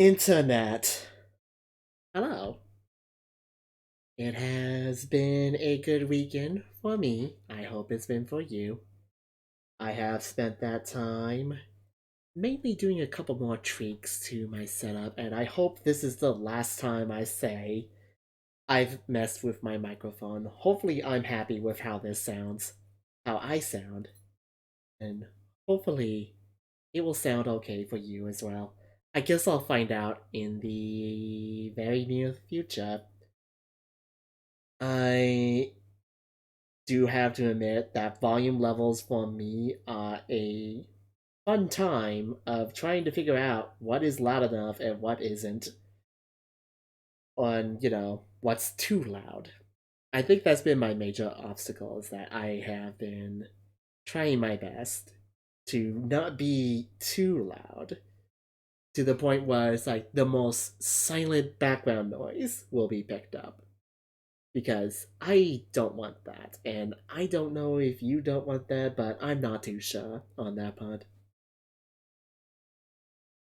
Internet. Hello. It has been a good weekend for me. I hope it's been for you. I have spent that time mainly doing a couple more tweaks to my setup, and I hope this is the last time I say I've messed with my microphone. Hopefully, I'm happy with how this sounds, how I sound, and hopefully, it will sound okay for you as well. I guess I'll find out in the very near future. I do have to admit that volume levels for me are a fun time of trying to figure out what is loud enough and what isn't, on, what's too loud. I think that's been my major obstacle is that I have been trying my best to not be too loud to the point where it's like the most silent background noise will be picked up. Because I don't want that, and I don't know if you don't want that, but I'm not too sure on that part.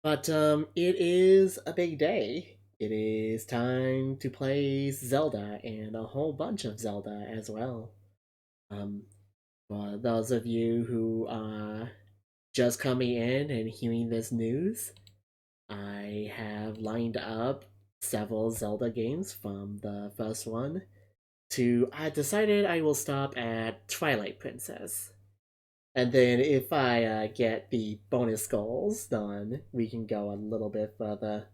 But it is a big day. It is time to play Zelda and a whole bunch of Zelda as well. Um, for those of you who are just coming in and hearing this news, I have lined up several Zelda games from the first one to I decided I will stop at Twilight Princess. And then if I get the bonus goals done, we can go a little bit further.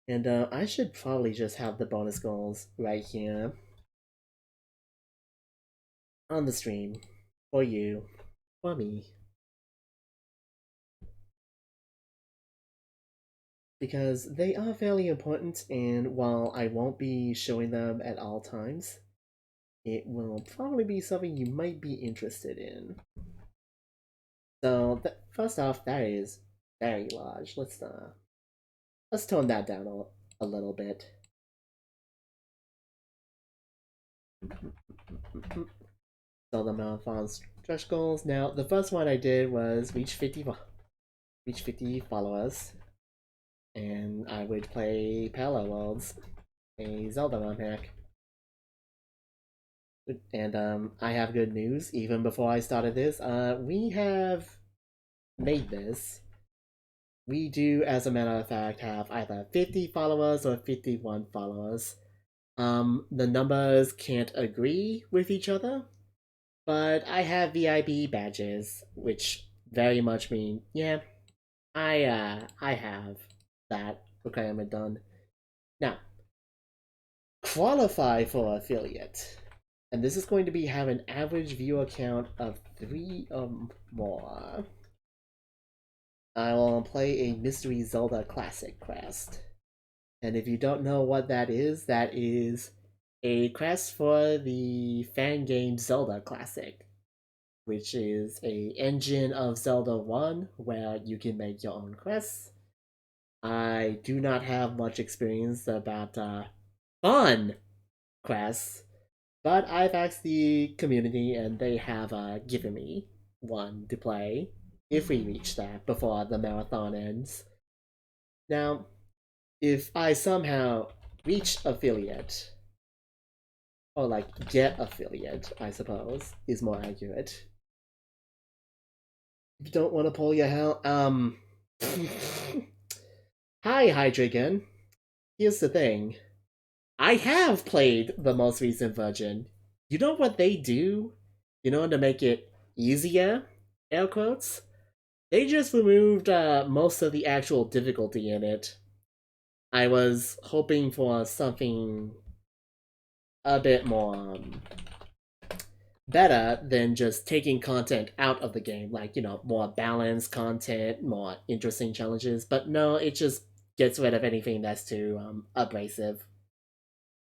And I should probably just have the bonus goals right here on the stream for you, for me. Because they are fairly important, and while I won't be showing them at all times, it will probably be something you might be interested in. So, first off, that is very large. Let's tone that down a little bit. So the marathon stretch goals. Now, the first one I did was reach 50 followers, and I would play Parallel Worlds, a Zelda ROM hack. And I have good news. Even before I started this, we have made this. We do, as a matter of fact, have either 50 followers or 51 followers. The numbers can't agree with each other, but I have VIP badges, which very much mean, yeah, I have that requirement done. Now, qualify for affiliate. And this is going to be have an average viewer count of 3 or more. I will play a Mystery Zelda Classic quest. And if you don't know what that is a quest for the fan game Zelda Classic, which is a engine of Zelda 1 where you can make your own quests. I do not have much experience about fun quests, but I've asked the community and they have given me one to play if we reach that before the marathon ends. Now, if I somehow reach affiliate, or like get affiliate, I suppose, is more accurate. If you don't want to pull your hell, Hi, Hydreigon. Here's the thing. I have played the most recent version. You know what they do? To make it easier, air quotes? They just removed most of the actual difficulty in it. I was hoping for something a bit more better than just taking content out of the game, like, more balanced content, more interesting challenges, but no, it just gets rid of anything that's too abrasive.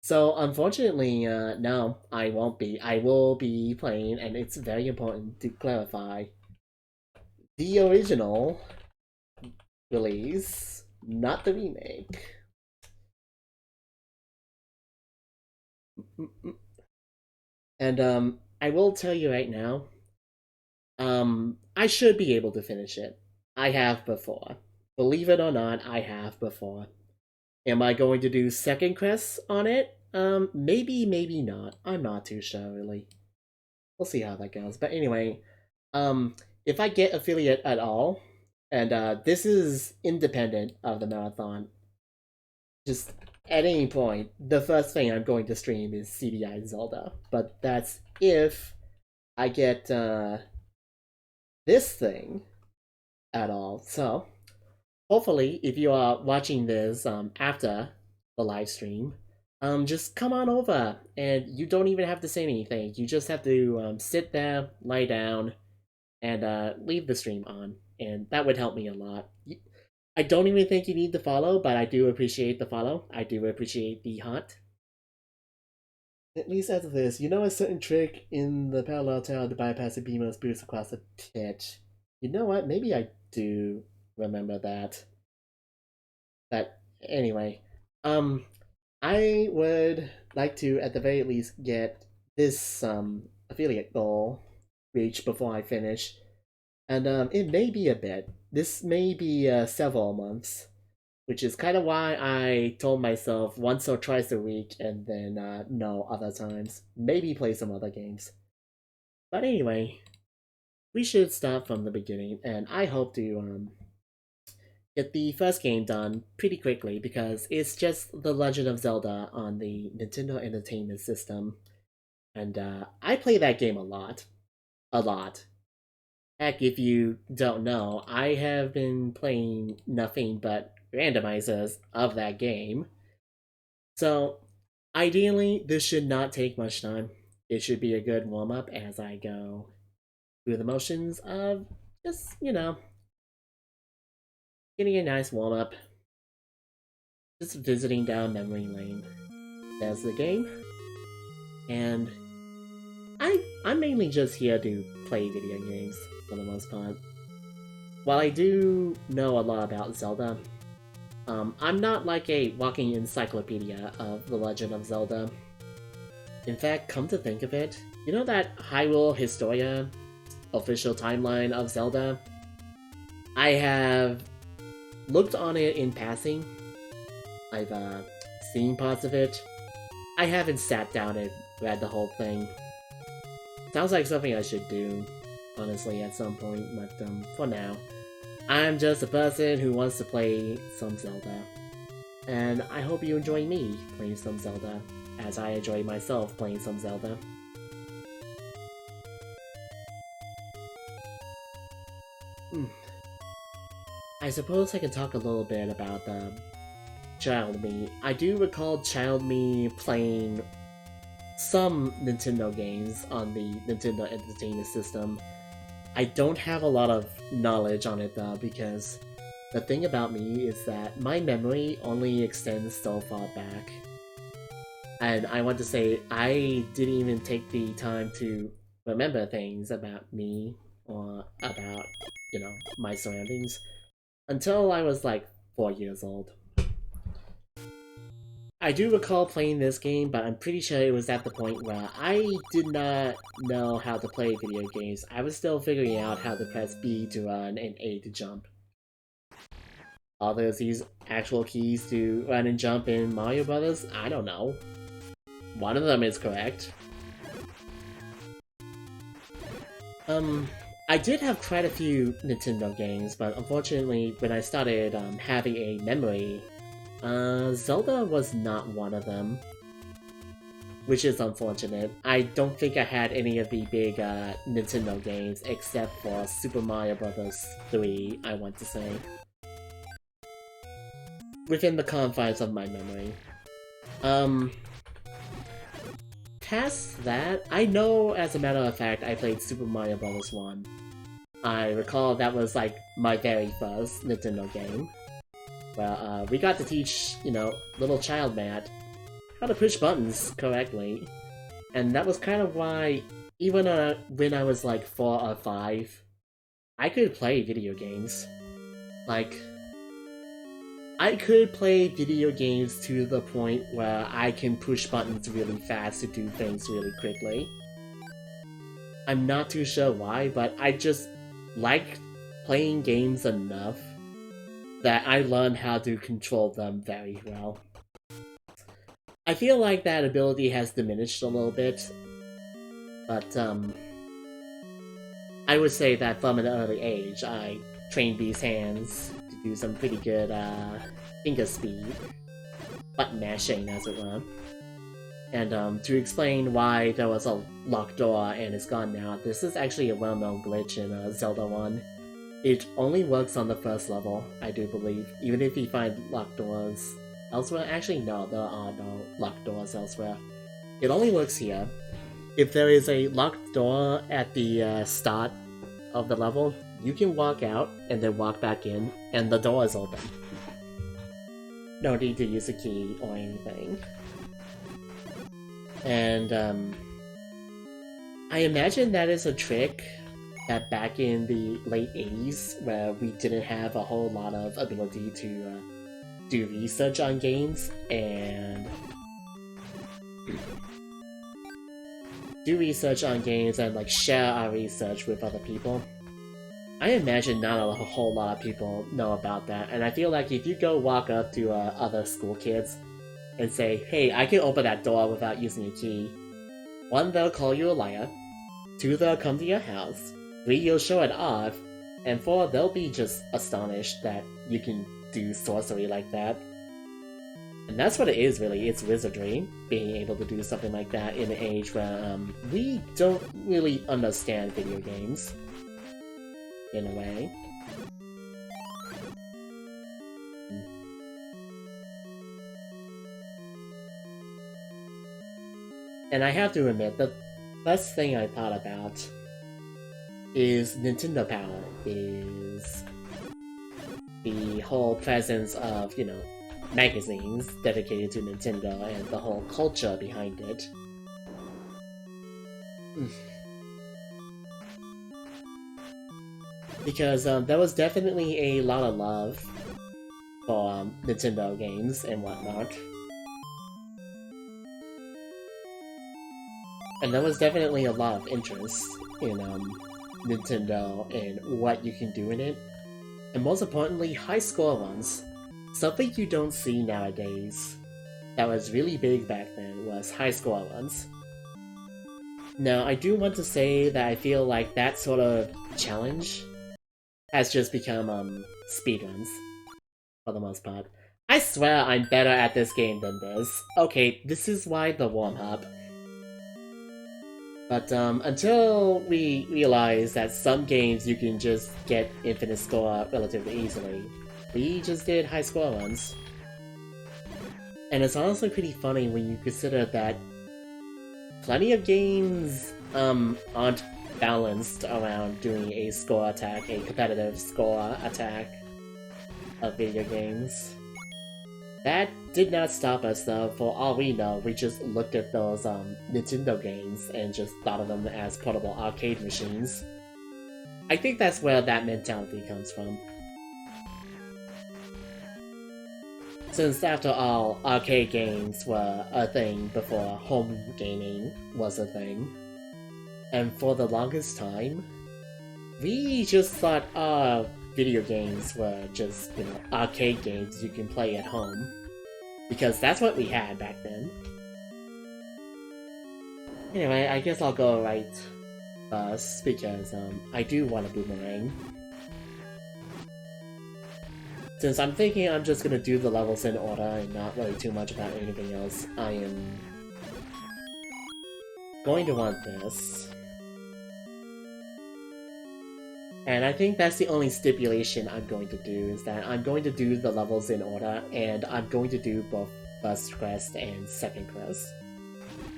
So unfortunately, no, I won't be. I will be playing, and it's very important to clarify the original release, not the remake. And I will tell you right now, I should be able to finish it. I have before. Believe it or not, I have before. Am I going to do second quests on it? Maybe, maybe not. I'm not too sure, really. We'll see how that goes. But anyway, um, if I get affiliate at all, and this is independent of the marathon, just at any point, the first thing I'm going to stream is CDI Zelda. But that's if I get this thing at all. So hopefully, if you are watching this after the live stream, just come on over, and you don't even have to say anything. You just have to sit there, lie down, and leave the stream on, and that would help me a lot. I don't even think you need to follow, but I do appreciate the follow. I do appreciate the hunt. At least after this, you know a certain trick in the parallel tower to bypass the beamless boost across the pit. You know what? Maybe I do remember that. But anyway, I would like to at the very least get this affiliate goal reached before I finish, and it may be a bit. This may be several months, which is kind of why I told myself once or twice a week, and then no other times. Maybe play some other games. But anyway, we should start from the beginning, and I hope to get the first game done pretty quickly because it's just The Legend of Zelda on the Nintendo Entertainment System. And I play that game a lot. A lot. Heck, if you don't know, I have been playing nothing but randomizers of that game. So, ideally, this should not take much time. It should be a good warm up as I go through the motions of just, getting a nice warm up. Just visiting down memory lane. There's the game. And I'm mainly just here to play video games for the most part. While I do know a lot about Zelda, I'm not like a walking encyclopedia of The Legend of Zelda. In fact, come to think of it, you know that Hyrule Historia official timeline of Zelda? I have looked on it in passing. I've seen parts of it. I haven't sat down and read the whole thing. Sounds like something I should do, honestly, at some point, but for now, I'm just a person who wants to play some Zelda. And I hope you enjoy me playing some Zelda, as I enjoy myself playing some Zelda. I suppose I can talk a little bit about Child Me. I do recall Child Me playing some Nintendo games on the Nintendo Entertainment System. I don't have a lot of knowledge on it though, because the thing about me is that my memory only extends so far back. And I want to say, I didn't even take the time to remember things about me or about, my surroundings until I was like 4 years old. I do recall playing this game, but I'm pretty sure it was at the point where I did not know how to play video games. I was still figuring out how to press B to run and A to jump. Are those these actual keys to run and jump in Mario Brothers? I don't know. One of them is correct. I did have quite a few Nintendo games, but unfortunately, when I started having a memory, Zelda was not one of them, which is unfortunate. I don't think I had any of the big Nintendo games except for Super Mario Bros. 3, I want to say. Within the confines of my memory. Past that, I know as a matter of fact I played Super Mario Bros. 1. I recall that was like my very first Nintendo game. Well, we got to teach, little child Matt how to push buttons correctly. And that was kind of why, even when I was like 4 or 5, I could play video games. Like, I could play video games to the point where I can push buttons really fast to do things really quickly. I'm not too sure why, but I just like playing games enough that I learned how to control them very well. I feel like that ability has diminished a little bit, but I would say that from an early age, I trained these hands to do some pretty good finger speed, button mashing as it were. And to explain why there was a locked door and it's gone now, this is actually a well-known glitch in Zelda 1. It only works on the first level, I do believe, even if you find locked doors elsewhere. Actually, no, there are no locked doors elsewhere. It only works here. If there is a locked door at the start of the level, you can walk out and then walk back in, and the door is open. No need to use a key or anything. And I imagine that is a trick that back in the late 80s, where we didn't have a whole lot of ability to do research on games, and like share our research with other people. I imagine not a whole lot of people know about that, and I feel like if you go walk up to other school kids and say, hey, I can open that door without using a key, 1, they'll call you a liar, 2, they'll come to your house, 3, you'll show it off, and 4, they'll be just astonished that you can do sorcery like that. And that's what it is, really. It's wizardry, being able to do something like that in an age where we don't really understand video games, in a way. And I have to admit, the best thing I thought about is Nintendo Power, is the whole presence of, you know, magazines dedicated to Nintendo and the whole culture behind it. Because there was definitely a lot of love for Nintendo games and whatnot. And there was definitely a lot of interest in Nintendo and what you can do in it. And most importantly, high score ones. Something you don't see nowadays that was really big back then was high score ones. Now, I do want to say that I feel like that sort of challenge has just become speedruns, for the most part. I swear I'm better at this game than this. Okay, this is why the warm-up. But until we realize that some games you can just get infinite score relatively easily, we just did high score ones. And it's honestly pretty funny when you consider that plenty of games aren't balanced around doing a score attack, a competitive score attack of video games. That did not stop us though. For all we know, we just looked at those Nintendo games and just thought of them as portable arcade machines. I think that's where that mentality comes from. Since after all, arcade games were a thing before home gaming was a thing. And for the longest time, we just thought video games were just, you know, arcade games you can play at home. Because that's what we had back then. Anyway, I guess I'll go right first, because I do want a boomerang. Since I'm thinking I'm just gonna do the levels in order and not really too much about anything else, I am going to want this. And I think that's the only stipulation I'm going to do, is that I'm going to do the levels in order, and I'm going to do both First Quest and Second Quest.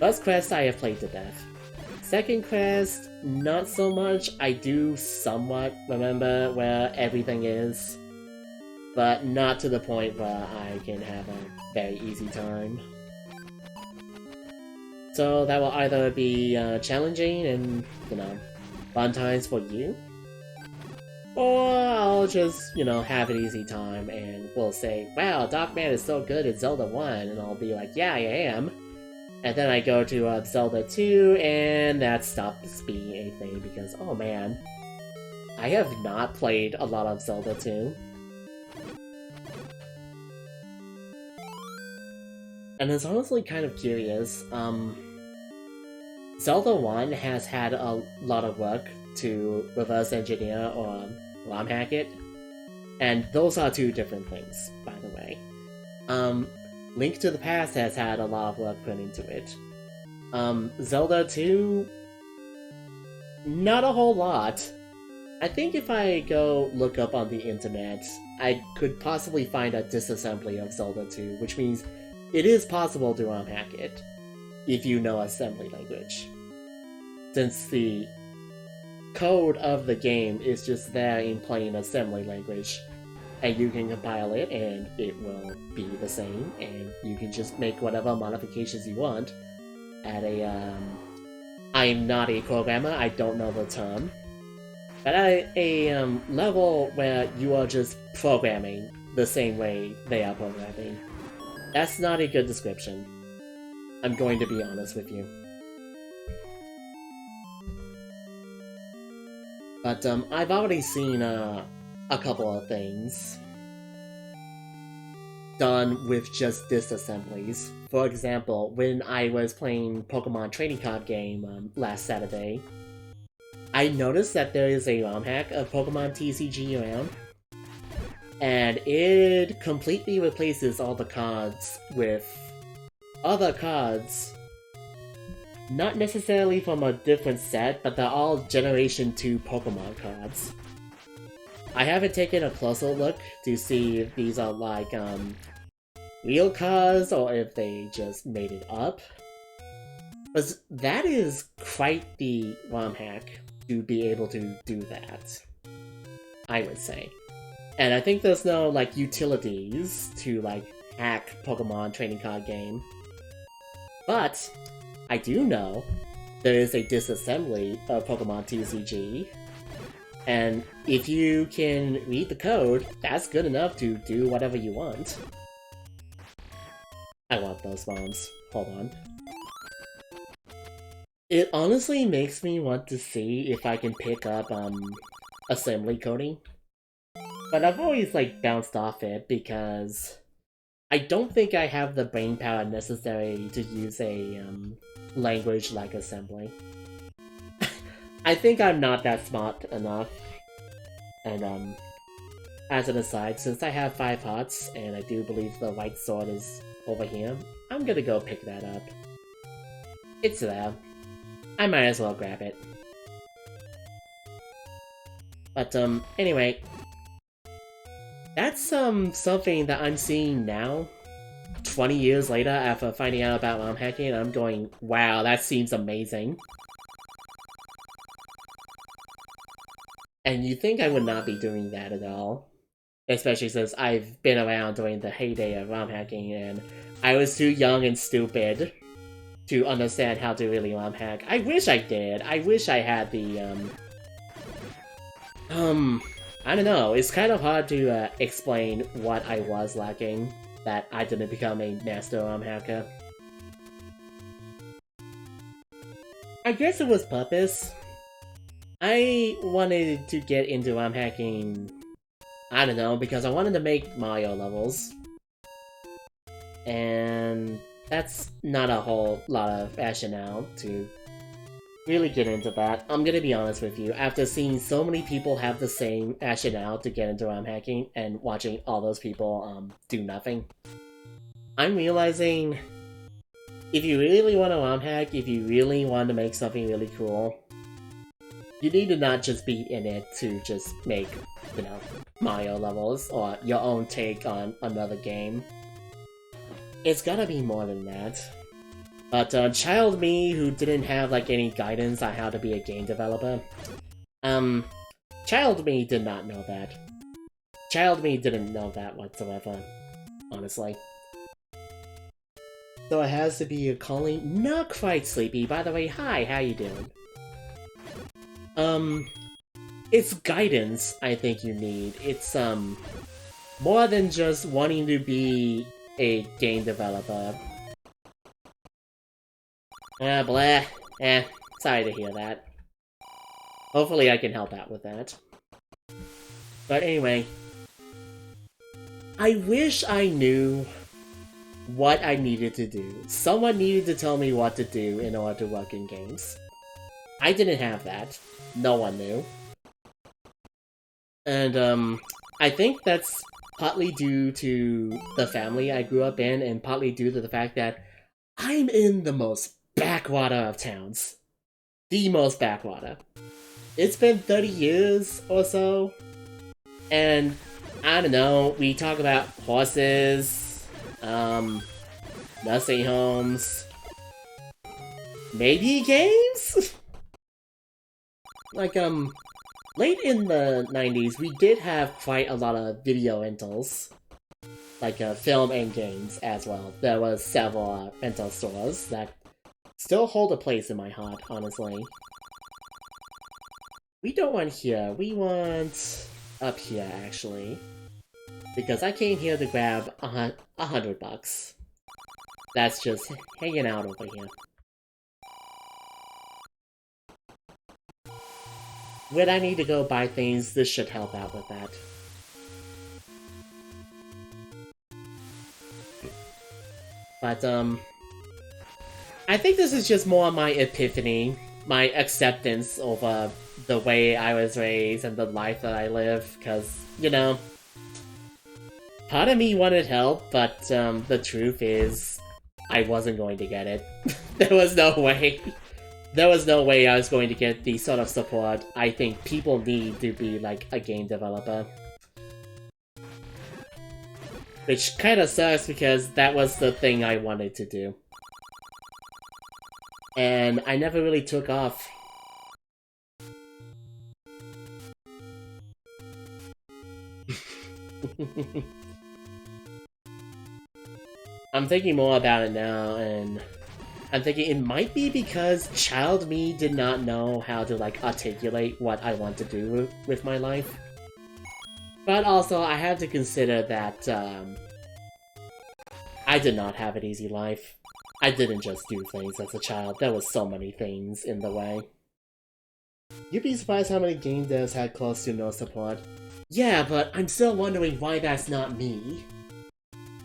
First Quest I have played to death. Second Quest, not so much. I do somewhat remember where everything is, but not to the point where I can have a very easy time. So that will either be challenging and, you know, fun times for you, or I'll just, you know, have an easy time and we'll say, wow, Darkman is so good at Zelda 1, and I'll be like, yeah, I am. And then I go to Zelda 2, and that stops being a thing because, oh man, I have not played a lot of Zelda 2. And it's honestly kind of curious. Zelda 1 has had a lot of work to reverse engineer or ROM hack it, and those are two different things, by the way. Link to the Past has had a lot of work put into it. Zelda 2, not a whole lot. I think if I go look up on the internet, I could possibly find a disassembly of Zelda 2, which means it is possible to ROM hack it if you know assembly language. Since the code of the game is just there in plain assembly language, and you can compile it and it will be the same, and you can just make whatever modifications you want at a, I'm not a programmer, I don't know the term, but at a level where you are just programming the same way they are programming. That's not a good description. I'm going to be honest with you. But I've already seen a couple of things done with just disassemblies. For example, when I was playing Pokemon Trading Card Game last Saturday, I noticed that there is a ROM hack of Pokemon TCG around, and it completely replaces all the cards with other cards, not necessarily from a different set, but they're all Generation 2 Pokemon cards. I haven't taken a closer look to see if these are like real cards or if they just made it up. But that is quite the ROM hack to be able to do that, I would say. And I think there's no like utilities to like hack Pokemon Trading Card Game. But I do know there is a disassembly of Pokemon TCG, and if you can read the code, that's good enough to do whatever you want. I want those bombs. Hold on. It honestly makes me want to see if I can pick up assembly coding, but I've always like bounced off it because I don't think I have the brainpower necessary to use a language like assembly. I think I'm not that smart enough. And as an aside, since I have 5 hearts and I do believe the white sword is over here, I'm gonna go pick that up. It's there. I might as well grab it. But anyway, that's something that I'm seeing now, 20 years later after finding out about ROM hacking, and I'm going, wow, that seems amazing. And you think I would not be doing that at all. Especially since I've been around during the heyday of ROM hacking, and I was too young and stupid to understand how to really ROM hack. I wish I did. I wish I had the, I don't know, it's kind of hard to explain what I was lacking that I didn't become a master ROM hacker. I guess it was purpose. I wanted to get into ROM hacking, I don't know, because I wanted to make Mario levels. And that's not a whole lot of rationale to really get into that. I'm gonna be honest with you, after seeing so many people have the same rationale to get into ROM hacking and watching all those people do nothing, I'm realizing if you really want to ROM hack, if you really want to make something really cool, you need to not just be in it to just make, you know, Mario levels or your own take on another game. It's gotta be more than that. But child me, who didn't have like any guidance on how to be a game developer, child me did not know that. Child me didn't know that whatsoever, honestly. So it has to be a calling, not quite sleepy. By the way, hi, how you doing? It's guidance I think you need. It's more than just wanting to be a game developer. Blah. Sorry to hear that. Hopefully I can help out with that. But anyway, I wish I knew what I needed to do. Someone needed to tell me what to do in order to work in games. I didn't have that. No one knew. And, I think that's partly due to the family I grew up in, and partly due to the fact that I'm in the most backwater of towns. The most backwater. It's been 30 years or so, and I don't know, we talk about horses, nursing homes, maybe games? Like, late in the 90s, we did have quite a lot of video rentals. Like, film and games as well. There was several rental stores that still hold a place in my heart, honestly. We don't want here, we want up here, actually. Because I came here to grab $100. That's just hanging out over here. When I need to go buy things, this should help out with that. But, I think this is just more my epiphany, my acceptance over the way I was raised and the life that I live, because, you know, part of me wanted help, but, the truth is, I wasn't going to get it. There was no way. There was no way I was going to get the sort of support I think people need to be, like, a game developer. Which kinda sucks because that was the thing I wanted to do. And I never really took off. I'm thinking more about it now, and I'm thinking it might be because child me did not know how to, like, articulate what I want to do with my life. But also, I have to consider that, I did not have an easy life. I didn't just do things as a child, there was so many things in the way. You'd be surprised how many game devs had close to no support. Yeah, but I'm still wondering why that's not me.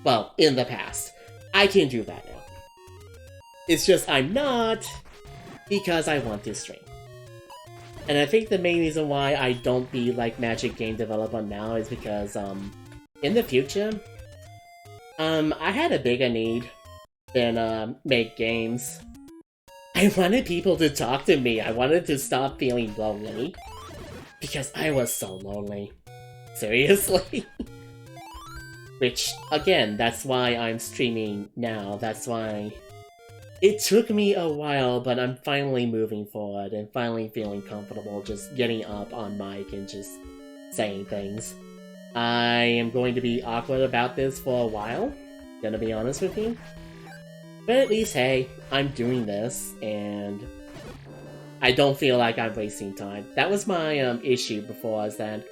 Well, in the past. I can do that now. It's just I'm not, because I want to stream. And I think the main reason why I don't be like Magic game developer now is because, in the future, I had a bigger need than, make games. I wanted people to talk to me, I wanted to stop feeling lonely. Because I was so lonely. Seriously. Which, again, that's why I'm streaming now, that's why... It took me a while, but I'm finally moving forward and finally feeling comfortable just getting up on mic and just saying things. I am going to be awkward about this for a while, gonna be honest with you. But at least, hey, I'm doing this, and I don't feel like I'm wasting time. That was my issue before, is that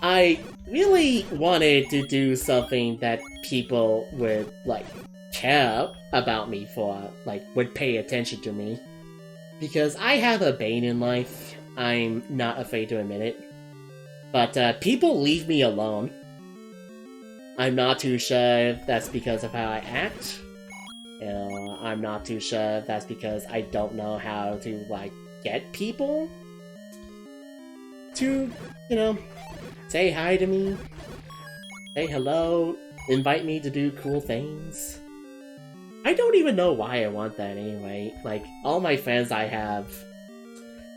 I really wanted to do something that people would, like, care about me for, like, would pay attention to me. Because I have a bane in life, I'm not afraid to admit it. But people leave me alone. I'm not too sure if that's because of how I act. I'm not too sure if that's because I don't know how to, like, get people to, you know, say hi to me, say hello, invite me to do cool things. I don't even know why I want that anyway. Like, all my friends I have,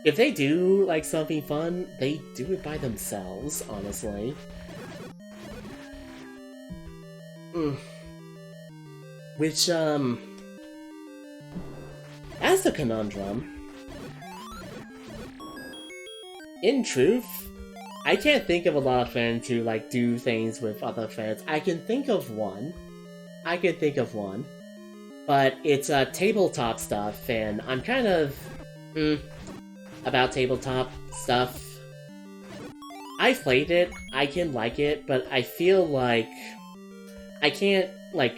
if they do, like, something fun, they do it by themselves, honestly. Which, as a conundrum, in truth, I can't think of a lot of friends who, like, do things with other friends. I can think of one. But it's tabletop stuff, and I'm kind of about tabletop stuff. I played it, I can like it, but I feel like I can't, like,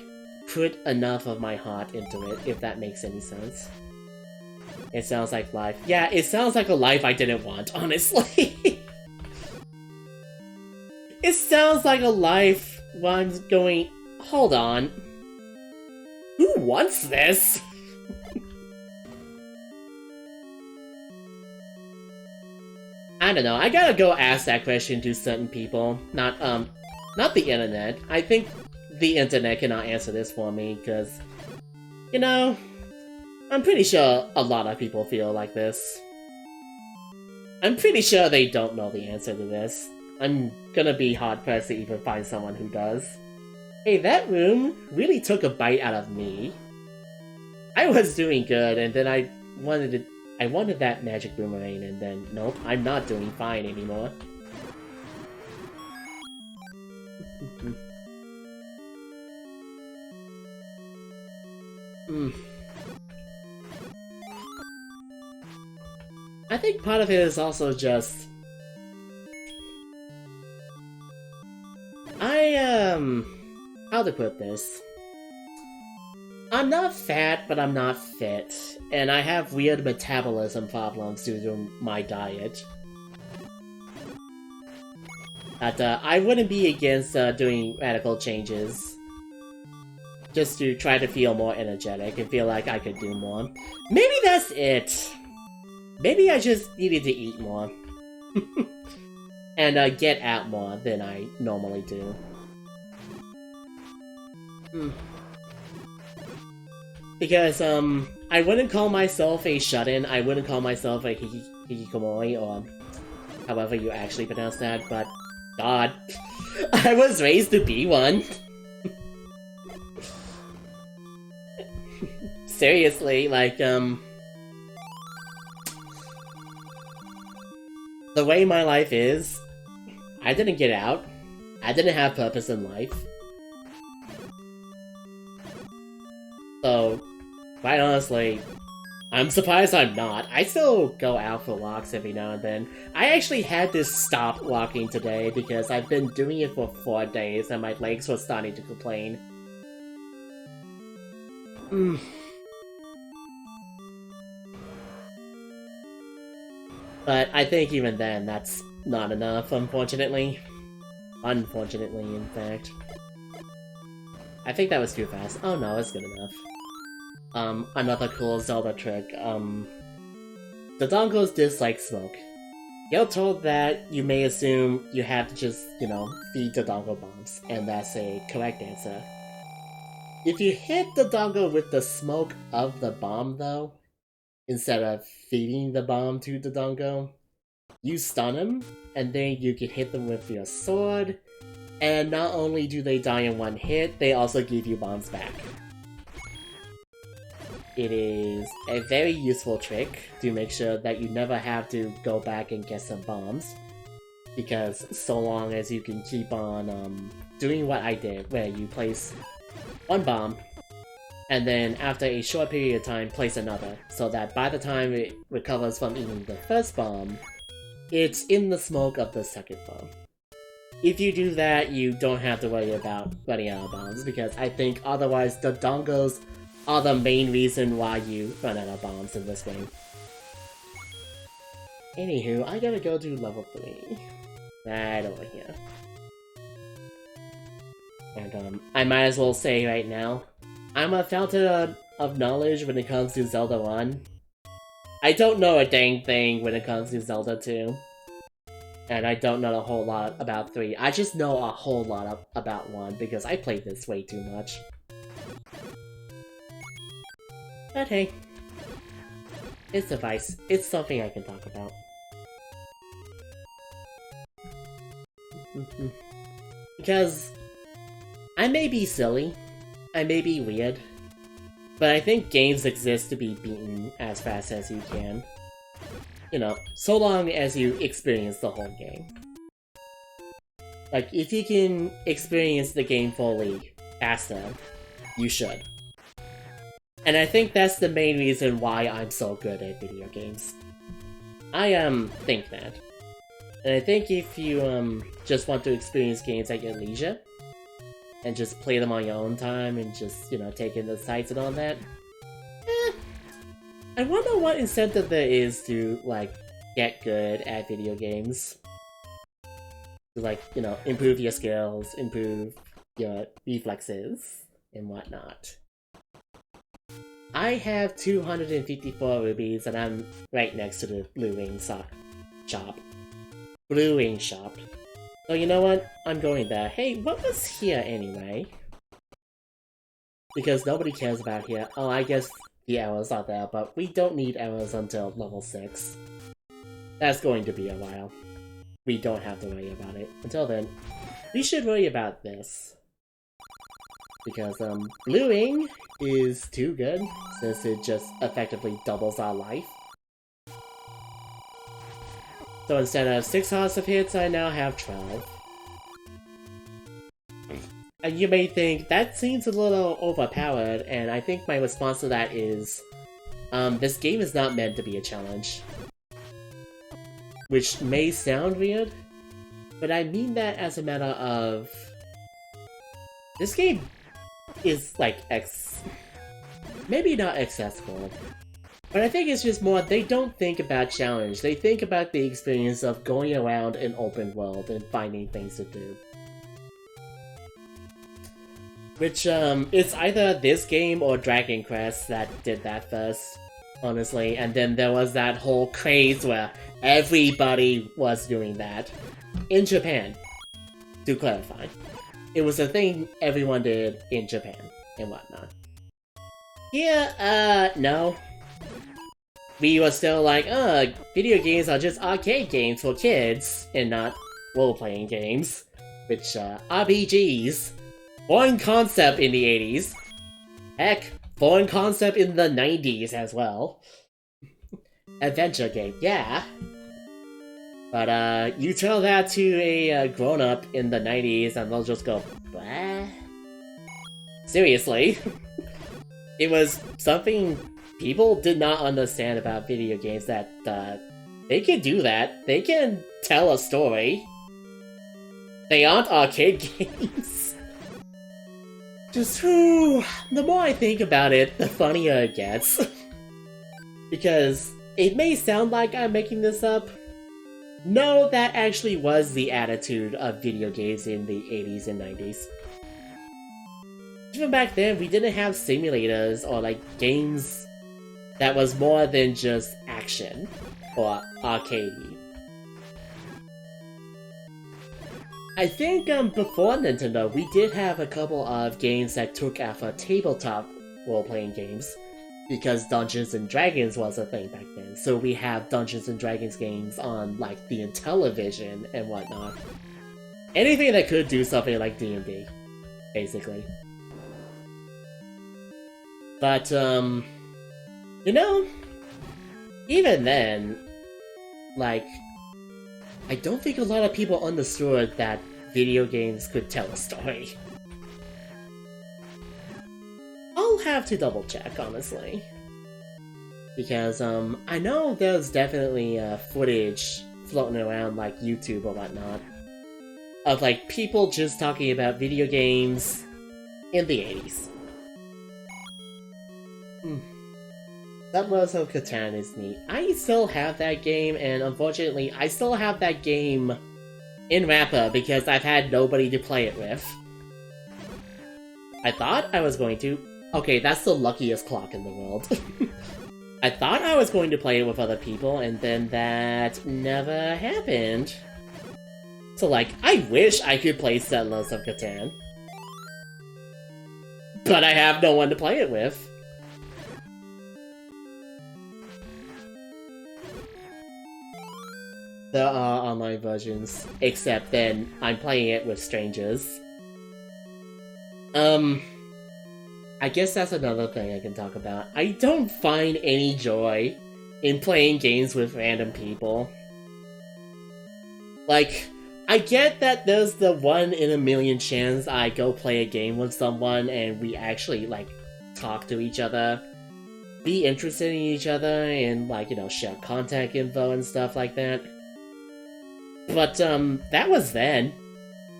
put enough of my heart into it, if that makes any sense. It sounds like life. Yeah, it sounds like a life I didn't want, honestly. It sounds like a life where I'm going, hold on. wants this? I don't know, I gotta go ask that question to certain people. Not the internet. I think the internet cannot answer this for me, because, you know, I'm pretty sure a lot of people feel like this. I'm pretty sure they don't know the answer to this. I'm gonna be hard-pressed to even find someone who does. Hey, that room really took a bite out of me. I was doing good, and then I wanted that magic boomerang, and then nope, I'm not doing fine anymore. I think part of it is also just... how to put this? I'm not fat, but I'm not fit, and I have weird metabolism problems due to my diet. But I wouldn't be against doing radical changes, just to try to feel more energetic and feel like I could do more. Maybe that's it! Maybe I just needed to eat more. And get out more than I normally do. Because, I wouldn't call myself a shut-in, I wouldn't call myself a hikikomori, or however you actually pronounce that, but God, I was raised to be one. Seriously, like, the way my life is, I didn't get out. I didn't have purpose in life. So, quite honestly, I'm surprised I'm not. I still go out for walks every now and then. I actually had to stop walking today because I've been doing it for 4 days and my legs were starting to complain. But I think even then, that's not enough, unfortunately. Unfortunately, in fact. I think that was too fast. Oh no, it's good enough. Another cool Zelda trick. The dongles dislike smoke. You're told that you may assume you have to just, you know, feed the dongle bombs, and that's a correct answer. If you hit the dongle with the smoke of the bomb, though, instead of feeding the bomb to the dongle, you stun them, and then you can hit them with your sword, and not only do they die in one hit, they also give you bombs back. It is a very useful trick to make sure that you never have to go back and get some bombs, because so long as you can keep on doing what I did, where you place one bomb, and then after a short period of time place another, so that by the time it recovers from eating the first bomb, it's in the smoke of the second bomb. If you do that, you don't have to worry about running out of bombs, because I think otherwise the dongles are the main reason why you run out of bombs in this game. Anywho, I gotta go to level 3. Right over here. And I might as well say right now, I'm a fountain of knowledge when it comes to Zelda 1. I don't know a dang thing when it comes to Zelda 2. And I don't know a whole lot about 3. I just know a whole lot about 1 because I played this way too much. But hey, it's a vice. It's something I can talk about. Because I may be silly, I may be weird, but I think games exist to be beaten as fast as you can. You know, so long as you experience the whole game. Like, if you can experience the game fully faster, you should. And I think that's the main reason why I'm so good at video games. I think that. And I think if you just want to experience games at your leisure, and just play them on your own time, and just, you know, take in the sights and all that, I wonder what incentive there is to, like, get good at video games. To, like, you know, improve your skills, improve your reflexes, and whatnot. I have 254 rubies and I'm right next to the blue ring shop. Blue ring shop. So you know what? I'm going there. Hey, what was here anyway? Because nobody cares about here. Oh, I guess the arrows are there, but we don't need arrows until level 6. That's going to be a while. We don't have to worry about it. Until then, we should worry about this. Because, bluing is too good, since it just effectively doubles our life. So instead of 6 hearts of hits, I now have 12. And you may think, that seems a little overpowered, and I think my response to that is, this game is not meant to be a challenge. Which may sound weird, but I mean that as a matter of... This game is, like, maybe not accessible, but I think it's just more, they don't think about challenge, they think about the experience of going around an open world and finding things to do. Which, it's either this game or Dragon Quest that did that first, honestly, and then there was that whole craze where everybody was doing that. In Japan, to clarify. It was a thing everyone did in Japan, and whatnot. Yeah, no. We were still like, video games are just arcade games for kids, and not role-playing games. Which, RPGs. Foreign concept in the 80s. Heck, foreign concept in the 90s as well. Adventure game, yeah. But, you tell that to a grown-up in the 90s and they'll just go, what? Seriously. It was something people did not understand about video games, that, they can do that. They can tell a story. They aren't arcade games. Just, whew, the more I think about it, the funnier it gets. Because it may sound like I'm making this up. No, that actually was the attitude of video games in the 80s and 90s. Even back then, we didn't have simulators or, like, games that was more than just action or arcadey. I think, before Nintendo, we did have a couple of games that took after tabletop role-playing games, because Dungeons & Dragons was a thing back then, so we have Dungeons & Dragons games on, like, the Intellivision and whatnot. Anything that could do something like D&D, basically. But, you know, even then, like, I don't think a lot of people understood that video games could tell a story. I'll have to double check, honestly. Because, I know there's definitely, footage floating around, like, YouTube or whatnot, of, like, people just talking about video games in the 80s. Settlers of Catan is neat. I still have that game, and unfortunately, I still have that game in wrapper because I've had nobody to play it with. I thought I was going to. Okay, that's the luckiest clock in the world. I thought I was going to play it with other people, and then that never happened. So, like, I wish I could play Settlers of Catan. But I have no one to play it with. There are online versions, except then I'm playing it with strangers. I guess that's another thing I can talk about. I don't find any joy in playing games with random people. Like, I get that there's the 1 in a million chance I go play a game with someone and we actually, like, talk to each other, be interested in each other, and, like, you know, share contact info and stuff like that. But, that was then.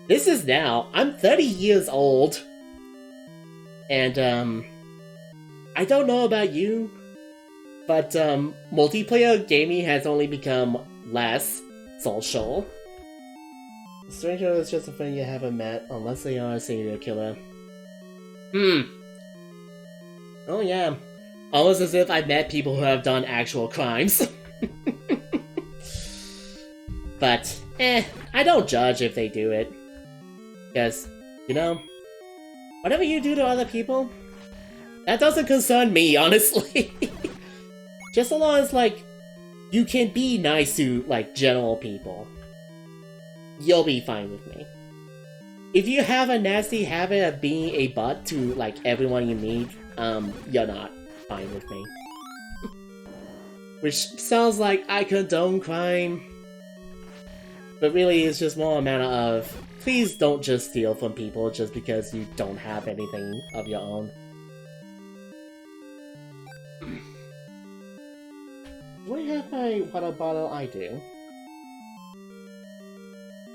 This is now. I'm 30 years old. And, I don't know about you, but, multiplayer gaming has only become less social. A stranger is just a friend you haven't met, unless they are a serial killer. Oh yeah. Almost as if I've met people who have done actual crimes. But, I don't judge if they do it. Because, you know, whatever you do to other people, that doesn't concern me, honestly. Just so long as, like, you can be nice to, like, general people, you'll be fine with me. If you have a nasty habit of being a butt to, like, everyone you meet, you're not fine with me. Which sounds like I condone crime, but really it's just more a matter of, please don't just steal from people just because you don't have anything of your own. Do I have my water bottle? I do.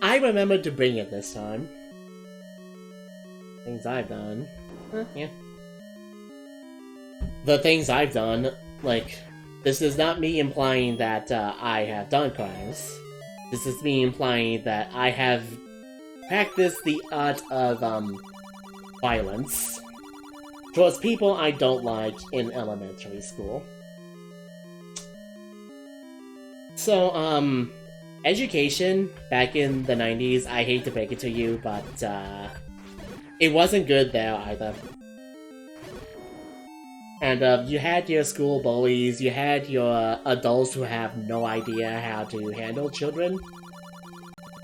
I remembered to bring it this time. Things I've done. Yeah. The things I've done, like, this is not me implying that I have done crimes. This is me implying that I have practiced the art of, violence towards people I don't like in elementary school. So, education back in the 90s, I hate to break it to you, but, it wasn't good there either. And, you had your school bullies, you had your adults who have no idea how to handle children.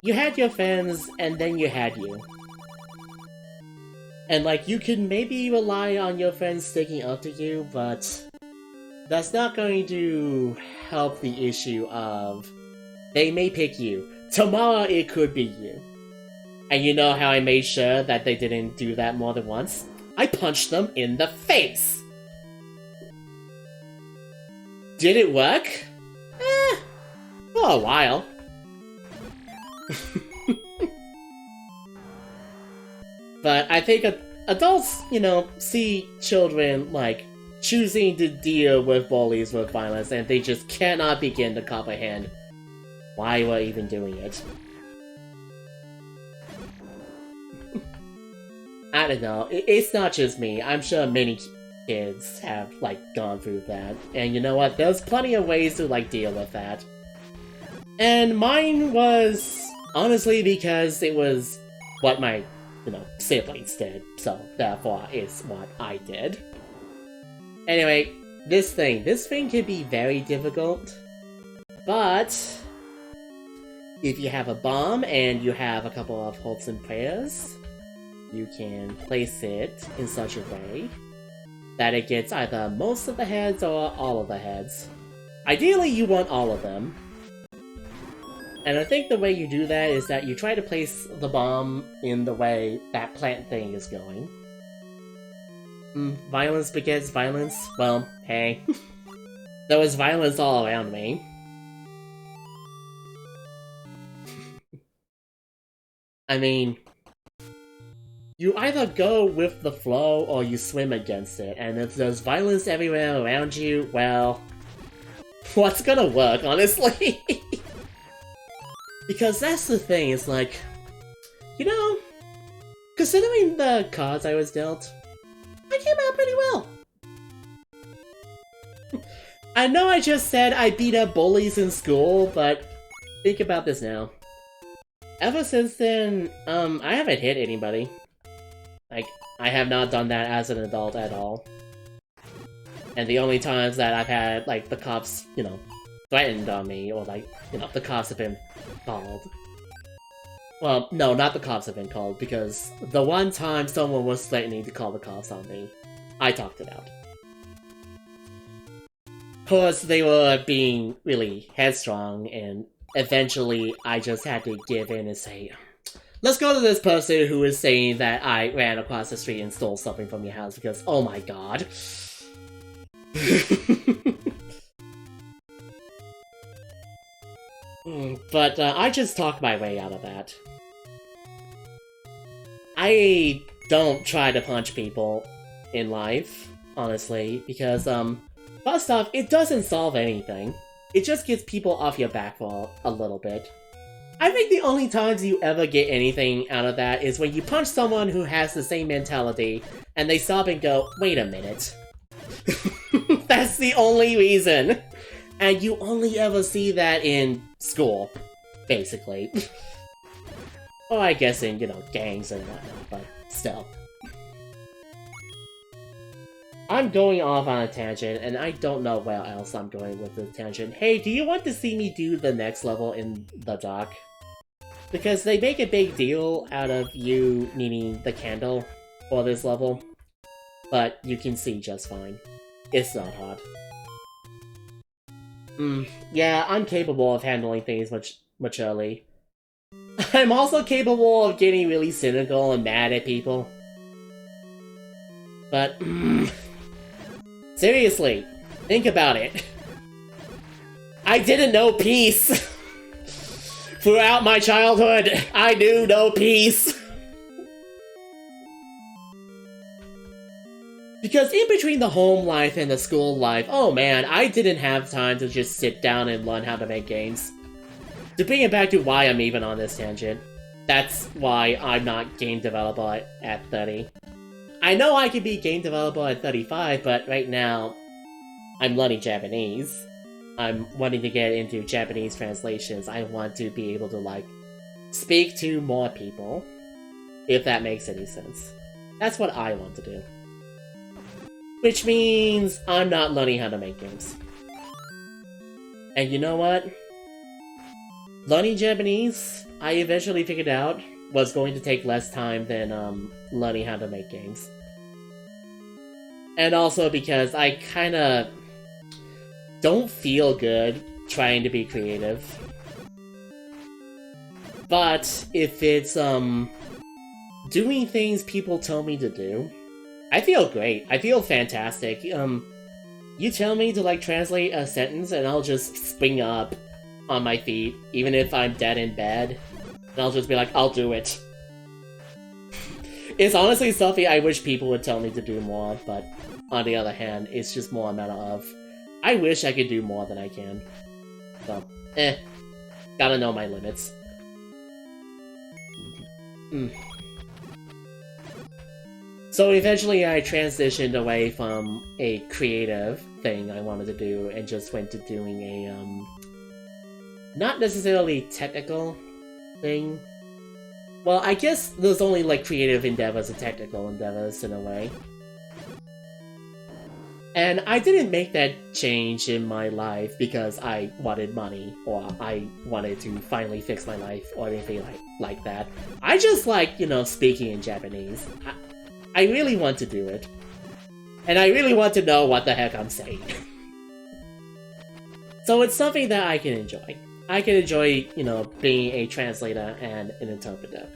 You had your friends, and then you had you. And, like, you can maybe rely on your friends sticking up to you, but that's not going to help the issue of they may pick you. Tomorrow it could be you. And you know how I made sure that they didn't do that more than once? I punched them in the face! Did it work? For a while. But I think adults, you know, see children, like, choosing to deal with bullies with violence, and they just cannot begin to comprehend why we're even doing it. I don't know, it's not just me. I'm sure many kids have, like, gone through that. And you know what? There's plenty of ways to, like, deal with that. And mine was, honestly, because it was what my, you know, siblings did. So, therefore, it's what I did. Anyway, this thing can be very difficult. But if you have a bomb and you have a couple of hopes and prayers, you can place it in such a way that it gets either most of the heads or all of the heads. Ideally, you want all of them. And I think the way you do that is that you try to place the bomb in the way that plant thing is going. Violence begets violence? Well, hey. There was violence all around me. I mean, you either go with the flow or you swim against it, and if there's violence everywhere around you, well, what's gonna work, honestly? Because that's the thing, it's like, you know, considering the cards I was dealt, I came out pretty well. I know I just said I beat up bullies in school, but think about this now. Ever since then, I haven't hit anybody. Like, I have not done that as an adult at all. And the only times that I've had, like, the cops, you know, threatened on me, or, like, you know, the cops have been called. Well, no, not the cops have been called, because the one time someone was threatening to call the cops on me, I talked it out. Of course, they were being really headstrong, and eventually I just had to give in and say, let's go to this person who is saying that I ran across the street and stole something from your house, because, oh my god. But I just talked my way out of that. I don't try to punch people in life, honestly, because, first off, it doesn't solve anything. It just gets people off your back for a little bit. I think the only times you ever get anything out of that is when you punch someone who has the same mentality, and they stop and go, wait a minute. That's the only reason. And you only ever see that in school, basically. Or I guess in, you know, gangs and whatnot, but still. I'm going off on a tangent, and I don't know where else I'm going with the tangent. Hey, do you want to see me do the next level in the dock? Because they make a big deal out of you needing the candle for this level, but you can see just fine. It's not hard. Yeah, I'm capable of handling things much early. I'm also capable of getting really cynical and mad at people. But, seriously, think about it. I didn't know peace. Throughout my childhood, I knew no peace. Because in between the home life and the school life, oh man, I didn't have time to just sit down and learn how to make games. To bring it back to why I'm even on this tangent, that's why I'm not game developer at 30. I know I could be game developer at 35, but right now, I'm learning Japanese. I'm wanting to get into Japanese translations. I want to be able to, like, speak to more people, if that makes any sense. That's what I want to do. Which means I'm not learning how to make games. And you know what? Learning Japanese, I eventually figured out, was going to take less time than learning how to make games. And also because I kinda don't feel good trying to be creative. But if it's doing things people tell me to do, I feel great. I feel fantastic. You tell me to like translate a sentence and I'll just spring up on my feet, even if I'm dead in bed. And I'll just be like, I'll do it. It's honestly something I wish people would tell me to do more, but on the other hand, it's just more a matter of, I wish I could do more than I can. So, gotta know my limits. So eventually I transitioned away from a creative thing I wanted to do and just went to doing a, not necessarily technical thing. Well, I guess there's only like creative endeavors and technical endeavors in a way. And I didn't make that change in my life because I wanted money, or I wanted to finally fix my life, or anything like that. I just like, you know, speaking in Japanese. I really want to do it. And I really want to know what the heck I'm saying. So it's something that I can enjoy. I can enjoy, you know, being a translator and an interpreter.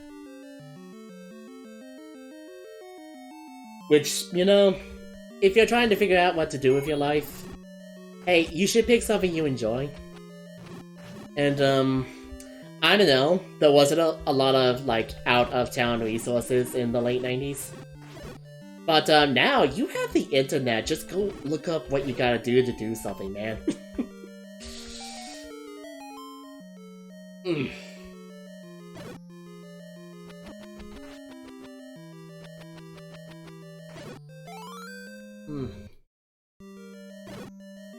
Which, you know, if you're trying to figure out what to do with your life, hey, you should pick something you enjoy. And, I don't know, there wasn't a lot of, like, out-of-town resources in the late 90s. But, now, you have the internet, just go look up what you gotta do to do something, man.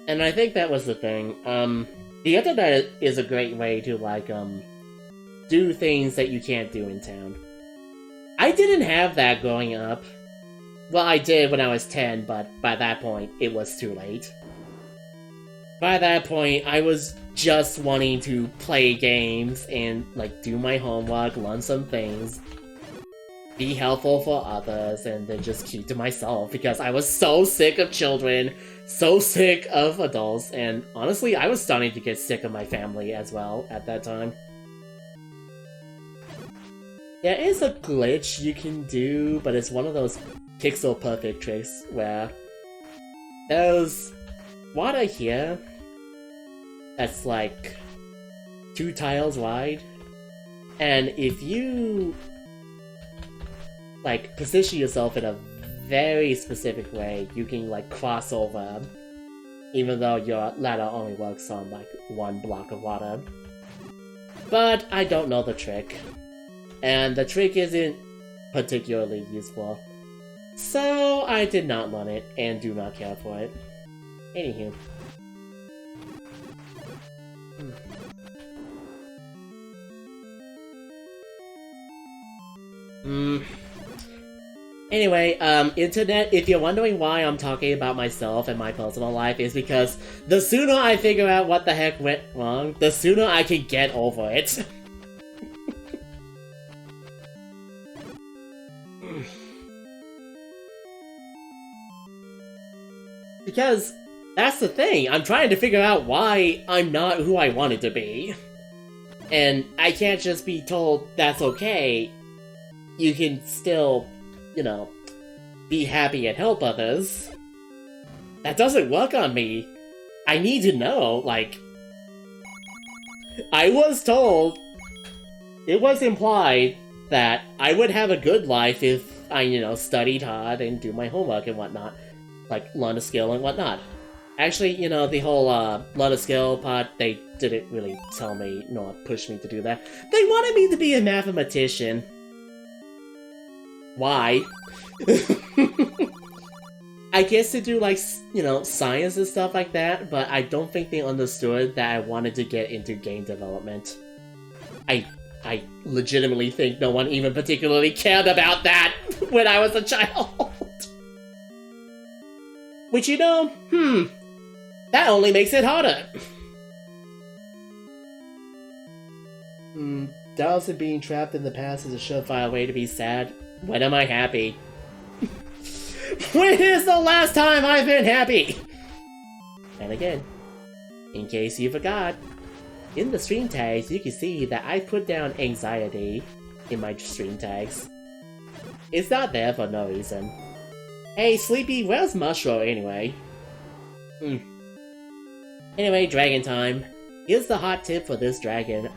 And I think that was the thing. The internet is a great way to, like, do things that you can't do in town. I didn't have that growing up. Well, I did when I was 10, but by that point, it was too late. By that point, I was just wanting to play games and, like, do my homework, learn some things, be helpful for others, and then just keep to myself, because I was so sick of children, so sick of adults, and honestly, I was starting to get sick of my family as well at that time. There is a glitch you can do, but it's one of those pixel-perfect tricks where there's water here that's like 2 tiles wide, and if you like position yourself in a very specific way, you can like cross over, even though your ladder only works on like 1 block of water. But I don't know the trick, and the trick isn't particularly useful, so I did not learn it and do not care for it. Anywho. Anyway, internet, if you're wondering why I'm talking about myself and my personal life, is because the sooner I figure out what the heck went wrong, the sooner I can get over it. Because that's the thing, I'm trying to figure out why I'm not who I wanted to be. And I can't just be told that's okay. You can still, you know, be happy and help others. That doesn't work on me. I need to know, like... I was told... It was implied that I would have a good life if I, you know, studied hard and do my homework and whatnot. Like, learn a skill and whatnot. Actually, you know, the whole, learn a skill part, they didn't really tell me, nor push me to do that. They wanted me to be a mathematician. Why? I guess to do, like, you know, science and stuff like that, but I don't think they understood that I wanted to get into game development. I legitimately think no one even particularly cared about that when I was a child. Which, you know, that only makes it harder. Doubts of being trapped in the past is a surefire way to be sad. When am I happy? When is the last time I've been happy? And again, in case you forgot, in the stream tags you can see that I put down anxiety in my stream tags. It's not there for no reason. Hey Sleepy, where's Mushroom anyway? Anyway, dragon time. Here's the hot tip for this dragon.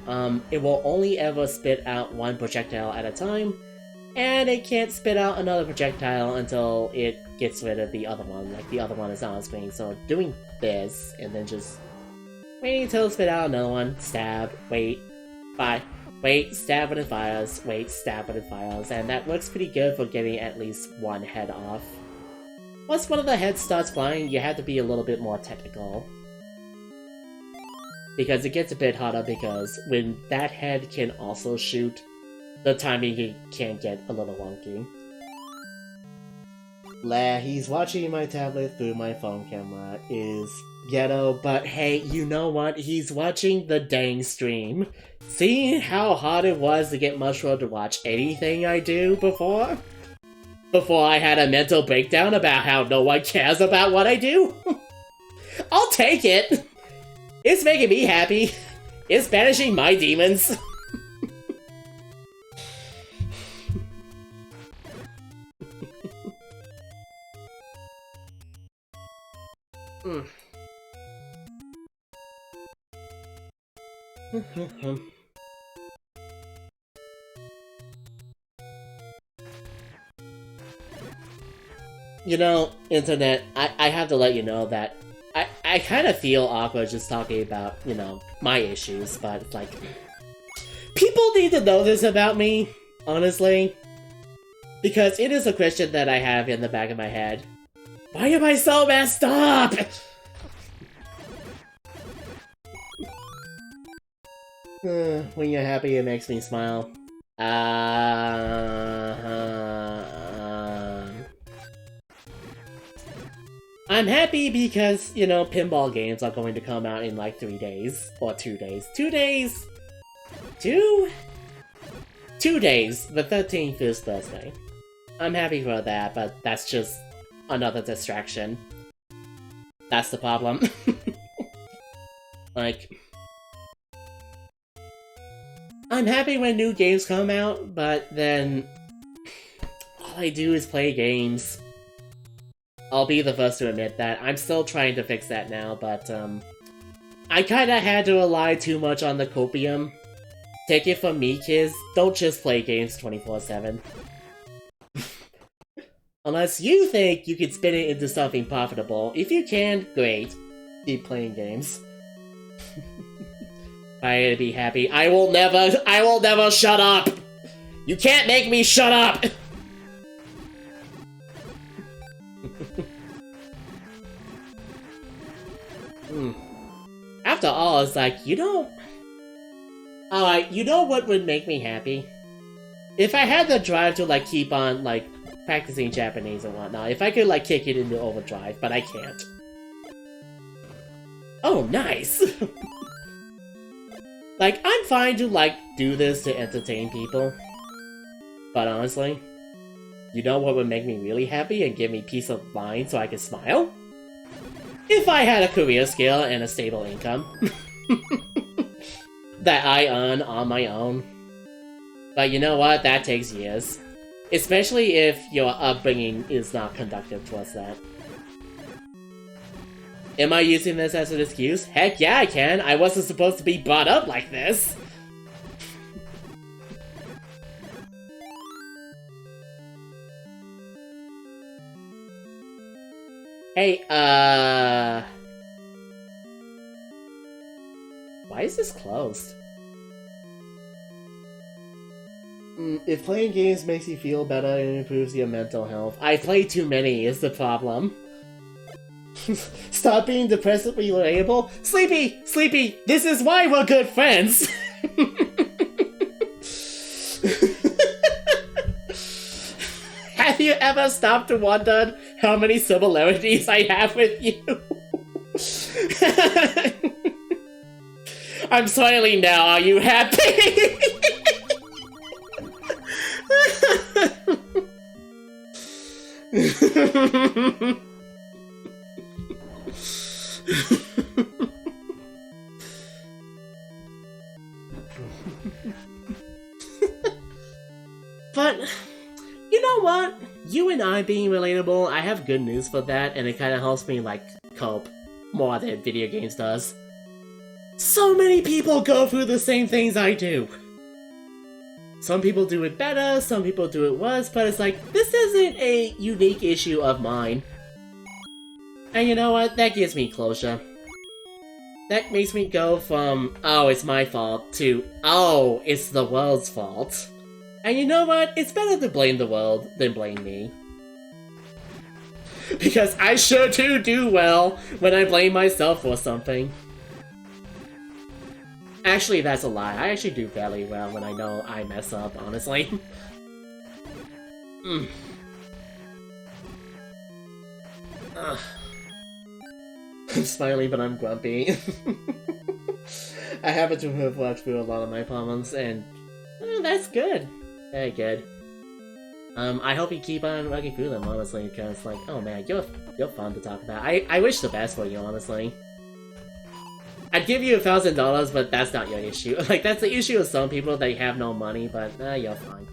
It will only ever spit out one projectile at a time, and it can't spit out another projectile until it gets rid of the other one, like the other one is on screen. So doing this, and then just waiting until it spit out another one, stab, wait, bye, wait, stab when it fires, wait, stab when it fires, and that works pretty good for getting at least one head off. Once one of the heads starts flying, you have to be a little bit more technical. Because it gets a bit harder because when that head can also shoot, the timing can get a little wonky. He's watching my tablet through my phone camera is ghetto, but hey, you know what? He's watching the dang stream. Seeing how hard it was to get Mushroom to watch anything I do before I had a mental breakdown about how no one cares about what I do? I'll take it! It's making me happy. It's banishing my demons. You know, Internet, I have to let you know that I kind of feel awkward just talking about, you know, my issues, but it's like... People need to know this about me, honestly. Because it is a question that I have in the back of my head. Why am I so messed up? When you're happy, it makes me smile. I'm happy because, you know, pinball games are going to come out in like 3 days. Or 2 days. 2 days? 2 days. The 13th is Thursday. I'm happy for that, but that's just another distraction. That's the problem. Like... I'm happy when new games come out, but then... all I do is play games. I'll be the first to admit that. I'm still trying to fix that now, but, I kinda had to rely too much on the copium. Take it from me, kids. Don't just play games 24/7. Unless you think you can spin it into something profitable. If you can, great. Keep playing games. I'm gonna be happy. I will never shut up! You can't make me shut up! after all, it's like, you know... Alright, you know what would make me happy? If I had the drive to, like, keep on, like, practicing Japanese and whatnot, if I could, like, kick it into overdrive, but I can't. Oh, nice! Like, I'm fine to, like, do this to entertain people. But honestly, you know what would make me really happy and give me peace of mind so I could smile? If I had a career skill and a stable income. That I earn on my own. But you know what? That takes years. Especially if your upbringing is not conducive towards that. Am I using this as an excuse? Heck yeah, I can! I wasn't supposed to be brought up like this! Hey, why is this closed? If playing games makes you feel better and improves your mental health, I play too many is the problem. Stop being depressively relatable. Sleepy! Sleepy! This is why we're good friends! Have you ever stopped to wonder how many similarities I have with you? I'm smiling now, are you happy? But, you know what? You and I being relatable, I have good news for that, and it kind of helps me, like, cope more than video games does. So many people go through the same things I do. Some people do it better, some people do it worse, but it's like, this isn't a unique issue of mine. And you know what? That gives me closure. That makes me go from, oh, it's my fault, to, oh, it's the world's fault. And you know what? It's better to blame the world than blame me. Because I sure do well when I blame myself for something. Actually, that's a lie. I actually do fairly well when I know I mess up, honestly. I'm smiling, but I'm grumpy. I happen to have worked through a lot of my problems, and that's good. Very good. I hope you keep on working through them, honestly, because, like, oh man, you're fun to talk about. I wish the best for you, honestly. I'd give you $1,000, but that's not your issue. Like, that's the issue of some people, they have no money, but you're fine.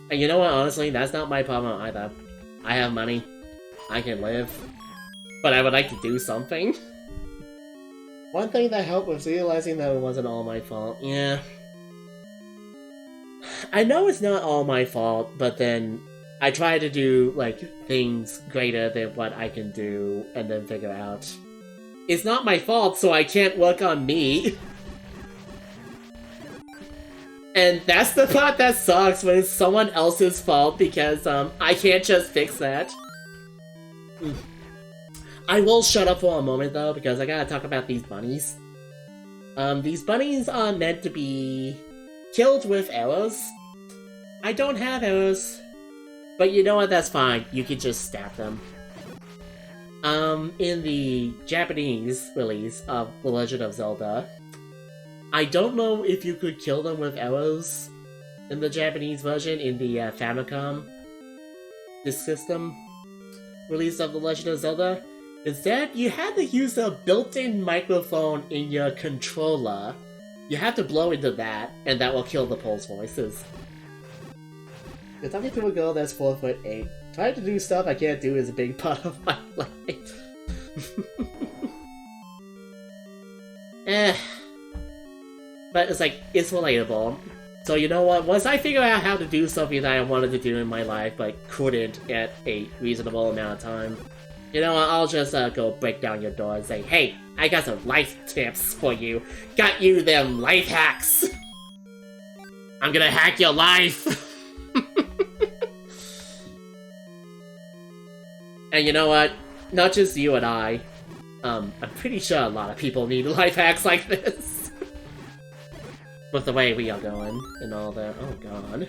And you know what, honestly, that's not my problem either. I have money. I can live. But I would like to do something. One thing that helped was realizing that it wasn't all my fault. Yeah. I know it's not all my fault, but then I try to do, like, things greater than what I can do, and then figure out it's not my fault, so I can't work on me. And that's the part that sucks, when it's someone else's fault, because, I can't just fix that. I will shut up for a moment, though, because I gotta talk about these bunnies. These bunnies are meant to be killed with arrows. I don't have arrows, but you know what, that's fine. You can just stab them. In the Japanese release of The Legend of Zelda, I don't know if you could kill them with arrows in the Japanese version, in the Famicom disc system release of The Legend of Zelda. Instead, you had to use a built-in microphone in your controller. You have to blow into that, and that will kill the Pole's voices. You're talking to a girl that's 4'8". Trying to do stuff I can't do is a big part of my life. But it's like, it's relatable. So you know what, once I figure out how to do something that I wanted to do in my life, but couldn't at a reasonable amount of time, you know what, I'll just go break down your door and say, hey, I got some life tips for you. Got you them life hacks. I'm gonna hack your life. And you know what? Not just you and I. I'm pretty sure a lot of people need life hacks like this. With the way we are going and all that. Oh god.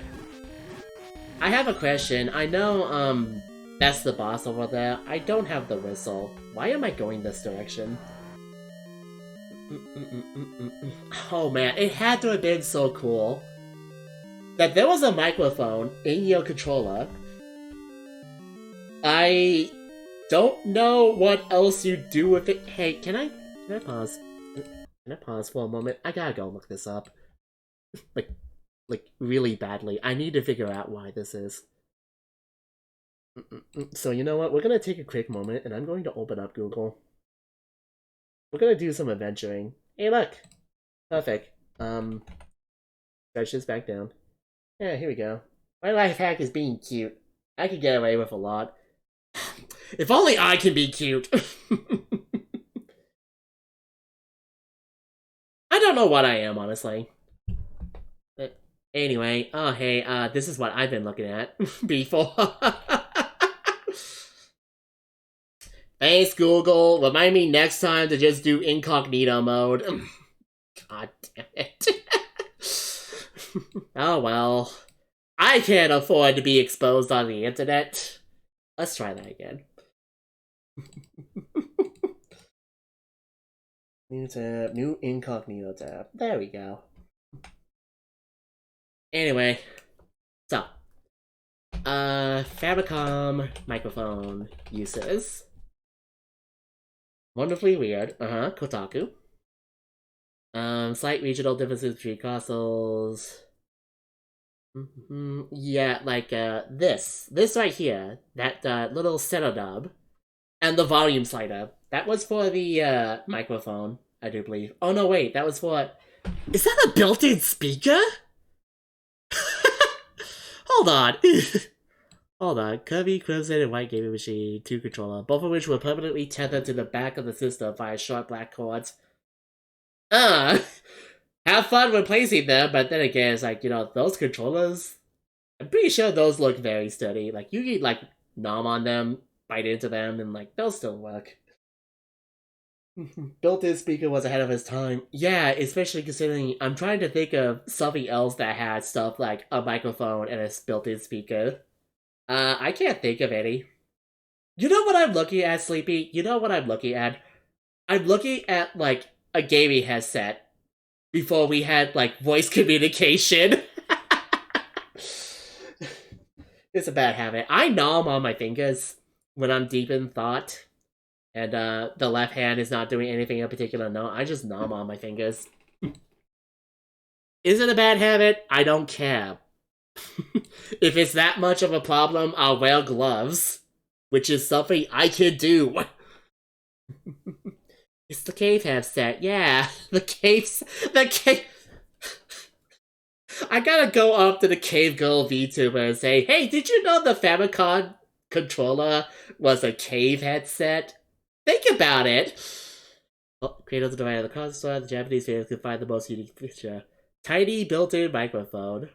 I have a question. I know, that's the boss over there. I don't have the whistle. Why am I going this direction? Oh man, it had to have been so cool that there was a microphone in your controller. I don't know what else you do with it. Hey, can I pause? Can I pause for a moment? I gotta go look this up. like really badly. I need to figure out why this is. So you know what? We're gonna take a quick moment, and I'm going to open up Google. We're gonna do some adventuring. Hey, look! Perfect. Stretch this back down. Yeah, here we go. My life hack is being cute. I could get away with a lot. If only I can be cute! I don't know what I am, honestly. But anyway, oh hey, this is what I've been looking at before. Thanks, Google. Remind me next time to just do incognito mode. God damn it. Oh well. I can't afford to be exposed on the internet. Let's try that again. New tab, new incognito tab. There we go. Anyway, so Famicom microphone uses. Wonderfully weird. Kotaku. Slight regional differences between consoles. Yeah, like this right here, that little center knob, and the volume slider. That was for the microphone, I do believe. Oh no, wait, that was for. Is that a built-in speaker? Hold on. Hold on. Kirby, Crimson, and White Gaming Machine 2 controller, both of which were permanently tethered to the back of the system via short black cords. Have fun replacing them, but then again, it's like, you know, those controllers, I'm pretty sure those look very sturdy. Like, you can, like, nom on them, bite into them, and, like, they'll still work. Built-in speaker was ahead of his time. Yeah, especially considering I'm trying to think of something else that had stuff like a microphone and a built-in speaker. I can't think of any. You know what I'm looking at, Sleepy? You know what I'm looking at? I'm looking at, like, a gaming headset before we had, like, voice communication. It's a bad habit. I nom on my fingers when I'm deep in thought. And the left hand is not doing anything in particular. No, I just nom on my fingers. Is it a bad habit? I don't care. If it's that much of a problem, I'll wear gloves. Which is something I can do. It's the cave headset. Yeah, the cave. I gotta go up to the Cave Girl VTuber and say, hey, did you know the Famicom controller was a cave headset? Think about it! Oh, creators divided the console, the Japanese fans could find the most unique feature. Tiny built-in microphone.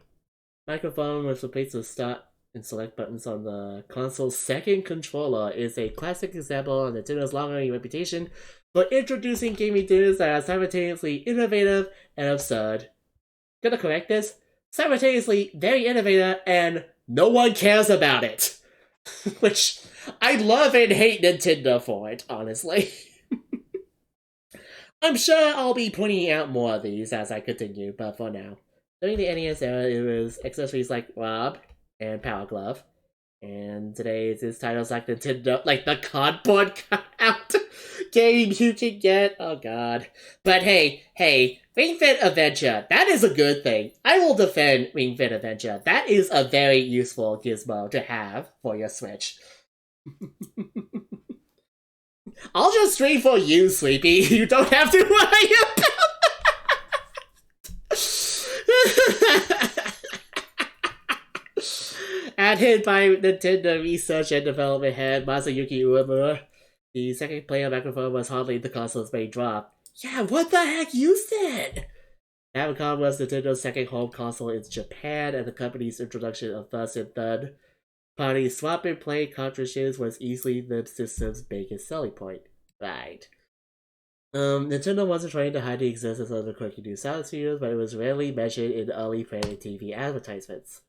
Microphone with replaced with start and select buttons on the console's second controller is a classic example of Nintendo's long-running reputation for introducing gaming tunes that are simultaneously innovative and absurd. Gonna correct this? Simultaneously very innovative and no one cares about it. Which I love and hate Nintendo for it, honestly. I'm sure I'll be pointing out more of these as I continue, but for now. During the NES era, it was accessories like Rob and Power Glove. And today's is titles like Nintendo, like the cardboard cutout game you can get. Oh god. But hey, Ring Fit Adventure, that is a good thing. I will defend Ring Fit Adventure. That is a very useful gizmo to have for your Switch. I'll just stream for you, Sleepy. You don't have to worry about Added by Nintendo Research and Development head Masayuki Uemura, the second player microphone was hardly the console's main draw. Yeah, what the heck you said? Famicom was Nintendo's second home console in Japan, and the company's introduction of first and third party swap and play cartridges was easily the system's biggest selling point. Right. Nintendo wasn't trying to hide the existence of the quirky new South Studios, but it was rarely mentioned in early Planet TV advertisements.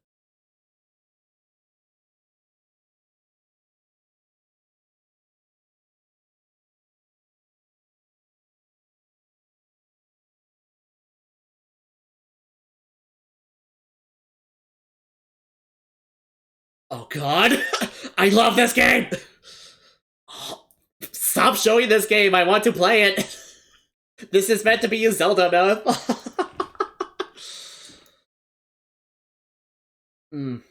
Oh god! I love this game! Stop showing this game, I want to play it! This is meant to be a Zelda mode. mm.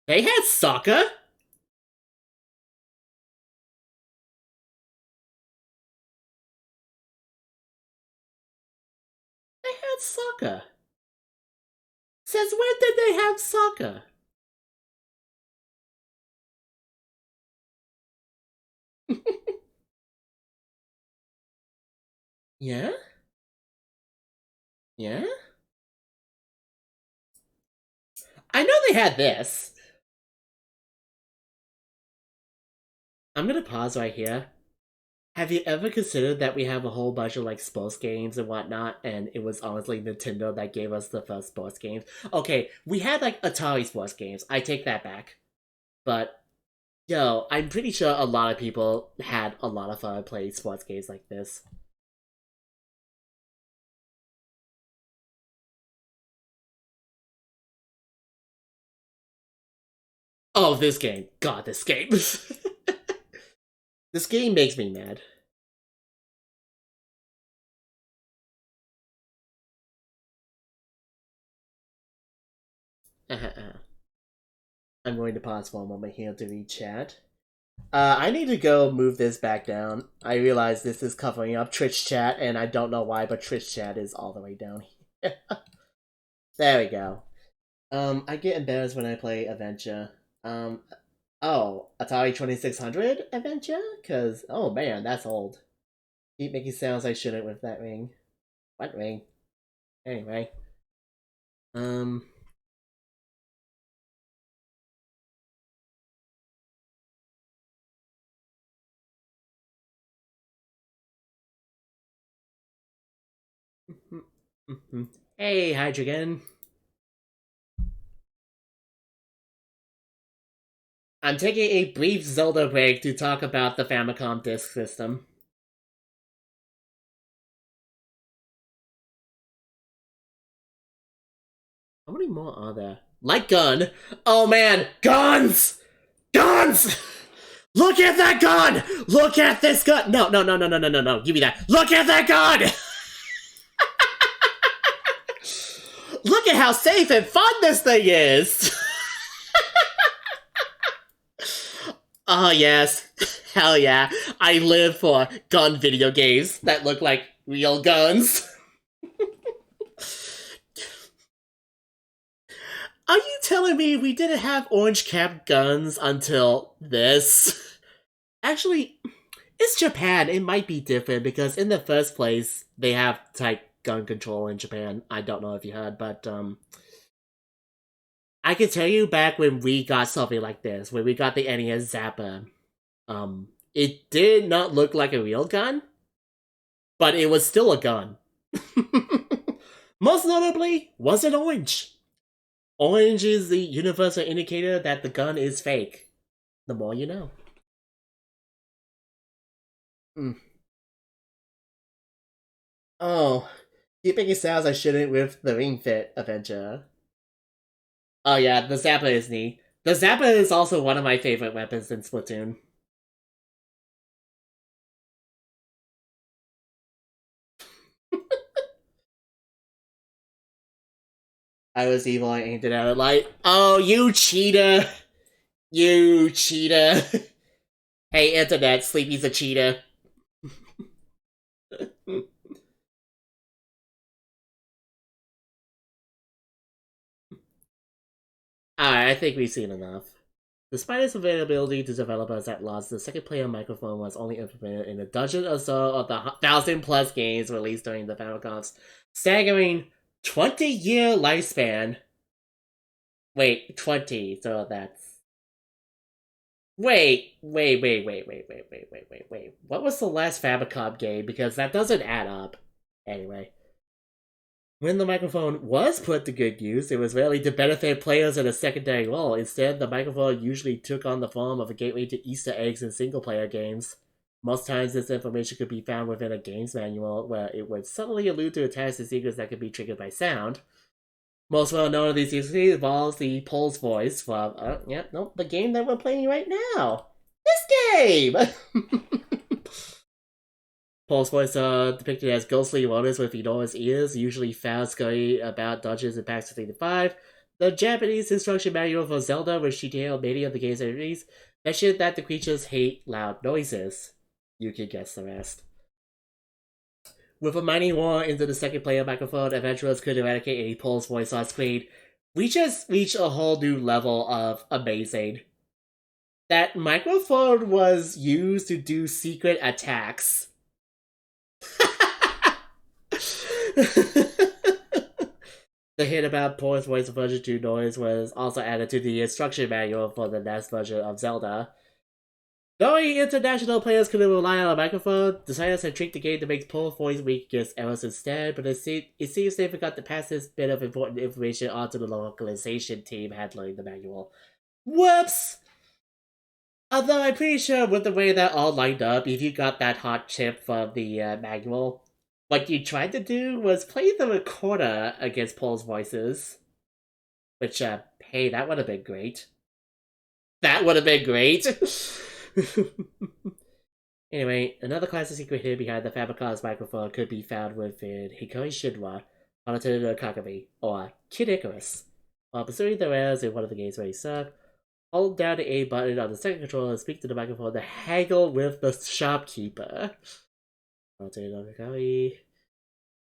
They had soccer? They had soccer. Since when did they have soccer? Yeah? Yeah? I know they had this. I'm gonna pause right here. Have you ever considered that we have a whole bunch of like sports games and whatnot, and it was honestly Nintendo that gave us the first sports games? Okay, we had like Atari sports games. I take that back. But yo, I'm pretty sure a lot of people had a lot of fun playing sports games like this. Oh, this game. God, this game. This game makes me mad. I'm going to pause for a moment here to read chat. I need to go move this back down. I realize this is covering up Twitch chat, and I don't know why, but Twitch chat is all the way down here. There we go. I get embarrassed when I play Adventure. Oh, Atari 2600 Adventure? Cause, oh man, that's old. Keep making sounds I shouldn't with that ring. What ring? Anyway. Um... Hey, Hydrogen. I'm taking a brief Zelda break to talk about the Famicom disk system. How many more are there? Light gun? Oh man, guns! Guns! Look at that gun! Look at this gun! No, no, no, no, no, no, no, no. Give me that. Look at that gun! Look at how safe and fun this thing is! Oh yes. Hell yeah. I live for gun video games that look like real guns. Are you telling me we didn't have orange cap guns until this? Actually, it's Japan. It might be different because in the first place, they have tight gun control in Japan. I don't know if you heard, but I can tell you back when we got something like this, when we got the NES Zappa, it did not look like a real gun, but it was still a gun. Most notably, was it orange? Orange is the universal indicator that the gun is fake. The more you know. Mm. Oh, keep making sounds I shouldn't with the Ring Fit Adventure. Oh yeah, the Zappa is neat. The Zappa is also one of my favorite weapons in Splatoon. I was evil, I aimed it at it like, oh, you cheater! You cheater! Hey, Internet, Sleepy's a cheater. Alright, I think we've seen enough. Despite its availability to developers at launch, the second player microphone was only implemented in a dozen or so of the 1,000+ games released during the Famicom's staggering 20-year lifespan. Wait, 20, so that's... Wait. What was the last Famicom game? Because that doesn't add up. Anyway. When the microphone was put to good use, it was rarely to benefit players in a secondary role. Instead, the microphone usually took on the form of a gateway to Easter eggs in single-player games. Most times, this information could be found within a game's manual, where it would subtly allude to attach to secrets that could be triggered by sound. Most well known of these secrets involves the Pole's voice from, the game that we're playing right now. This game! Paul's voice depicted as ghostly wonders with enormous ears, usually found scurrying about dungeons in packs 3 to 5. The Japanese instruction manual for Zelda, which detailed many of the game's enemies, mentioned that the creatures hate loud noises. You can guess the rest. With a mining war into the second player microphone, adventurers could eradicate any Paul's voice on screen. We just reached a whole new level of amazing. That microphone was used to do secret attacks. The hint about Paul's voice version 2 noise was also added to the instruction manual for the NES version of Zelda. Knowing international players couldn't rely on a microphone, designers had tricked the game to make Paul's voice weak against errors instead, but it seems they forgot to pass this bit of important information onto the localization team handling the manual. Whoops! Although I'm pretty sure with the way that all lined up, if you got that hot chip from the manual, what you tried to do was play the recorder against Paul's voices. Which, hey, that would have been great. That would have been great! Anyway, another classic secret hidden behind the Famicom's microphone could be found within Hikari Shinra, Haunted no Kagami, or Kid Icarus. While pursuing the rails in one of the games where he sucked, hold down the A button on the second controller and speak to the microphone to haggle with the shopkeeper. Haunted no Kagami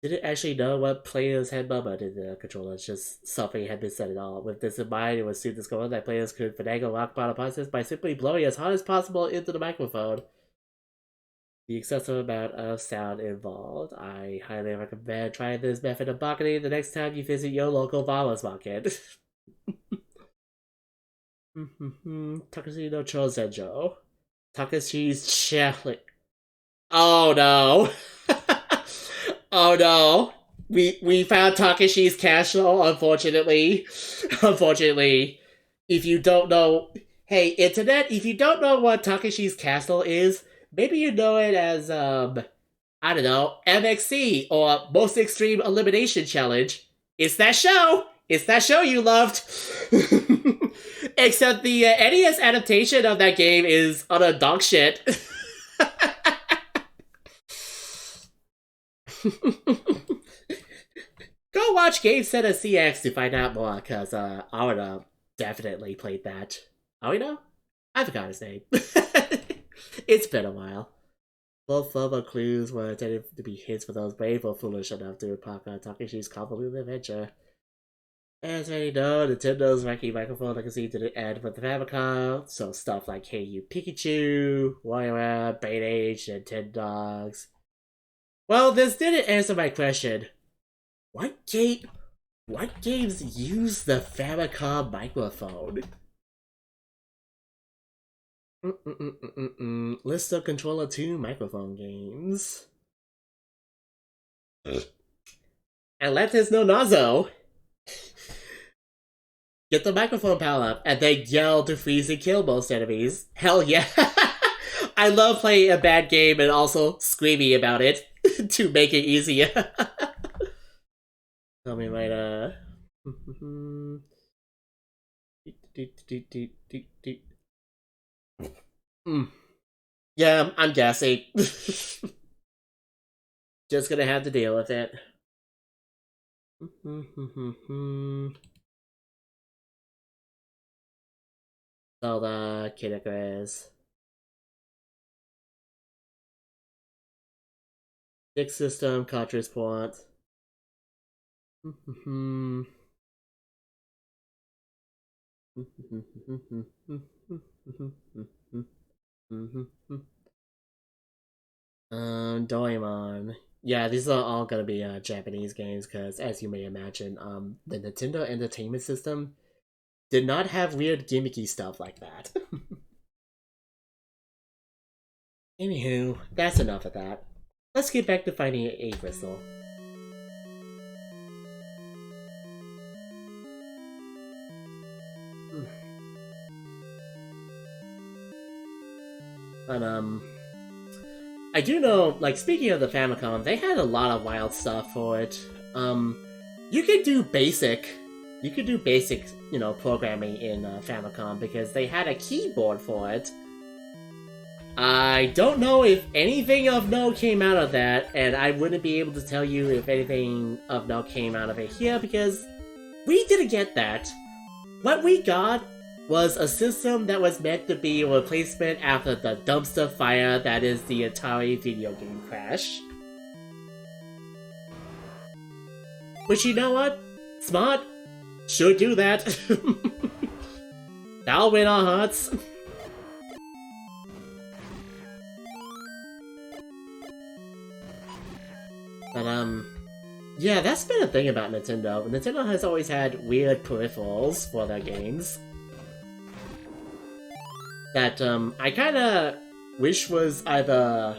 didn't actually know what players had murmured in the controller, just something had been said at all. With this in mind, it was soon discovered that players could finagle rock bottom process by simply blowing as hard as possible into the microphone. The excessive amount of sound involved. I highly recommend trying this method of marketing the next time you visit your local farmer's market. Takashi no Chozenjo. Takashi's Challenge. Oh no! Oh no! We found Takashi's Castle, unfortunately. Unfortunately. If you don't know... Hey, Internet, if you don't know what Takashi's Castle is, maybe you know it as, I don't know, MXC, or Most Extreme Elimination Challenge. It's that show! It's that show you loved! Except the NES adaptation of that game is utter dog shit. Go watch Game Center CX to find out more, because Aruna definitely played that. Aruna? I forgot his name. It's been a while. Both further clues were intended to be hints for those brave or foolish enough to embark on Takashi's convoluted adventure. As many know, Nintendo's wacky microphone legacy didn't end with the Famicom, so stuff like Hey You Pikachu, WarioWare, Brain Age, and Nintendogs. Well, this didn't answer my question. What games use the Famicom microphone? List of Controller 2 microphone games. Atlantis no Nazo. Get the microphone power up and then yell to freeze and kill most enemies. Hell yeah. I love playing a bad game and also screaming about it to make it easier. Tell me right, Yeah, I'm guessing. Just gonna have to deal with it. Zelda, Kid Icarus. Dick System, cartridge port. Doraemon. Yeah, these are all gonna be Japanese games because, as you may imagine, the Nintendo Entertainment System did not have weird gimmicky stuff like that. Anywho, that's enough of that. Let's get back to finding a crystal. But, I do know, like, speaking of the Famicom, they had a lot of wild stuff for it. You could do basic, you know, programming in Famicom because they had a keyboard for it. I don't know if anything of note came out of that, and I wouldn't be able to tell you if anything of note came out of it here because we didn't get that. What we got was a system that was meant to be a replacement after the dumpster fire that is the Atari video game crash. Which, you know what? Smart. Should do that. That'll win our hearts. But, yeah, that's been a thing about Nintendo. Nintendo has always had weird peripherals for their games that, I kinda wish was either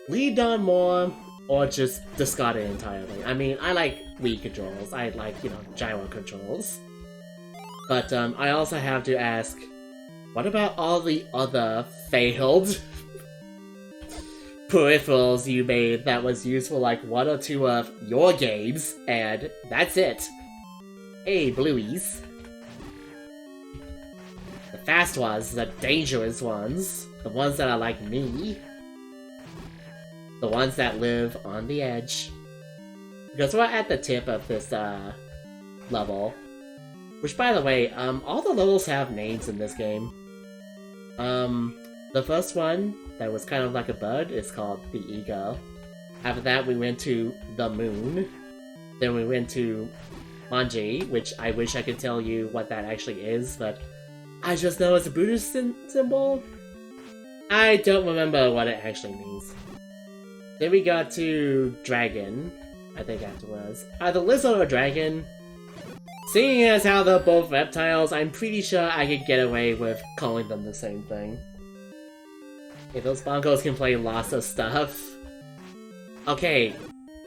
leaned on more or just discarded entirely. I mean, I like Wii controls, I like, you know, gyro controls. But, I also have to ask, what about all the other failed peripherals you made that was used for like one or two of your games, and that's it? Hey, Blueies. The fast ones, the dangerous ones, the ones that are like me. The ones that live on the edge. Because we're at the tip of this, level. Which, by the way, all the levels have names in this game. The first one, that was kind of like a bird, is called the Ego. After that, we went to the Moon. Then we went to Manji, which I wish I could tell you what that actually is, but I just know it's a Buddhist symbol. I don't remember what it actually means. Then we got to Dragon, I think afterwards. Either lizard or dragon. Seeing as how they're both reptiles, I'm pretty sure I could get away with calling them the same thing. If those bongos can play lots of stuff. Okay,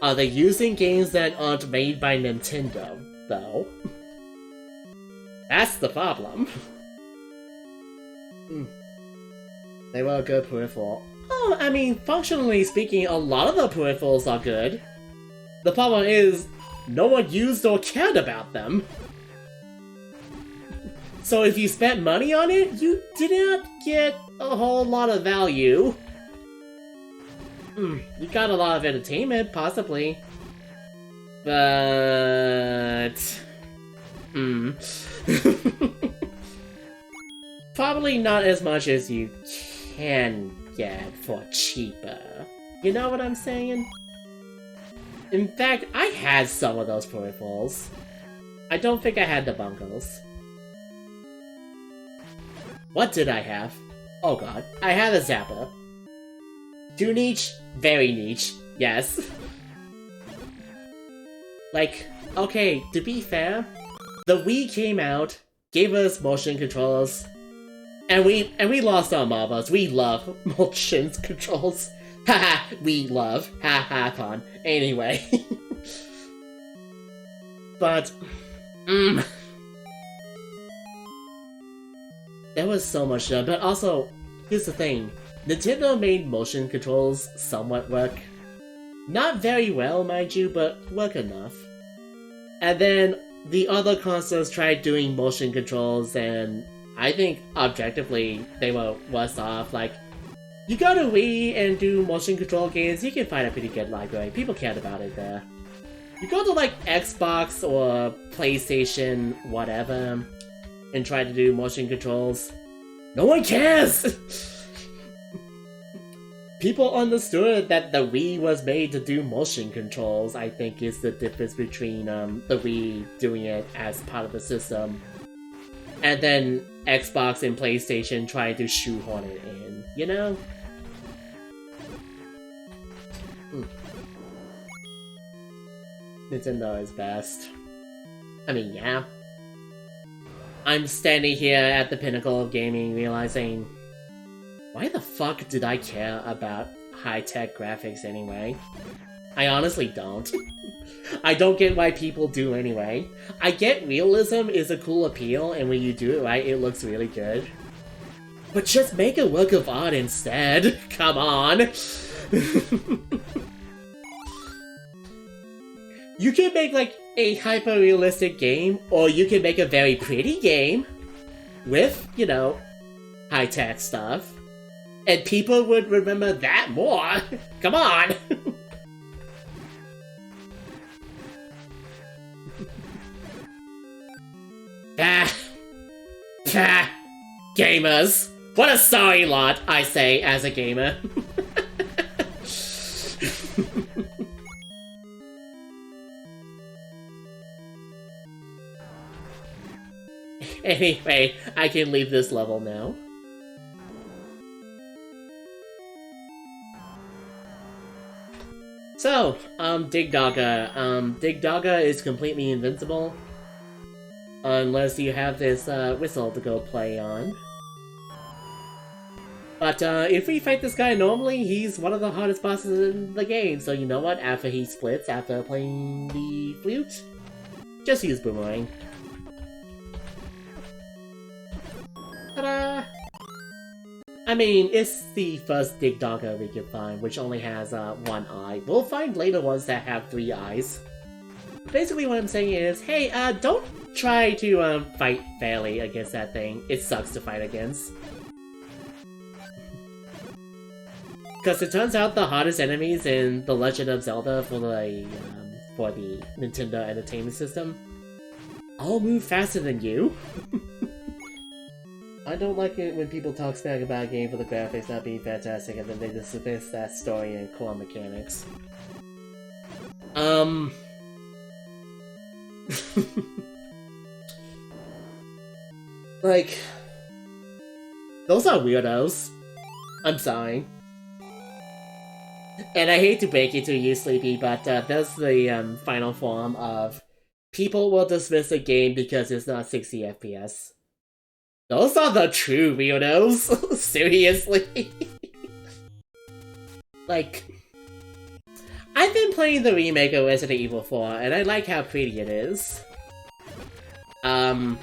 are they using games that aren't made by Nintendo, though? That's the problem. They were a good peripheral. Oh, I mean, functionally speaking, a lot of the peripherals are good. The problem is, no one used or cared about them. So if you spent money on it, you didn't get a whole lot of value. You got a lot of entertainment, possibly. But... probably not as much as you can get for cheaper. You know what I'm saying? In fact, I had some of those peripherals. I don't think I had the bongos. What did I have? Oh god, I had a Zapper. Too niche? Very niche, yes. Like, okay, to be fair, the Wii came out, gave us motion controllers, and we lost our marbles. We love motion controls. Haha, we love. Haha, pun. Anyway. But, there was so much done, but also, here's the thing. Nintendo made motion controls somewhat work. Not very well, mind you, but work enough. And then, the other consoles tried doing motion controls, and I think, objectively, they were worse off. Like, you go to Wii and do motion control games, you can find a pretty good library. People cared about it there. You go to, like, Xbox or PlayStation, whatever, and try to do motion controls. No one cares! People understood that the Wii was made to do motion controls, I think is the difference between the Wii doing it as part of the system, and then Xbox and PlayStation trying to shoehorn it in, you know? Nintendo is best. I mean, yeah. I'm standing here at the pinnacle of gaming realizing, why the fuck did I care about high-tech graphics anyway? I honestly don't. I don't get why people do anyway. I get realism is a cool appeal, and when you do it right, it looks really good. But just make a work of art instead. Come on. You can make like a hyper-realistic game, or you can make a very pretty game with, you know, high-tech stuff. And people would remember that more. Come on. Gamers. What a sorry lot, I say, as a gamer. Anyway, I can leave this level now. So, Dig Dogga. Dig Dogga is completely invincible. Unless you have this, whistle to go play on. But, if we fight this guy normally, he's one of the hardest bosses in the game, so you know what? After he splits, after playing the flute, just use Boomerang. Ta-da! I mean, it's the first Dig Dogga we can find, which only has, one eye. We'll find later ones that have 3 eyes. Basically what I'm saying is, hey, don't try to, fight fairly against that thing. It sucks to fight against. Because it turns out the hardest enemies in The Legend of Zelda for the Nintendo Entertainment System all move faster than you. I don't like it when people talk smack about a game for the graphics not being fantastic and then they dismiss that story and core mechanics. Like, those are weirdos. I'm sorry. And I hate to break it to you, Sleepy, but that's the final form of people will dismiss a game because it's not 60 FPS. Those are the true weirdos. Seriously. Like, I've been playing the remake of Resident Evil 4, and I like how pretty it is. Do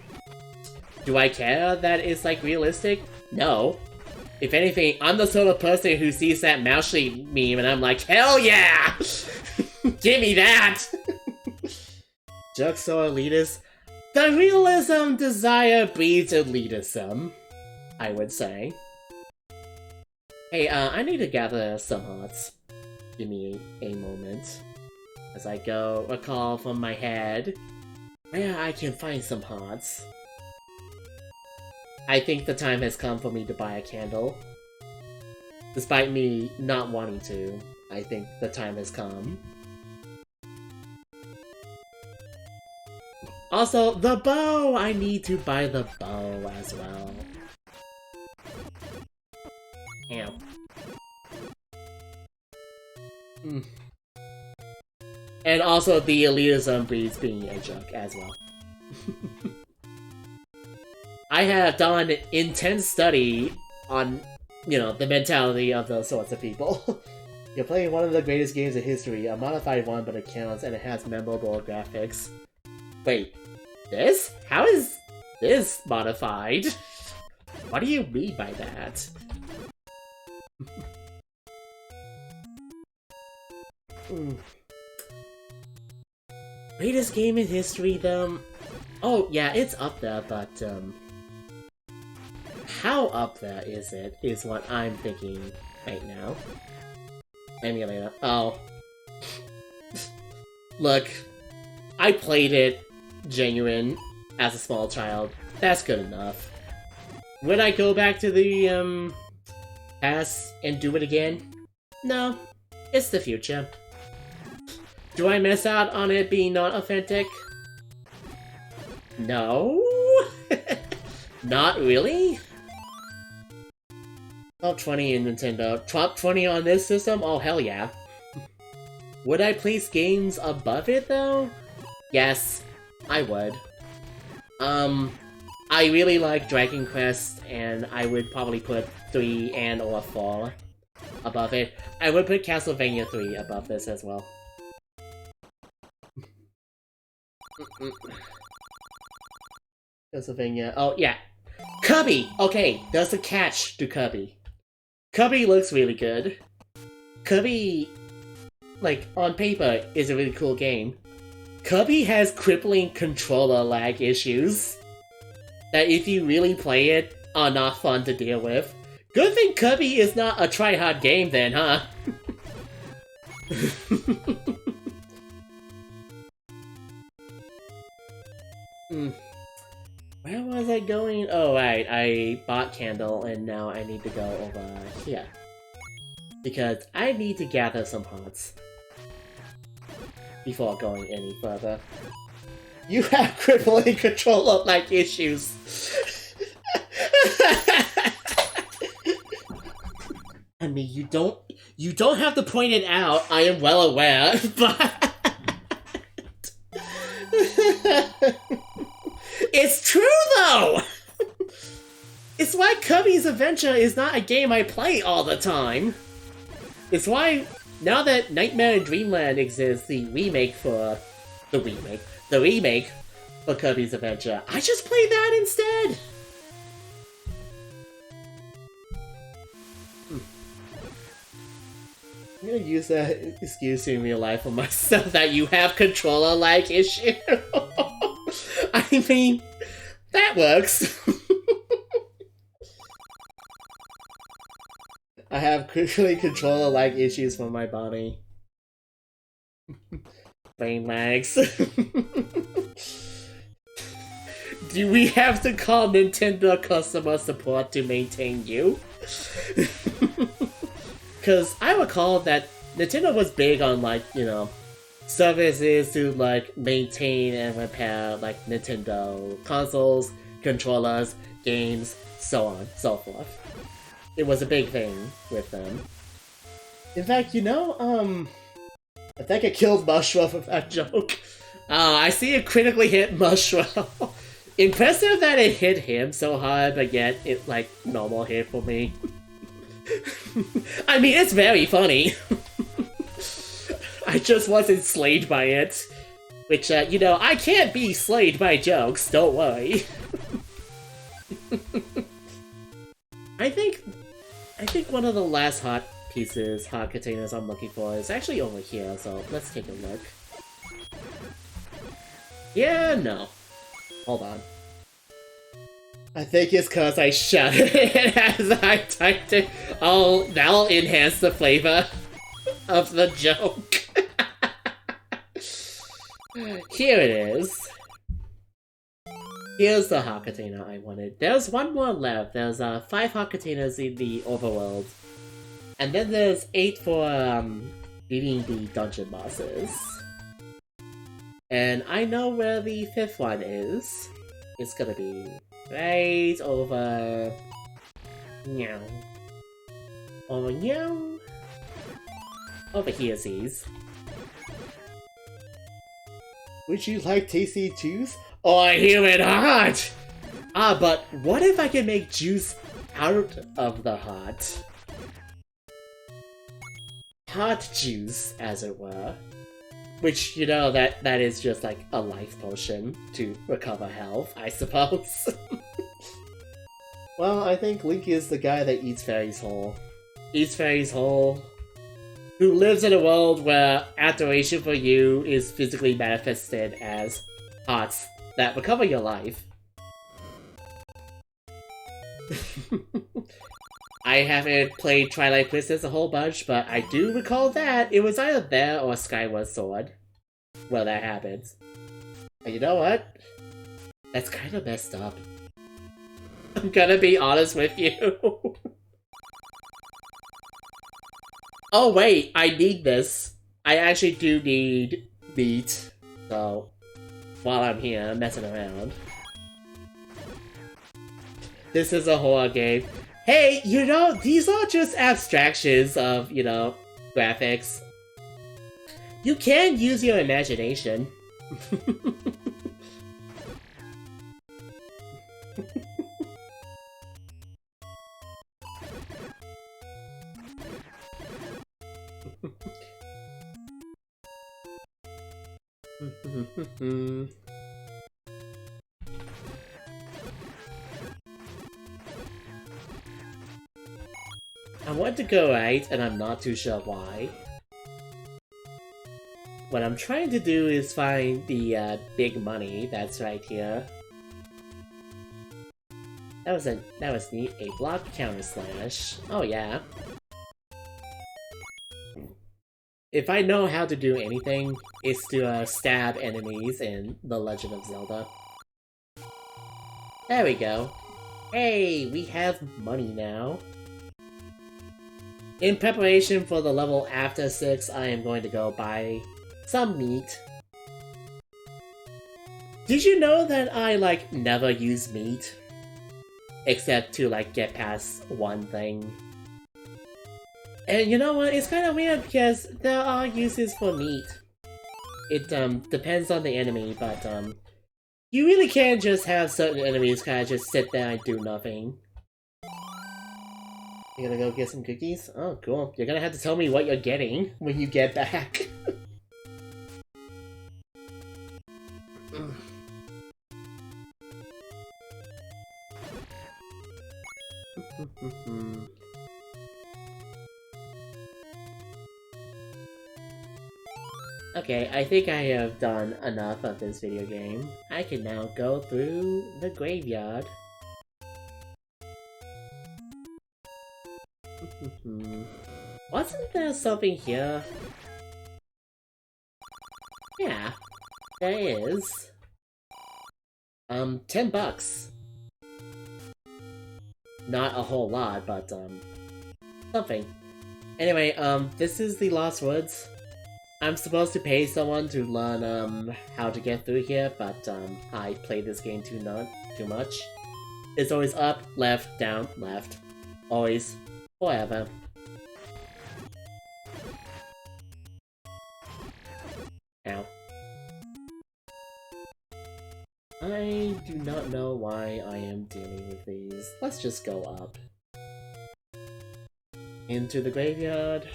I care that it's, like, realistic? No. If anything, I'm the sort of person who sees that mouse sheet meme and I'm like, hell yeah! Give me that! Jokes so elitist. The realism desire breeds elitism, I would say. Hey, I need to gather some hearts. Give me a moment. As I go recall from my head where I can find some hearts. I think the time has come for me to buy a candle. Despite me not wanting to, I think the time has come. Also, the bow! I need to buy the bow as well. Ow. And also the elitism breeds being a joke as well. I have done intense study on, you know, the mentality of those sorts of people. You're playing one of the greatest games in history, a modified one, but it counts, and it has memorable graphics. Wait, this? How is this modified? What do you mean by that? Greatest game in history, though? Oh, yeah, it's up there, but, how up there is it, is what I'm thinking right now. Emulator. Oh. Look, I played it genuine as a small child. That's good enough. Would I go back to the, past and do it again? No. It's the future. Do I miss out on it being not authentic? No? Not really? Top 20 in Nintendo. Top 20 on this system? Oh, hell yeah. Would I place games above it, though? Yes, I would. I really like Dragon Quest, and I would probably put 3 and or 4 above it. I would put Castlevania 3 above this as well. Castlevania. Oh, yeah. Kirby! Okay, there's a catch to Kirby. Kirby looks really good. Kirby, like, on paper, is a really cool game. Kirby has crippling controller lag issues that if you really play it, are not fun to deal with. Good thing Kirby is not a try-hard game then, huh? Where was I going? Oh, right, I bought Candle, and now I need to go over here. Because I need to gather some hearts before going any further. You have crippling controller-like issues. I mean, you don't have to point it out. I am well aware, but it's true though. It's why Kirby's Adventure is not a game I play all the time. It's why now that Nightmare in Dreamland exists, the remake for Kirby's Adventure, I just play that instead. I'm gonna use that excuse in real life for myself that you have controller-like issue. I mean, that works. I have critically controller-like issues for my body. Brain lags. Do we have to call Nintendo customer support to maintain you? Because I recall that Nintendo was big on, like, you know, services to, like, maintain and repair, like, Nintendo consoles, controllers, games, so on, so forth. It was a big thing with them. In fact, you know, I think I killed Mushroom with that joke. I see it critically hit Mushroom. Impressive that it hit him so hard, but yet it, like, normal hit for me. I mean, it's very funny. I just wasn't slayed by it. Which, you know, I can't be slayed by jokes, don't worry. I think one of the last hot containers I'm looking for is actually over here, so let's take a look. Yeah, no. Hold on. I think it's cause I shouted it as I typed it. Oh, that'll enhance the flavor of the joke. Here it is. Here's the hot container I wanted. There's one more left. There's 5 hot containers in the overworld. And then there's 8 for beating the dungeon bosses. And I know where the 5th one is. It's gonna be right over... Meow. Over meow. Over here, sees. Would you like tasty juice? Oh, I hear it hot! Ah, but what if I can make juice out of the hot? Hot juice, as it were. Which, you know, that is just like a life potion to recover health, I suppose. Well, I think Link is the guy that eats fairies whole. Eats fairies whole. Who lives in a world where adoration for you is physically manifested as hearts that recover your life. I haven't played Twilight Princess a whole bunch, but I do recall that. It was either there or Skyward Sword where that happens. And you know what? That's kind of messed up. I'm gonna be honest with you. Oh wait, I need this. I actually do need meat. So, while I'm here messing around. This is a horror game. Hey, you know, these are just abstractions of, you know, graphics. You can use your imagination. I want to go right, and I'm not too sure why. What I'm trying to do is find the big money that's right here. That was neat. A block counter slash. Oh yeah. If I know how to do anything, it's to stab enemies in The Legend of Zelda. There we go. Hey, we have money now. In preparation for the level after 6, I am going to go buy some meat. Did you know that I, like, never use meat? Except to, like, get past one thing. And you know what? It's kind of weird because there are uses for meat. It, depends on the enemy, but, you really can't just have certain enemies kind of just sit there and do nothing. You gonna go get some cookies? Oh, cool. You're gonna have to tell me what you're getting when you get back. Okay, I think I have done enough of this video game. I can now go through the graveyard. Wasn't there something here? Yeah, there is. $10. Not a whole lot, but, something. Anyway, this is the Lost Woods. I'm supposed to pay someone to learn, how to get through here, but, I play this game too much. It's always up, left, down, left. Always. Forever. Ow. I do not know why I am dealing with these. Let's just go up. Into the graveyard.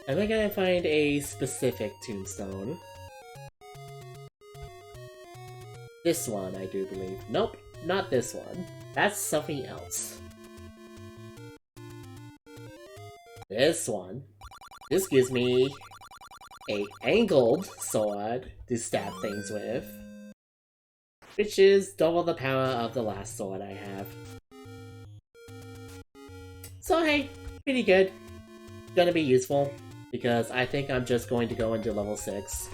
Am I gonna find a specific tombstone? This one, I do believe. Nope, not this one. That's something else. This one. This gives me a angled sword to stab things with, which is double the power of the last sword I have. So hey, pretty good. Gonna be useful, because I think I'm just going to go into level 6.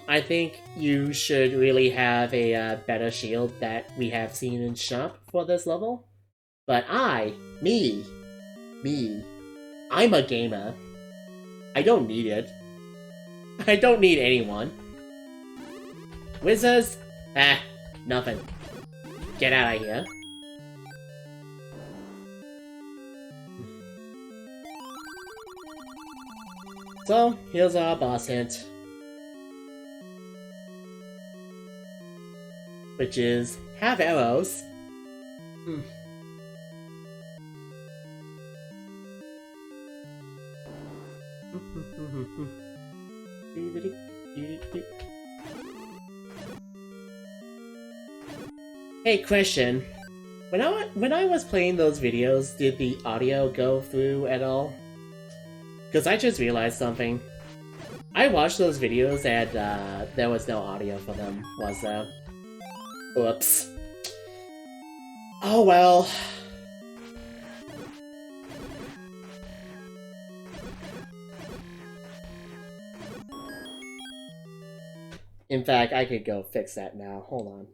I think you should really have a better shield that we have seen in shop for this level. But me, I'm a gamer. I don't need it. I don't need anyone. Wizards? Ah, nothing. Get out of here. So, here's our boss hint. Which is, have arrows. Hey, question. When I was playing those videos, did the audio go through at all? Because I just realized something. I watched those videos and there was no audio for them, was there? Oops. Oh well. In fact, I could go fix that now. Hold on.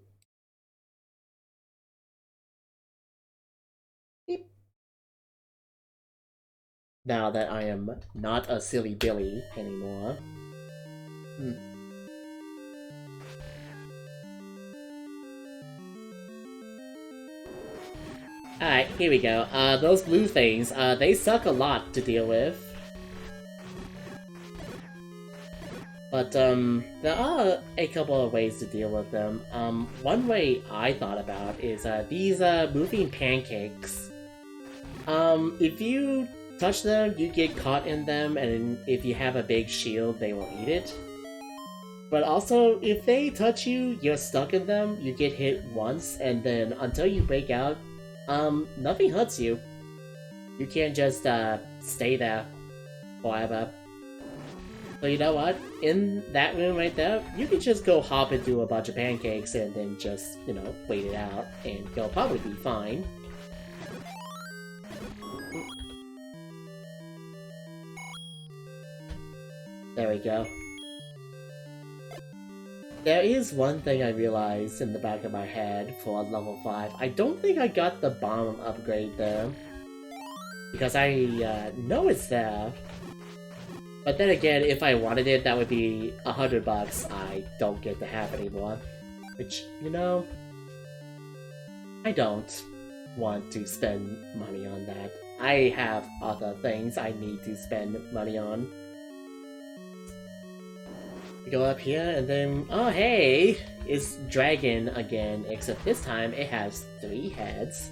Beep. Now that I am not a silly Billy anymore. Alright, here we go. Those blue things, they suck a lot to deal with. But, there are a couple of ways to deal with them. One way I thought about is, these, moving pancakes. If you touch them, you get caught in them, and if you have a big shield, they will eat it. But also, if they touch you, you're stuck in them, you get hit once, and then until you break out, nothing hurts you. You can't just, stay there forever. So you know what? In that room right there, you can just go hop into a bunch of pancakes and then just, you know, wait it out, and you'll probably be fine. There we go. There is one thing I realized in the back of my head for level 5. I don't think I got the bomb upgrade there. Because I know it's there. But then again, if I wanted it, that would be $100 I don't get to have anymore. Which, you know, I don't want to spend money on that. I have other things I need to spend money on. We go up here, and then, oh hey! It's dragon again, except this time it has 3 heads.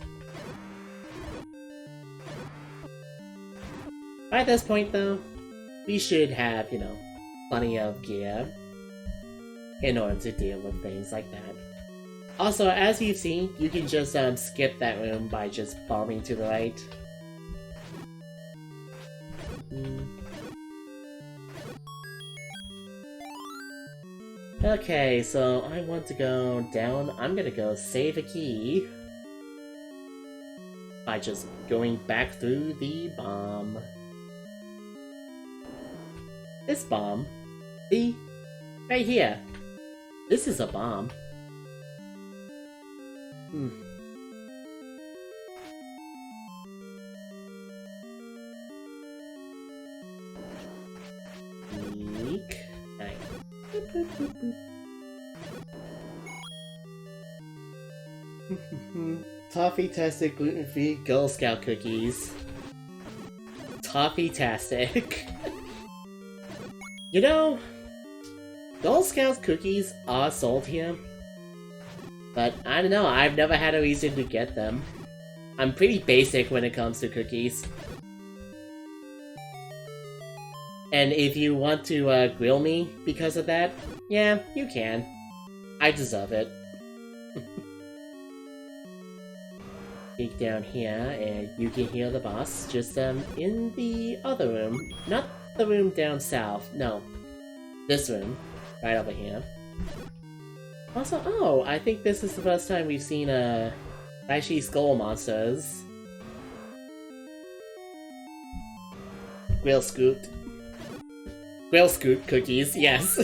By this point though, we should have, you know, plenty of gear in order to deal with things like that. Also, as you've seen, you can just skip that room by just bombing to the right. Okay, so I want to go down. I'm gonna go save a key by just going back through the bomb. This bomb? See? Right here. This is a bomb. Eek. Nice. Boop, boop, boop, boop. Toffee-tastic gluten-free Girl Scout cookies. Toffee-tastic. You know, Girl Scout cookies are sold here, but I don't know, I've never had a reason to get them. I'm pretty basic when it comes to cookies. And if you want to grill me because of that, yeah, you can. I deserve it. Peek down here, and you can hear the boss just in the other room. Not the room down south, no. This room, right over here. Also, oh, I think this is the first time we've seen Daishi Skull monsters. Grill scoop cookies, yes.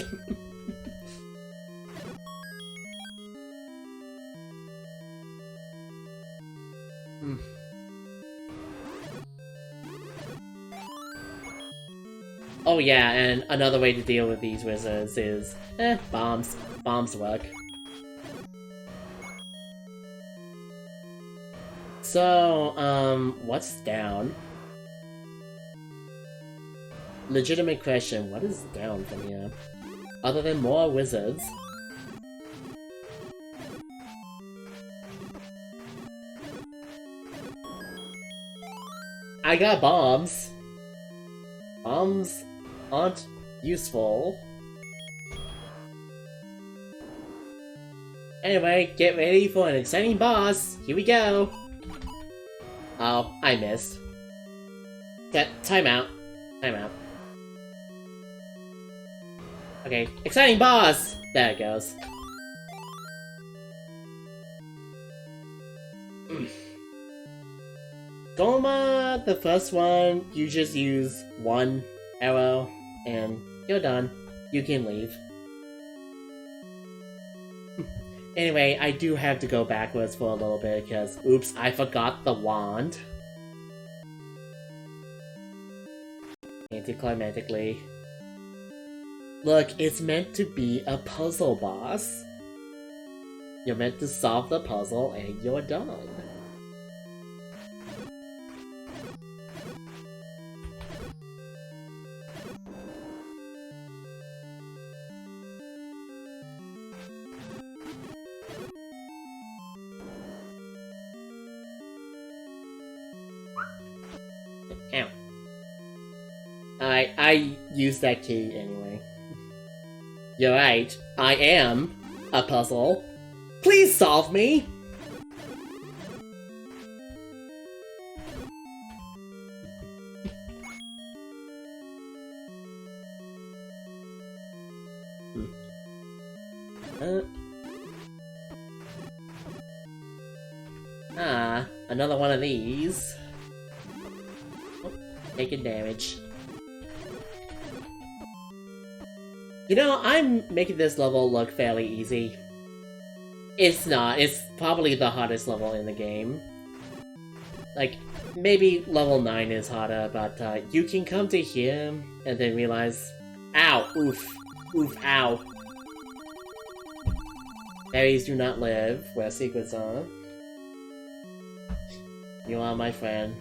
Oh yeah, and another way to deal with these wizards is, bombs. Bombs work. So, what's down? Legitimate question, what is down from here? Other than more wizards? I got bombs. Bombs aren't useful. Anyway, get ready for an exciting boss. Here we go. Oh, I missed. Time out. Time out. Okay, exciting boss! There it goes. Goma, the first one, you just use one arrow, and you're done. You can leave. Anyway, I do have to go backwards for a little bit, because, oops, I forgot the wand. Anticlimactically. Look, it's meant to be a puzzle boss. You're meant to solve the puzzle, and you're done. Ow. I use that key anyway. You're right. I am a puzzle. Please solve me! Another one of these. Oh, taking damage. You know, I'm making this level look fairly easy. It's not. It's probably the hardest level in the game. Like, maybe level 9 is harder, but you can come to here and then realize... Ow! Oof. Oof, ow. Fairies do not live where secrets are. You are my friend.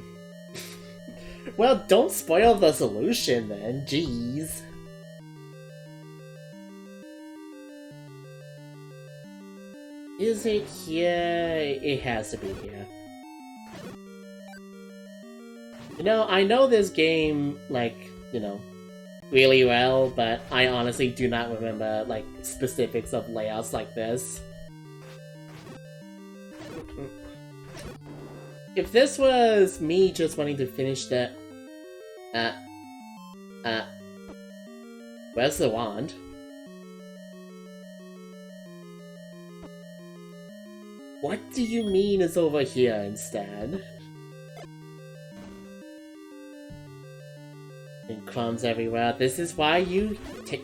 Well, don't spoil the solution then, jeez. Is it here? It has to be here. You know, I know this game, like, you know, really well, but I honestly do not remember, like, specifics of layouts like this. If this was me just wanting to finish the... Where's the wand? What do you mean is over here instead? And crumbs everywhere. This is why you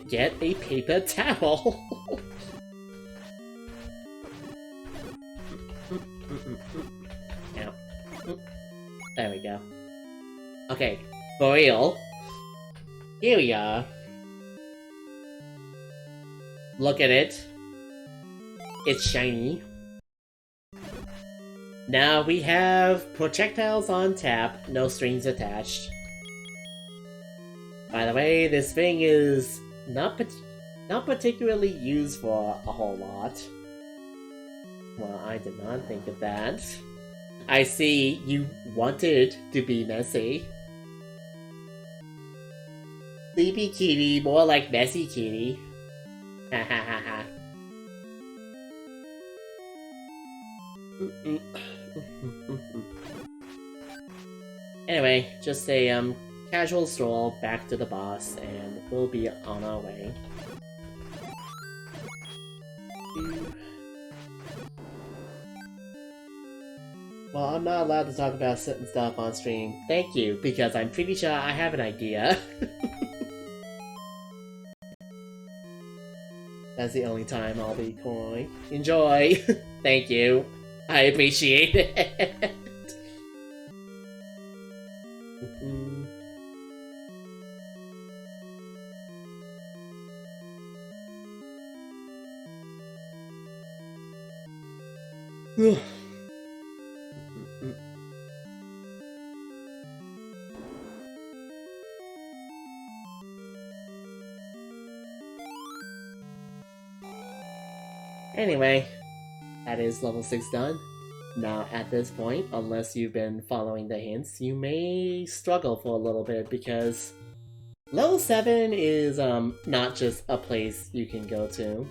get a paper towel. Ow. There we go. Okay, for real. Here we are. Look at it. It's shiny. Now we have projectiles on tap, no strings attached. By the way, this thing is not particularly used for a whole lot. Well, I did not think of that. I see you wanted to be messy. Sleepy kitty, more like messy kitty. Ha ha ha ha. Anyway, just a casual stroll back to the boss, and we'll be on our way. Well, I'm not allowed to talk about certain stuff on stream. Thank you, because I'm pretty sure I have an idea. That's the only time I'll be coy. Enjoy! Thank you. I appreciate it. Anyway, that is level 6 done. Now, at this point, unless you've been following the hints, you may struggle for a little bit because level 7 is not just a place you can go to.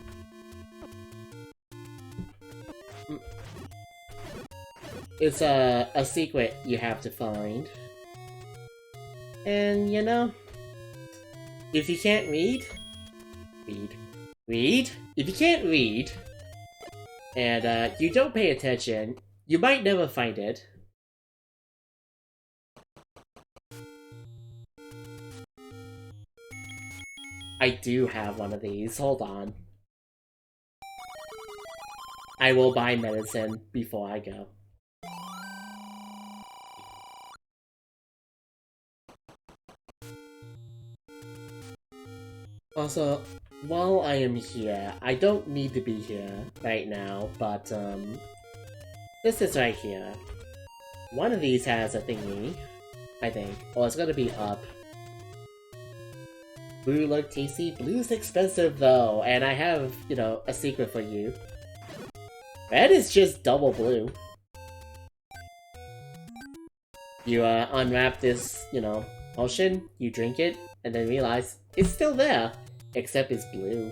It's a secret you have to find. And, you know, if you can't read, read. If you can't read, and you don't pay attention, you might never find it. I do have one of these, hold on. I will buy medicine before I go. Also, while I am here, I don't need to be here right now, but this is right here. One of these has a thingy, I think. Oh, it's gonna be up. Blue look tasty. Blue's expensive though, and I have, you know, a secret for you. Red is just double blue. You unwrap this, you know, potion, you drink it, and then realize it's still there, except it's blue.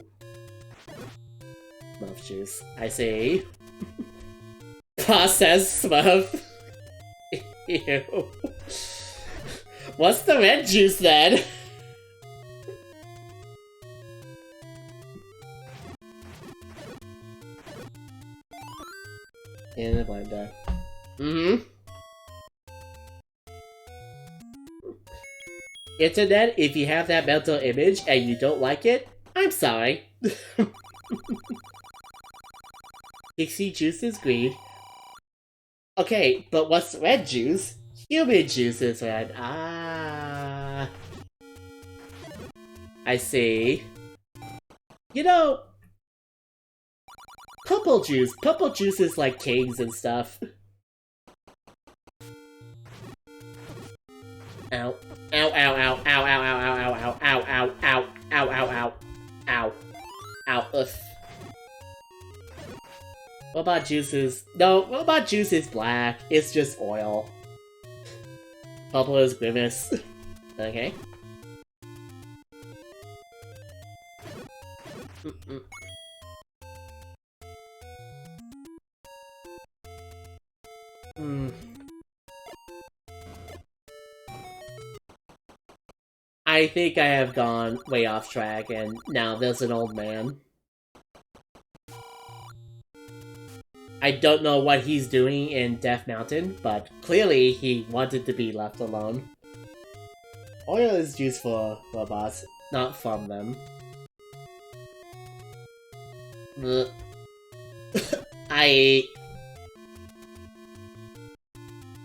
Smurf juice. I see. Processed Smurf. Ew. What's the red juice then? In the blender. Mm-hmm. Internet, if you have that mental image and you don't like it, I'm sorry. Pixie juice is green. Okay, but what's red juice? Human juice is red. Ah. I see. You know, purple juice. Purple juice is like kings and stuff. Ow. Ow, ow, ow, ow, ow, ow, ow, ow, ow, ow, ow, ow, ow, ow, ow, ow, ugh. What about juices? No, what about juice is black? It's just oil. Purple is grimace. Okay. I think I have gone way off track, and now there's an old man. I don't know what he's doing in Death Mountain, but clearly he wanted to be left alone. Oil is used for robots, not from them.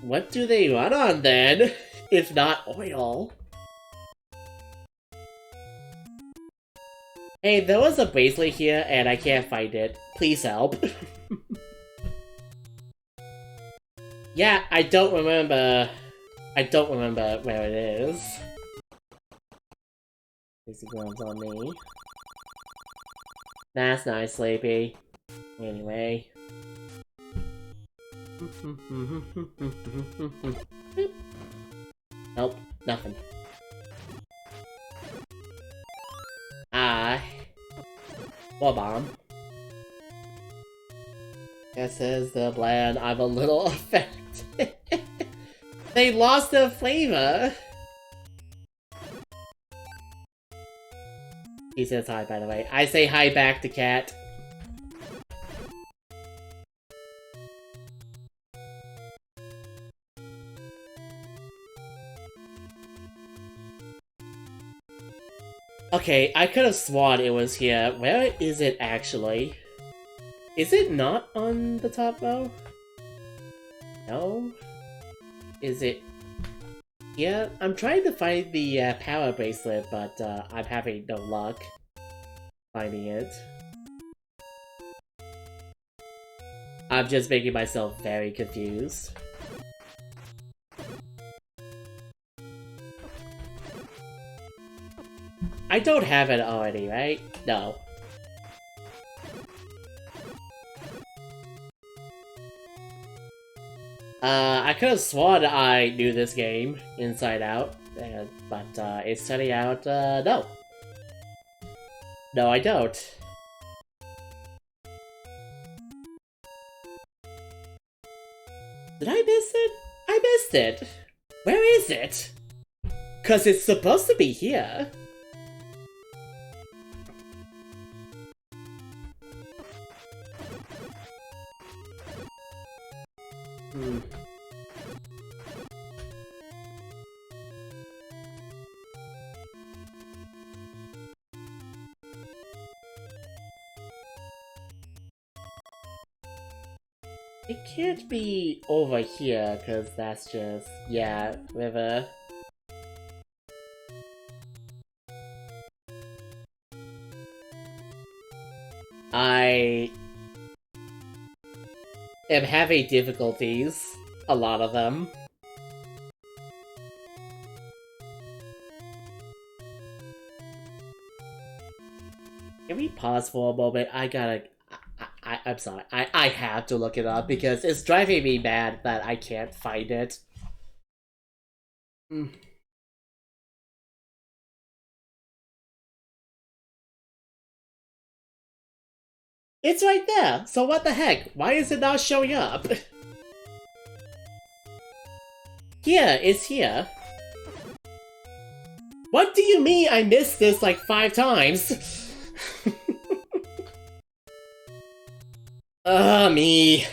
What do they run on then, if not oil? Hey, there was a bracelet here and I can't find it. Please help. Yeah, I don't remember where it is. Easy grounds on me. That's nice, Sleepy. Anyway. Nope, nothing. War bomb. Guess is the bland. I'm a little affected. They lost their flavor. He says hi, by the way. I say hi back to Cat. Okay, I could have sworn it was here. Where is it actually? Is it not on the top row? No? Is it here? I'm trying to find the power bracelet, but I'm having no luck finding it. I'm just making myself very confused. I don't have it already, right? No. I could have sworn I knew this game inside out, but it's turning out, no. No, I don't. Did I miss it? I missed it! Where is it? 'Cause it's supposed to be here. It can't be over here, because that's just... yeah, river. I am having difficulties. A lot of them. Can we pause for a moment? I'm sorry. I have to look it up because it's driving me mad that I can't find it. It's right there! So what the heck? Why is it not showing up? Here, it's here. What do you mean I missed this like 5 times? Me.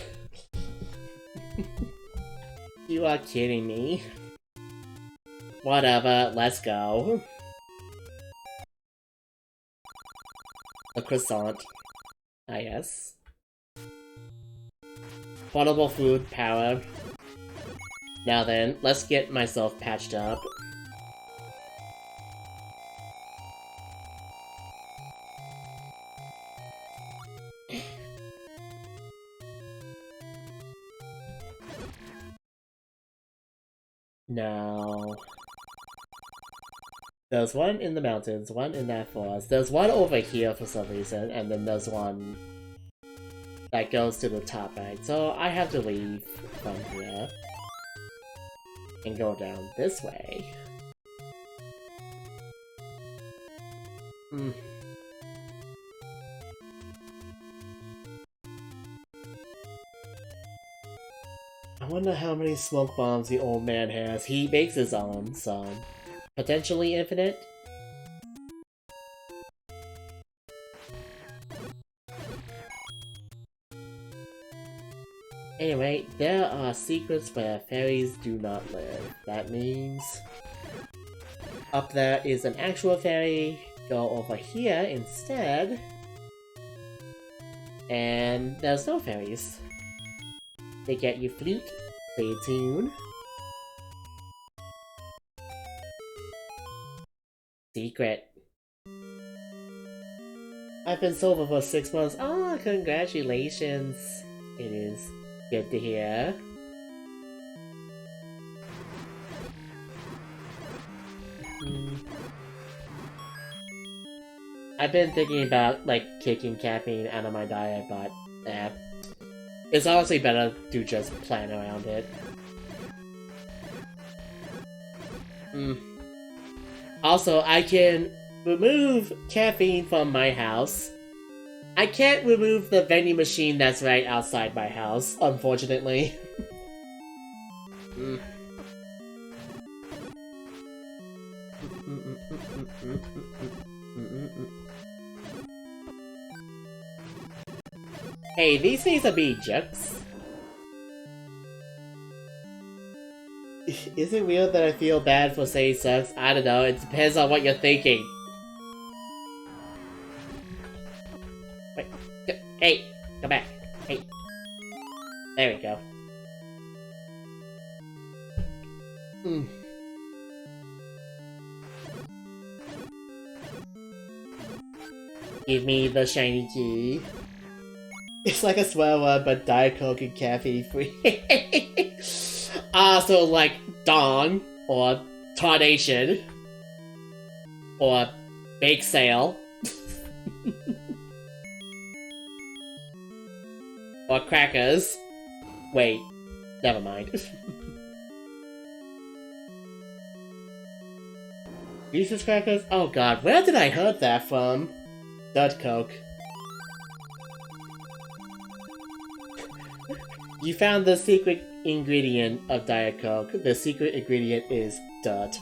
You are kidding me. Whatever, let's go. A croissant. Ah, yes. Portable food, power. Now then, let's get myself patched up. No. There's one in the mountains, one in that forest. There's one over here for some reason, and then there's one that goes to the top right. So I have to leave from here and go down this way. I wonder how many smoke bombs the old man has. He makes his own, so potentially infinite? Anyway, there are secrets where fairies do not live. That means up there is an actual fairy. Go over here instead. And there's no fairies. They get you flute, play a tune. Secret. I've been sober for 6 months. Oh, congratulations. It is good to hear. I've been thinking about, like, kicking caffeine out of my diet, but, it's honestly better to just plan around it. Also, I can remove caffeine from my house. I can't remove the vending machine that's right outside my house, unfortunately. Hey, these things are being jerks. Is it weird that I feel bad for saying sucks? I don't know, it depends on what you're thinking. Wait, hey, come back. Hey. There we go. Give me the shiny key. It's like a swear word, but Diet Coke and caffeine free. So like Dawn, or Tarnation, or Bake Sale, or Crackers. Wait, never mind. Jesus Crackers? Oh god, where did I heard that from? Diet Coke. You found the secret ingredient of Diet Coke. The secret ingredient is dirt.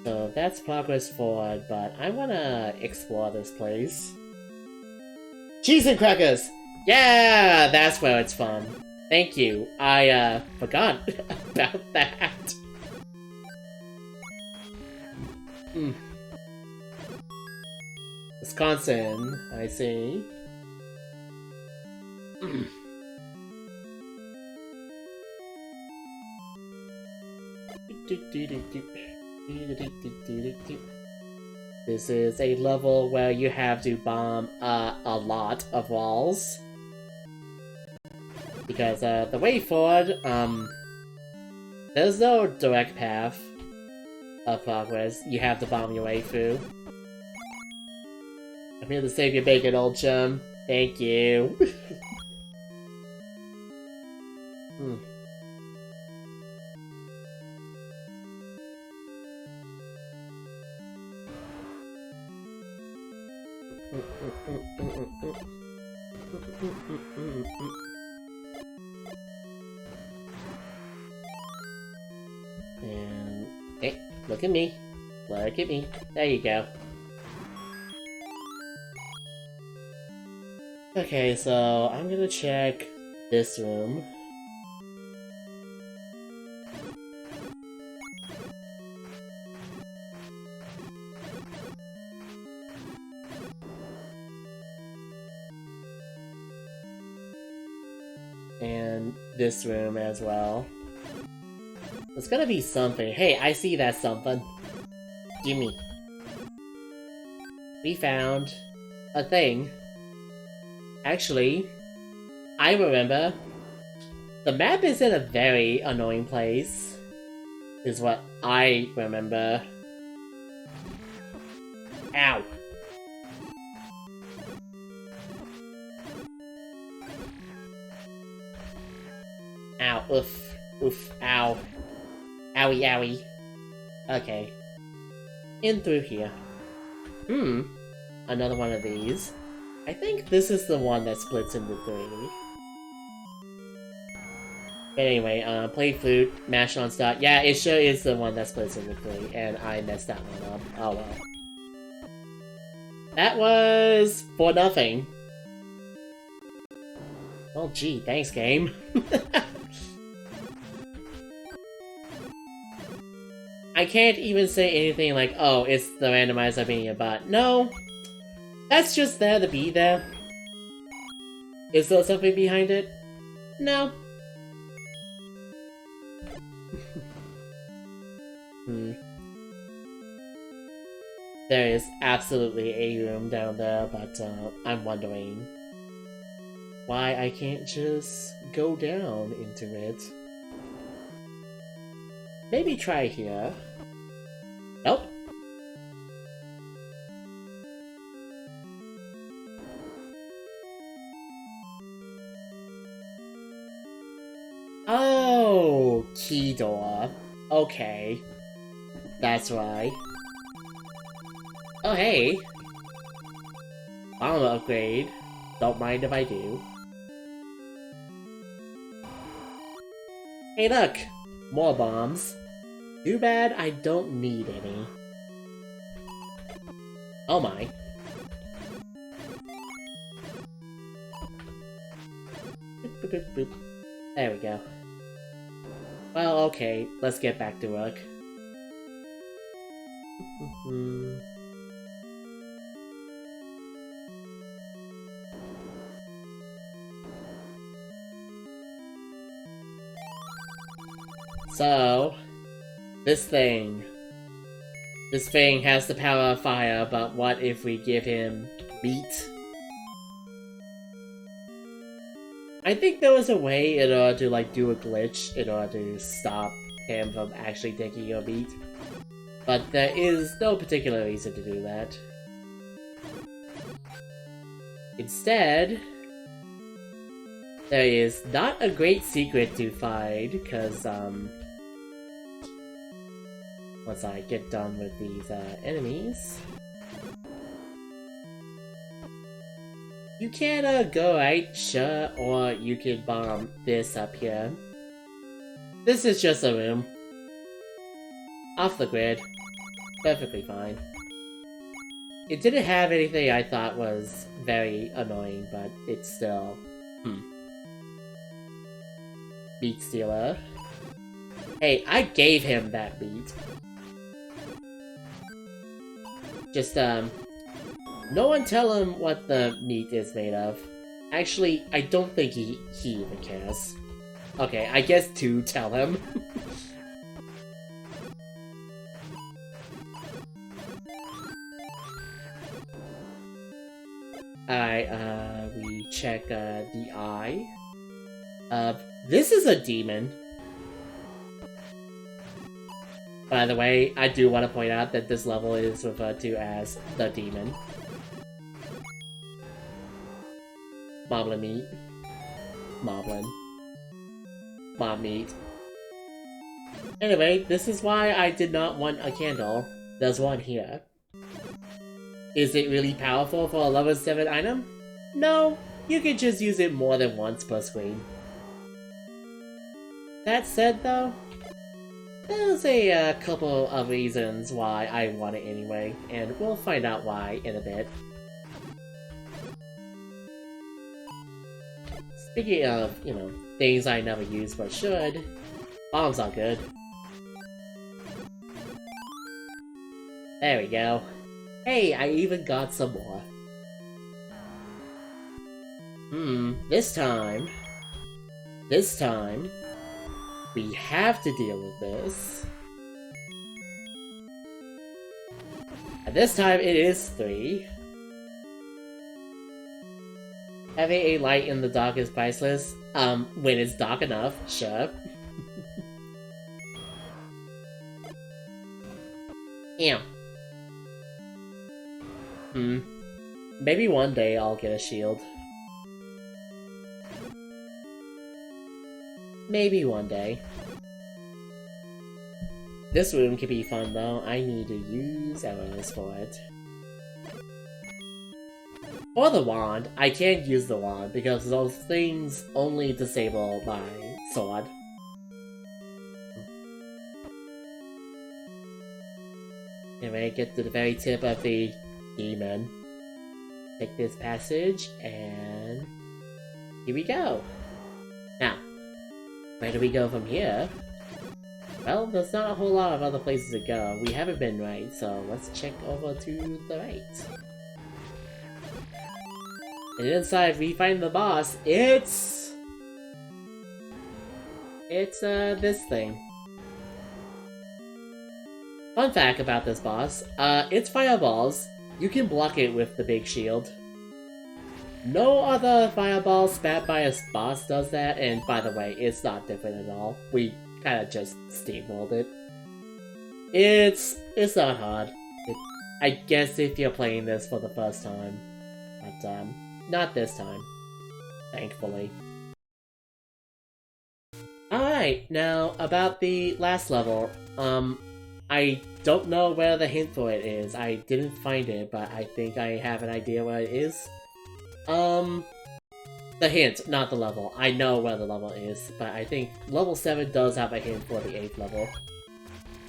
So that's progress forward, but I wanna explore this place. Cheese and crackers! Yeah, that's where it's from. Thank you. I, forgot about that. Wisconsin, I see. This is a level where you have to bomb a lot of walls. Because the way forward, there's no direct path of progress. You have to bomb your way through. I'm here to save your bacon, old chum. Thank you. And hey, look at me. Look at me. There you go. Okay, so I'm gonna check this room. And this room as well. There's gotta be something. Hey, I see that something. Gimme. We found a thing. Actually, I remember. The map is in a very annoying place. Is what I remember. Ow. Ow, oof, oof, ow. Owie, owie. Okay. In through here. Another one of these. I think this is the one that splits into three. But anyway, play flute, mash on start. Yeah, it sure is the one that splits into three, and I messed that one up. Oh well. That was for nothing. Oh gee, thanks game. I can't even say anything like, oh, it's the randomizer being a bot. No! That's just there to be there. Is there something behind it? No. There is absolutely a room down there, but I'm wondering why I can't just go down into it. Maybe try here. Nope. Oh, key door. Okay. That's why. Oh, hey. Armor upgrade. Don't mind if I do. Hey, look! More bombs. Too bad I don't need any. Oh my. Boop, boop, boop, boop. There we go. Well, okay, let's get back to work. So, this thing has the power of fire, but what if we give him meat? I think there was a way in order to like do a glitch in order to stop him from actually taking your meat. But there is no particular reason to do that. Instead, there is not a great secret to find, because, once I get done with these, enemies... You can, go right, sure, or you can bomb this up here. This is just a room. Off the grid. Perfectly fine. It didn't have anything I thought was very annoying, but it's still... Meat stealer. Hey, I gave him that meat. Just, no one tell him what the meat is made of. Actually, I don't think he even cares. Okay, I guess to tell him. Alright, we check, the eye. This is a demon. By the way, I do want to point out that this level is referred to as the demon. Moblin meat. Moblin. Mob meat. Anyway, this is why I did not want a candle. There's one here. Is it really powerful for a level 7 item? No, you can just use it more than once per screen. That said though, there's a couple of reasons why I want it anyway, and we'll find out why in a bit. Speaking of, you know, things I never use but should, bombs are good. There we go. Hey, I even got some more. This time, we have to deal with this. And this time it is 3. Having a light in the dark is priceless. When it's dark enough, sure. Yeah. Maybe one day I'll get a shield. Maybe one day. This room could be fun though. I need to use arrows for it. For the wand, I can't use the wand because those things only disable my sword. Anyway, get to the very tip of the demon. Take this passage, and here we go. Now, where do we go from here? Well, there's not a whole lot of other places to go. We haven't been right, so let's check over to the right. And inside, we find the boss. It's this thing. Fun fact about this boss, it's fireballs. You can block it with the big shield. No other fireball spat by a boss does that, and by the way, it's not different at all. We kinda just steamrolled it. It's not hard. I guess if you're playing this for the first time. But, not this time. Thankfully. Alright, now about the last level. I don't know where the hint for it is. I didn't find it, but I think I have an idea where it is. The hint, not the level. I know where the level is, but I think level 7 does have a hint for the 8th level.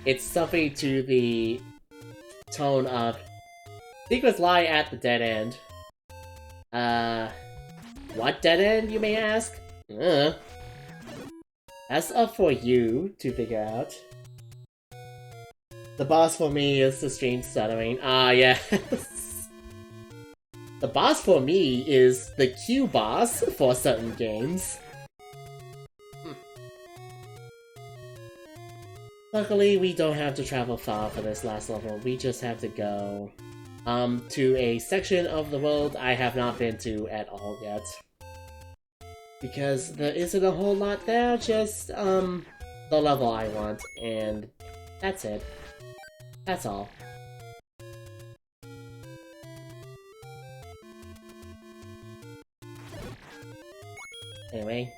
It's something to the tone of secrets lie at the dead end. What dead end, you may ask? That's up for you to figure out. The boss for me is the stream stuttering. Ah, yes. The boss for me is the Q boss for certain games. Luckily, we don't have to travel far for this last level. We just have to go to a section of the world I have not been to at all yet. Because there isn't a whole lot there, just the level I want, and that's it. That's all. Anyway,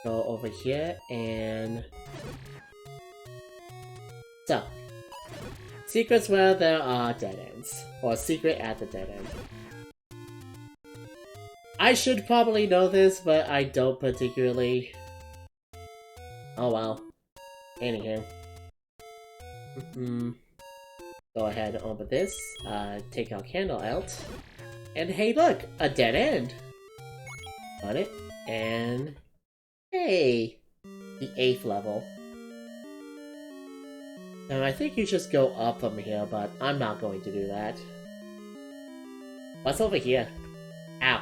go over here and... So, secrets where there are dead ends, or secret at the dead end. I should probably know this, but I don't particularly. Oh well. Anywho. Go ahead and open this, take our candle out, and hey look! A dead end! On it, and... Hey! The 8th level. Now I think you just go up from here, but I'm not going to do that. What's over here? Ow.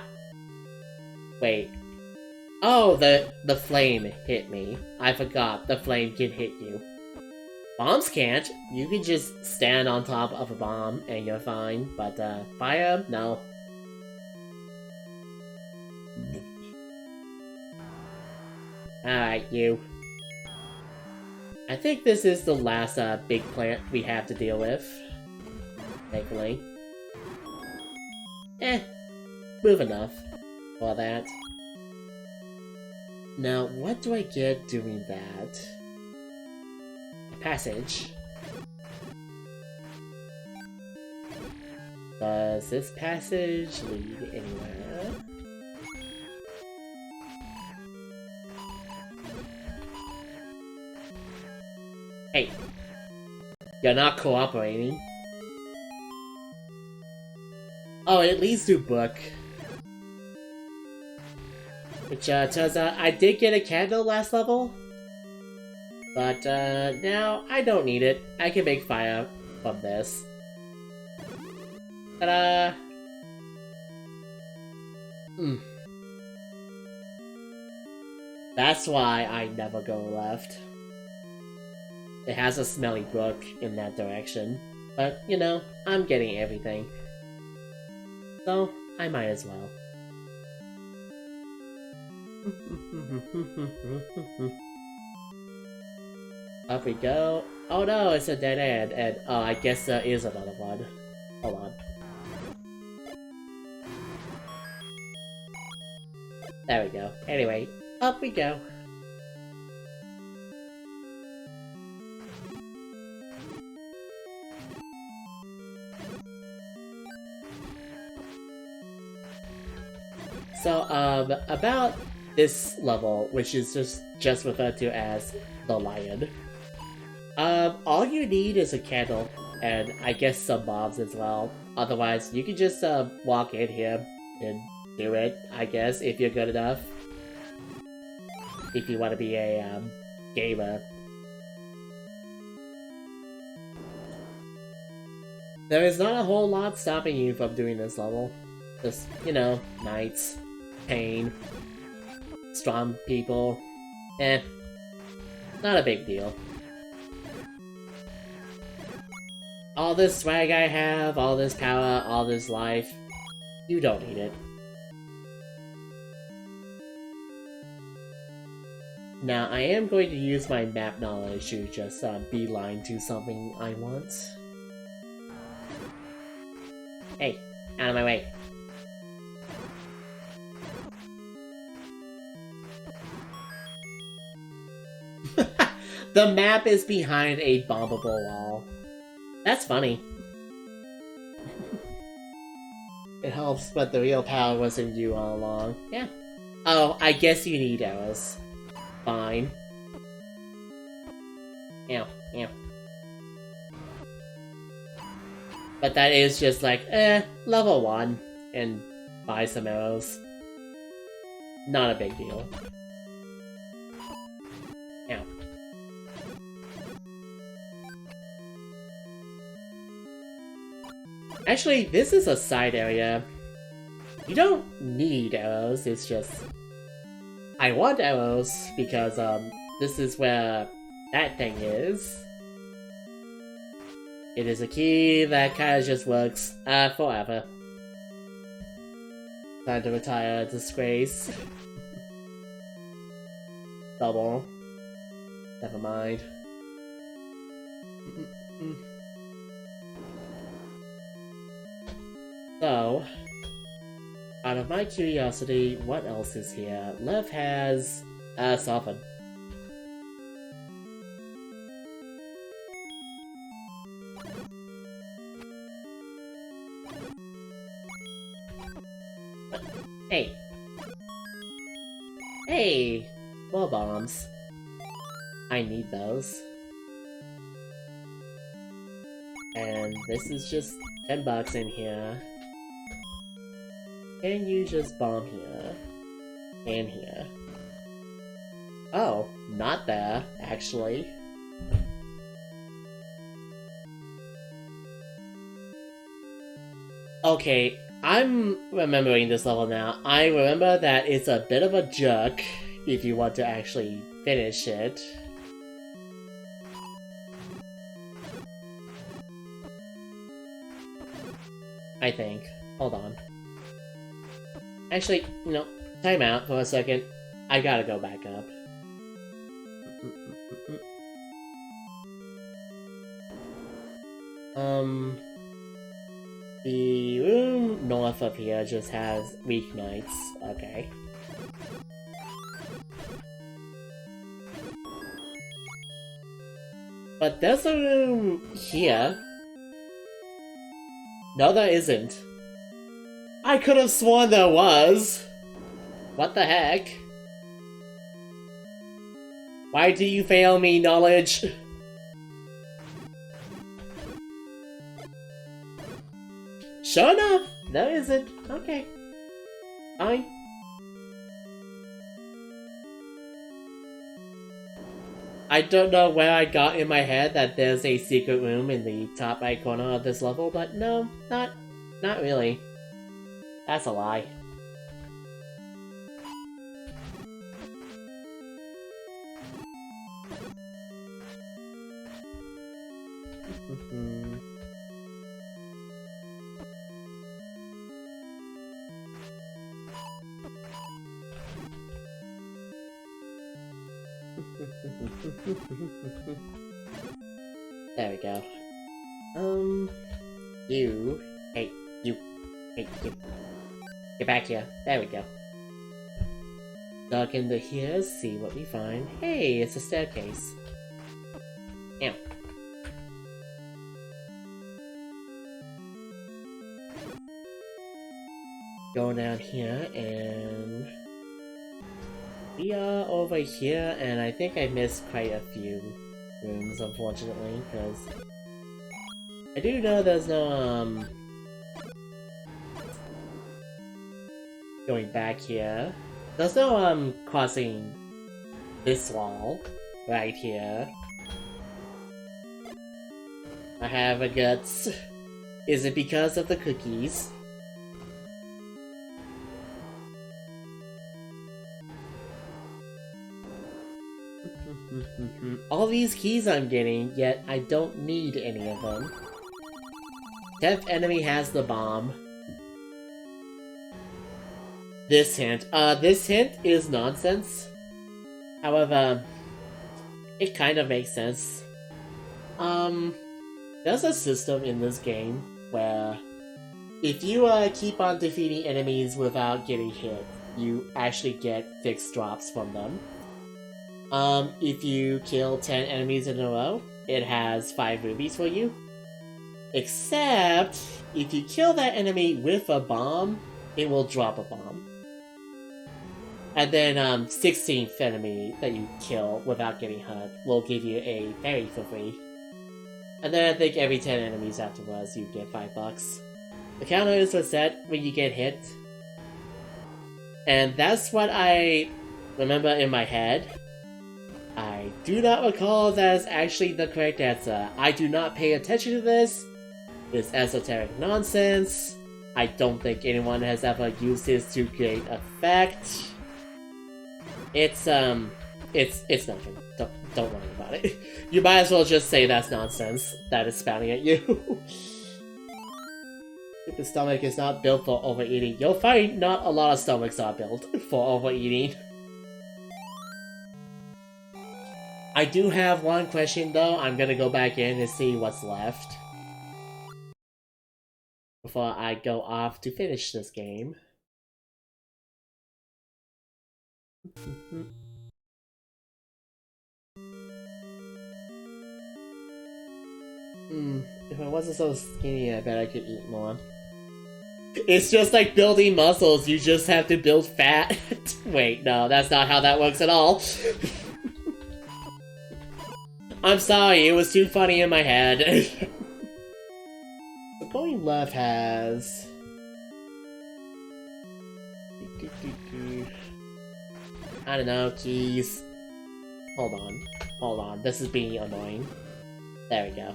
Wait. Oh, the flame hit me. I forgot, the flame can hit you. Bombs can't. You can just stand on top of a bomb and you're fine, but fire? No. Alright, you. I think this is the last big plant we have to deal with. Thankfully. Move enough for that. Now, what do I get doing that? A passage. Does this passage lead anywhere? Hey! You're not cooperating. Oh, it leads to book. Which, turns out I did get a candle last level. But, now I don't need it. I can make fire from this. Ta-da! That's why I never go left. It has a smelly brook in that direction. But, you know, I'm getting everything. So, I might as well. Up we go. Oh no, it's a dead end, and oh, I guess there is another one. Hold on. There we go. Anyway, up we go. So, about this level, which is just referred to as the lion. All you need is a candle, and I guess some mobs as well. Otherwise, you can just, walk in here and do it, I guess, if you're good enough. If you want to be a, gamer. There is not a whole lot stopping you from doing this level. Just, you know, knights, pain, strong people. Not a big deal. All this swag I have, all this power, all this life, you don't need it. Now, I am going to use my map knowledge to just beeline to something I want. Hey, out of my way. The map is behind a bombable wall. That's funny. It helps, but the real power was in you all along. Yeah. Oh, I guess you need arrows. Fine. Ew, ew. But that is just like, level 1, and buy some arrows. Not a big deal. Ew. Actually, this is a side area. You don't need arrows, it's just... I want arrows, because, this is where that thing is. It is a key that kinda just works, forever. Time to retire, disgrace. Double. Never mind. So, out of my curiosity, what else is here? Lev has soften. Hey. Hey! More bombs. I need those. And this is just $10 in here. Can you just bomb here? And here. Oh, not there, actually. Okay, I'm remembering this level now. I remember that it's a bit of a jerk if you want to actually finish it. I think. Hold on. Actually, no, time out for a second. I gotta go back up. The room north of here just has weeknights. Okay. But there's a room here No, there isn't. I could have sworn there was. What the heck? Why do you fail me, knowledge? Sure enough, there isn't. Okay. Fine. I don't know where I got in my head that there's a secret room in the top right corner of this level, but no, not really. That's a lie. There we go. You. Hey, you. Hey, you. Get back here. There we go. Dug into here, see what we find. Hey, it's a staircase. Ew. Go down here, and we are over here, and I think I missed quite a few rooms, unfortunately, because I do know there's no, going back here. There's no, crossing this wall right here. I have a guts. Is it because of the cookies? All these keys I'm getting, yet I don't need any of them. 10th enemy has the bomb. This hint is nonsense. However, it kind of makes sense. There's a system in this game where if you keep on defeating enemies without getting hit, you actually get fixed drops from them. If you kill 10 enemies in a row, it has 5 rubies for you. Except, if you kill that enemy with a bomb, it will drop a bomb. And then, 16th enemy that you kill without getting hurt will give you a berry for free. And then I think every 10 enemies afterwards, you get $5. The counter is reset when you get hit. And that's what I remember in my head. I do not recall that is actually the correct answer. I do not pay attention to this. It's esoteric nonsense. I don't think anyone has ever used this to great effect. It's nothing. Don't worry about it. You might as well just say that's nonsense that is spouting at you. If the stomach is not built for overeating, you'll find not a lot of stomachs are built for overeating. I do have one question though. I'm gonna go back in and see what's left before I go off to finish this game. If I wasn't so skinny, I bet I could eat more. It's just like building muscles, you just have to build fat. Wait, no, that's not how that works at all. I'm sorry, it was too funny in my head. The going left has... I don't know, keys. Hold on, this is being annoying. There we go.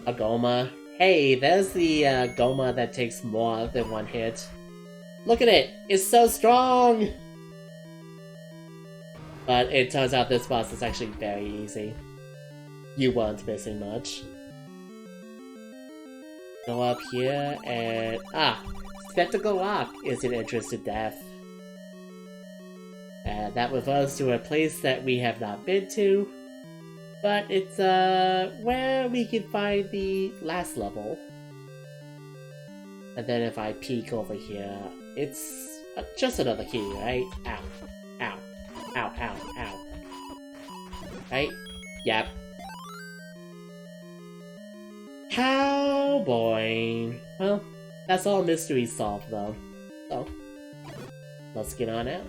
A Goma. Hey, there's the Goma that takes more than one hit. Look at it! It's so strong! But it turns out this boss is actually very easy. You weren't missing much. Go up here and... Spectacle Rock is an entrance to death. And that refers to a place that we have not been to. But it's, where we can find the last level. And then if I peek over here, it's just another key, right? Ow. Ow. Ow, ow, ow. Right? Yep. How boring. Well, that's all mystery solved though. So, let's get on out.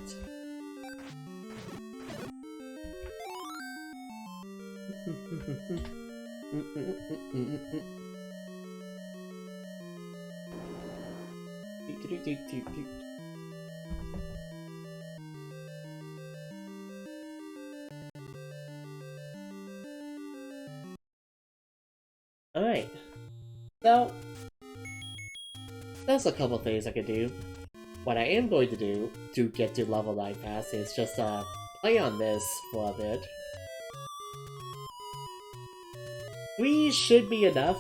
Alright. So, there's a couple things I could do. What I am going to do to get to level 9 fast is just play on this for a bit. 3 should be enough.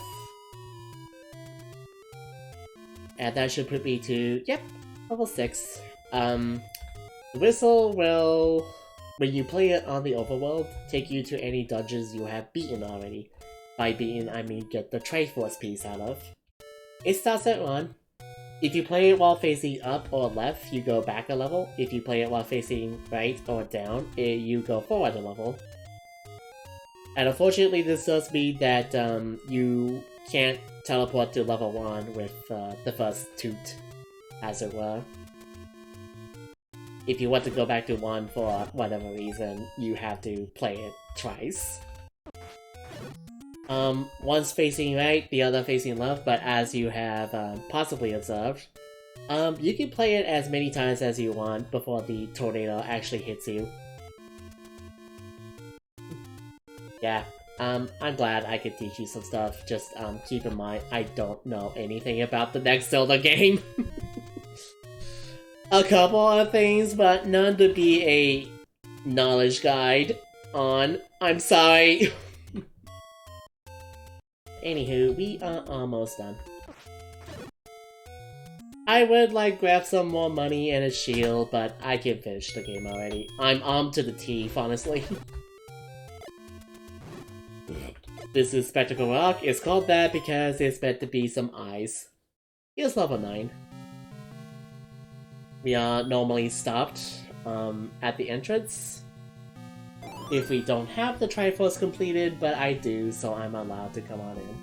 And that should put me to, yep, level 6. Whistle will, when you play it on the overworld, take you to any dungeons you have beaten already. By beaten, I mean get the Triforce piece out of. It starts at 1. If you play it while facing up or left, you go back a level. If you play it while facing right or down, you go forward a level. And unfortunately, this does mean that you can't teleport to level 1 with the first toot, as it were. If you want to go back to 1 for whatever reason, you have to play it twice. One's facing right, the other facing left, but as you have possibly observed, you can play it as many times as you want before the tornado actually hits you. Yeah, I'm glad I could teach you some stuff, just keep in mind, I don't know anything about the next Zelda game. A couple of things, but none to be a knowledge guide on. I'm sorry. Anywho, we are almost done. I would like grab some more money and a shield, but I can finish the game already. I'm armed to the teeth, honestly. This is Spectacle Rock. It's called that because it's meant to be some eyes. Here's level 9. We are normally stopped at the entrance. If we don't have the Triforce completed, but I do, so I'm allowed to come on in.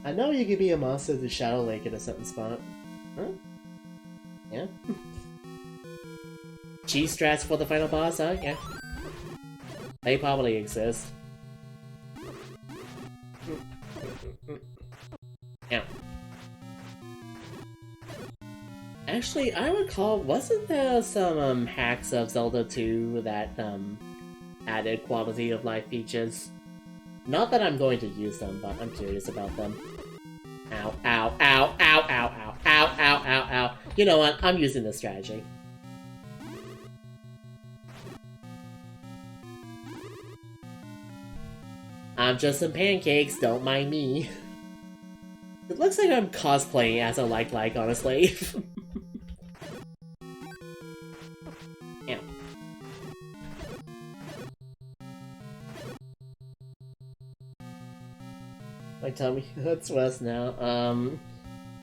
I know you can be a monster to Shadow Lake at a certain spot. Huh? Yeah. G-strats for the final boss, huh? Yeah. They probably exist. Yeah. Actually, I recall, wasn't there some hacks of Zelda 2 that added quality of life features? Not that I'm going to use them, but I'm curious about them. Ow, ow, ow, ow, ow, ow, ow, ow, ow, ow. You know what? I'm using this strategy. I'm just some pancakes, don't mind me. It looks like I'm cosplaying as a like, honestly. Ow. My tummy hurts worse now.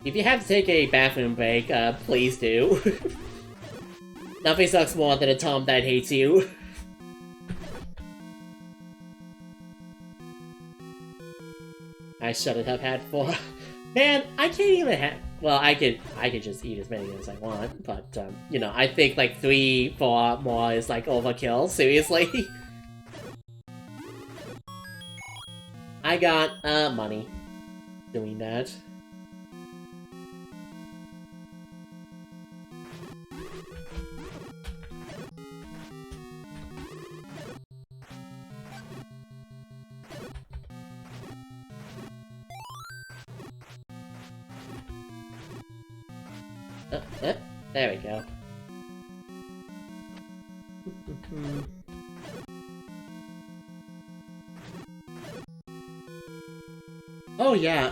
If you have to take a bathroom break, please do. Nothing sucks more than a Tom that hates you. I shouldn't have had 4. Man, I can't even have. Well, I could just eat as many as I want, but you know, I think like 3, 4 more is like overkill. Seriously. I got money doing that. There we go. Oh yeah,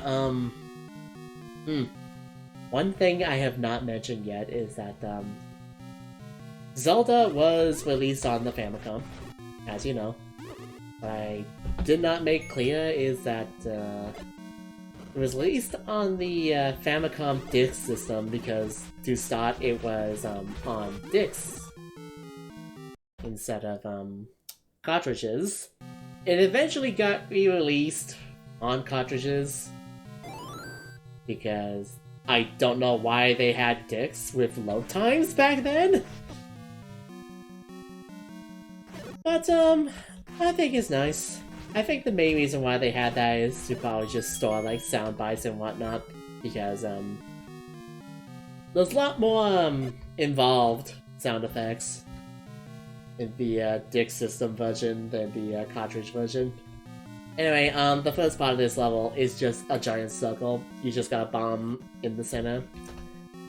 one thing I have not mentioned yet is that, Zelda was released on the Famicom, as you know. What I did not make clear is that, it was released on the Famicom Disk system because, to start, it was on discs instead of cartridges. It eventually got re-released on cartridges because I don't know why they had discs with load times back then. But, I think it's nice. I think the main reason why they had that is to probably just store, like, sound bites and whatnot, because, there's a lot more, involved sound effects in the, disc system version than the, cartridge version. Anyway, the first part of this level is just a giant circle. You just got a bomb in the center.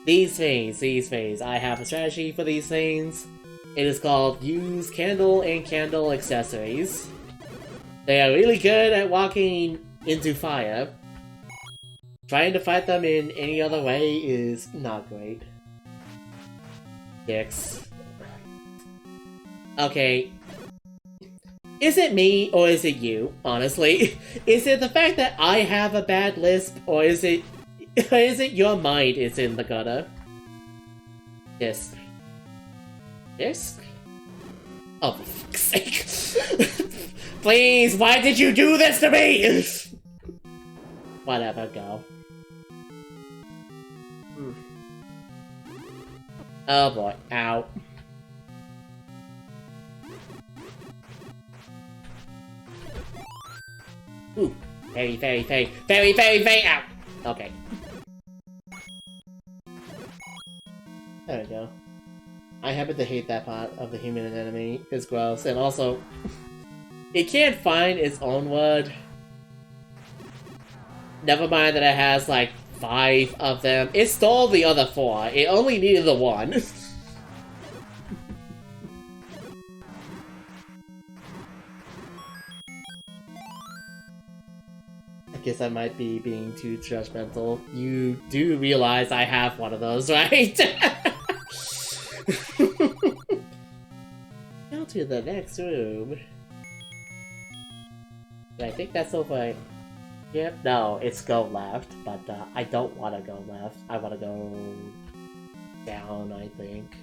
These things, I have a strategy for these things. It is called Use Candle and Candle Accessories. They are really good at walking into fire. Trying to fight them in any other way is not great. Dicks. Okay. Is it me, or is it you, honestly? Is it the fact that I have a bad lisp, or is it your mind is in the gutter? Disc. Disc? Oh, for fuck's sake. Please, why did you do this to me? Whatever, go. Oh boy, ow. Ooh, very, ow! Okay. There we go. I happen to hate that part of the human enemy. It's gross, and also, it can't find its own word. Never mind that it has, like, 5 of them. It stole the other 4. It only needed the 1. I guess I might be being too judgmental. You do realize I have one of those, right? Go to the next room. I think that's over. Yep, no, it's go left, but I don't want to go left. I want to go down, I think.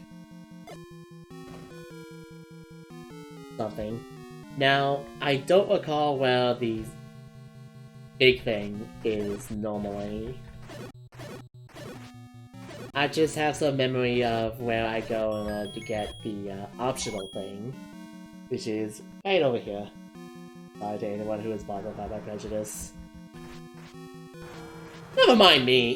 Something. Now, I don't recall where the big thing is normally. I just have some memory of where I go in order to get the optional thing, which is right over here. Sorry to anyone who is bothered by my prejudice. Never mind me!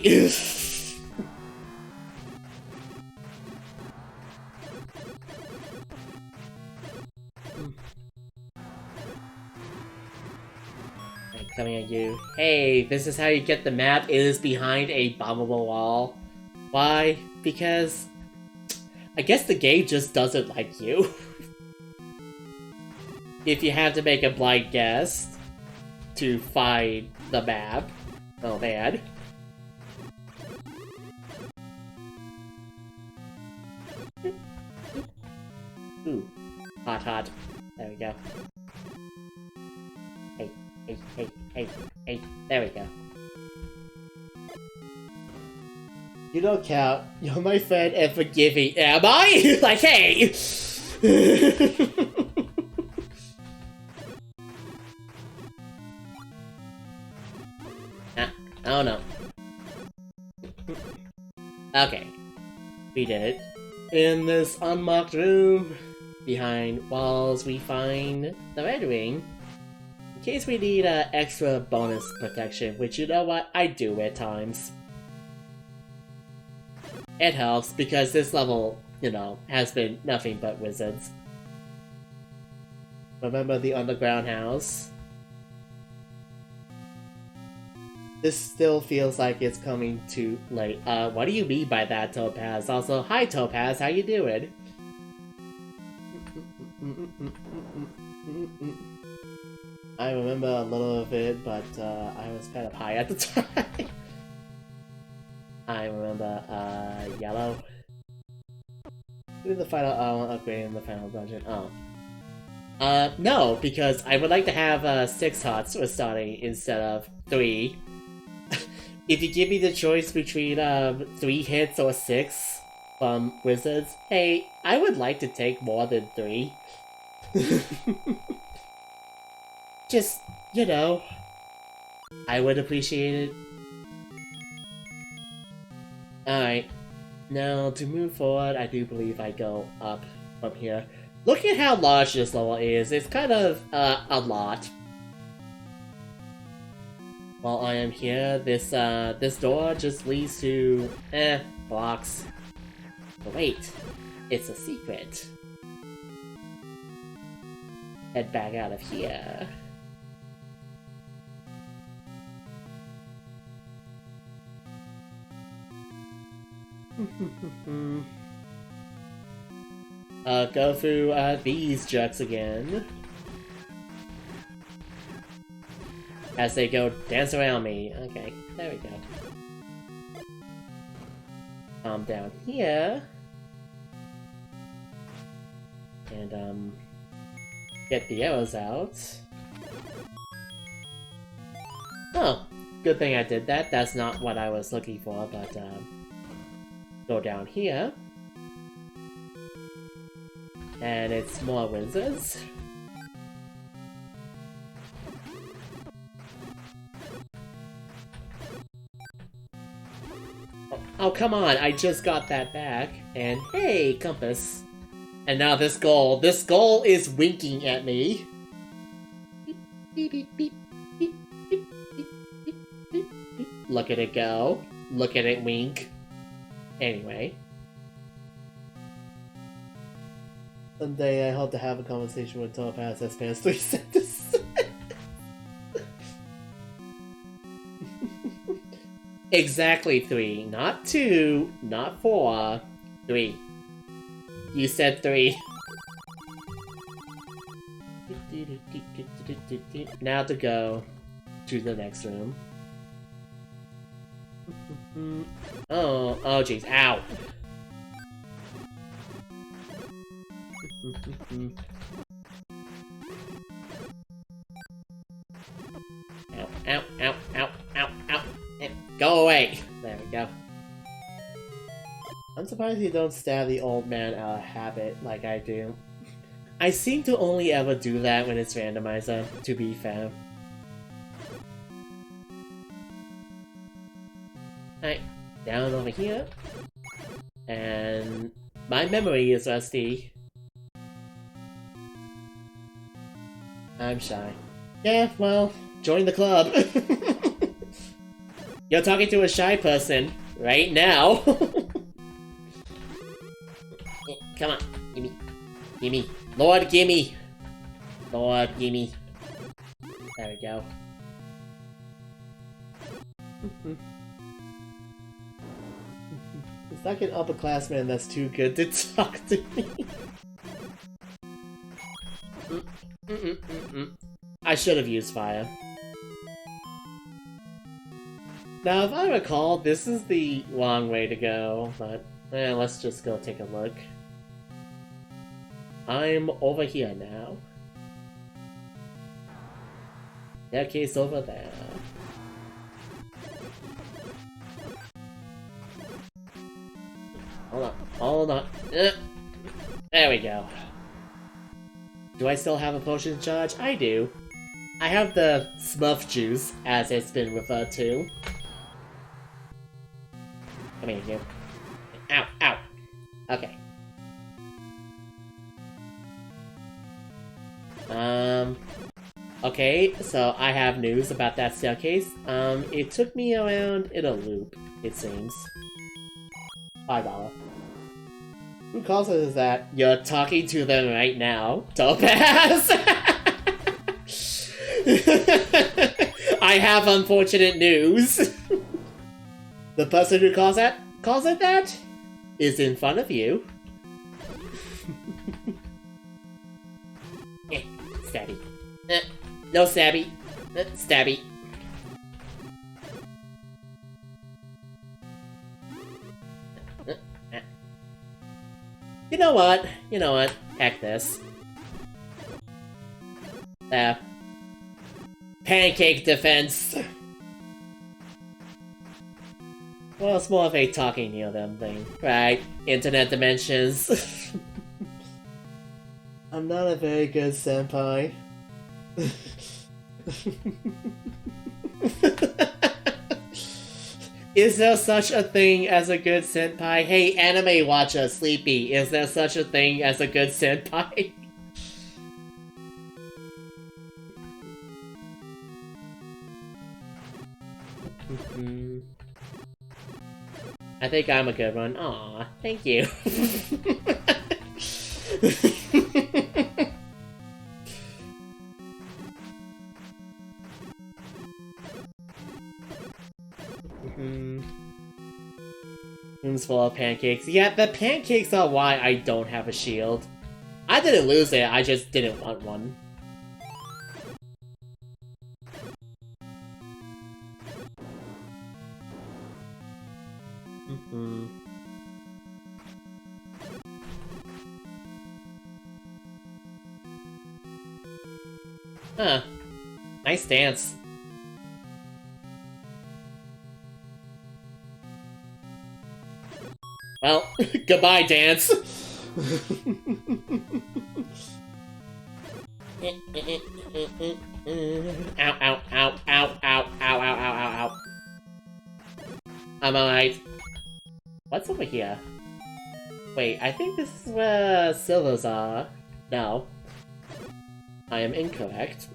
I'm coming at you. Hey, this is how you get the map. It is behind a bombable wall. Why? Because I guess the game just doesn't like you. If you have to make a blind guess to find the map. Oh man. Ooh. Hot. There we go. Hey. There we go. You don't count. You're my friend and forgiving. Am I? Like, hey! Oh no. Okay. We did it. In this unmarked room, behind walls, we find the red ring. In case we need extra bonus protection, which you know what? I do at times. It helps because this level, you know, has been nothing but wizards. Remember the underground house? This still feels like it's coming too late. What do you mean by that, Topaz? Also, hi Topaz, how you doing? I remember a little of it, but I was kind of high at the time. I remember, yellow. Do the final upgrade in the final dungeon. Oh. No, because I would like to have 6 hearts for starting instead of 3. If you give me the choice between 3 hits or 6 from wizards, hey, I would like to take more than 3. Just, you know, I would appreciate it. Alright, now to move forward, I do believe I go up from here. Look at how large this level is. It's kind of a lot. While I am here, this door just leads to blocks. But wait, it's a secret. Head back out of here. Go through these jerks again. As they go dance around me. Okay, there we go. Down here. And, get the arrows out. Oh, good thing I did that. That's not what I was looking for, but, go down here. And it's more wizards. Oh, come on, I just got that back. And hey, compass. And now this goal is winking at me. Beep, beep, beep, beep, beep, beep, beep, beep, beep, beep. Look at it go. Look at it wink. Anyway. Someday I hope to have a conversation with telepaths that spans 3 sentences. Exactly 3. Not 2, not 4. 3. You said 3. Now to go to the next room. Oh jeez, ow! Ow, ow, ow, ow, ow, ow. Go away! There we go. I'm surprised you don't stab the old man out of habit like I do. I seem to only ever do that when it's randomizer, to be fair. Alright, down over here. And my memory is rusty. I'm shy. Yeah, well, join the club. You're talking to a shy person right now. Come on, gimme. Gimme. Lord, gimme. Lord, gimme. There we go. It's like an upperclassman that's too good to talk to me. I should have used fire. Now, if I recall, this is the long way to go, but let's just go take a look. I'm over here now. Staircase over there. Hold on, hold on. There we go. Do I still have a potion charge? I do. I have the Smurf juice, as it's been referred to. Come here, you. Ow, ow. Okay. Okay, so I have news about that staircase. It took me around in a loop, it seems. $5. Who causes that? You're talking to them right now. Topaz! I have unfortunate news. The person who calls it that is in front of you. Stabby. No stabby. Stabby. You know what? You know what? Heck this. Pancake defense. Well, it's more of a talking near them thing, right? Internet dimensions. I'm not a very good senpai. Is there such a thing as a good senpai? Hey, anime watcher, Sleepy, is there such a thing as a good senpai? I think I'm a good one. Aw, thank you. Room's full of pancakes. Yeah, the pancakes are why I don't have a shield. I didn't lose it, I just didn't want one. Huh. Nice dance. Well, goodbye, dance. Ow, ow, ow, ow, ow, ow, ow, ow, ow, ow. I'm alright. What's over here? Wait, I think this is where silvers are. No. I am incorrect.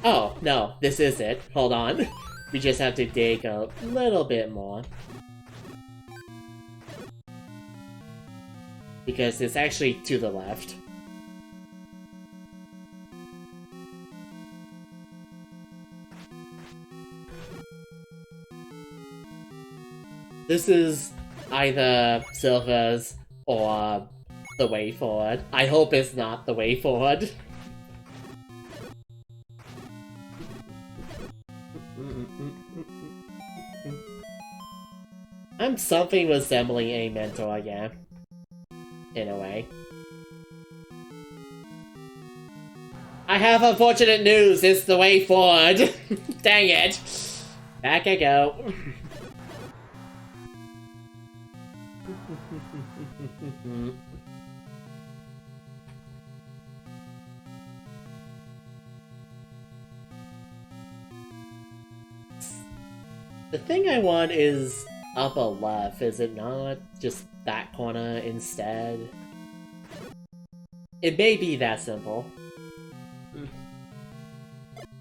Oh, no, this is it. Hold on. We just have to dig a little bit more. Because it's actually to the left. This is either silvers or the way forward. I hope it's not the way forward. I'm something resembling a mentor, yeah. In a way. I have unfortunate news, it's the way forward! Dang it! Back I go. The thing I want is upper left, is it not? Just that corner instead? It may be that simple.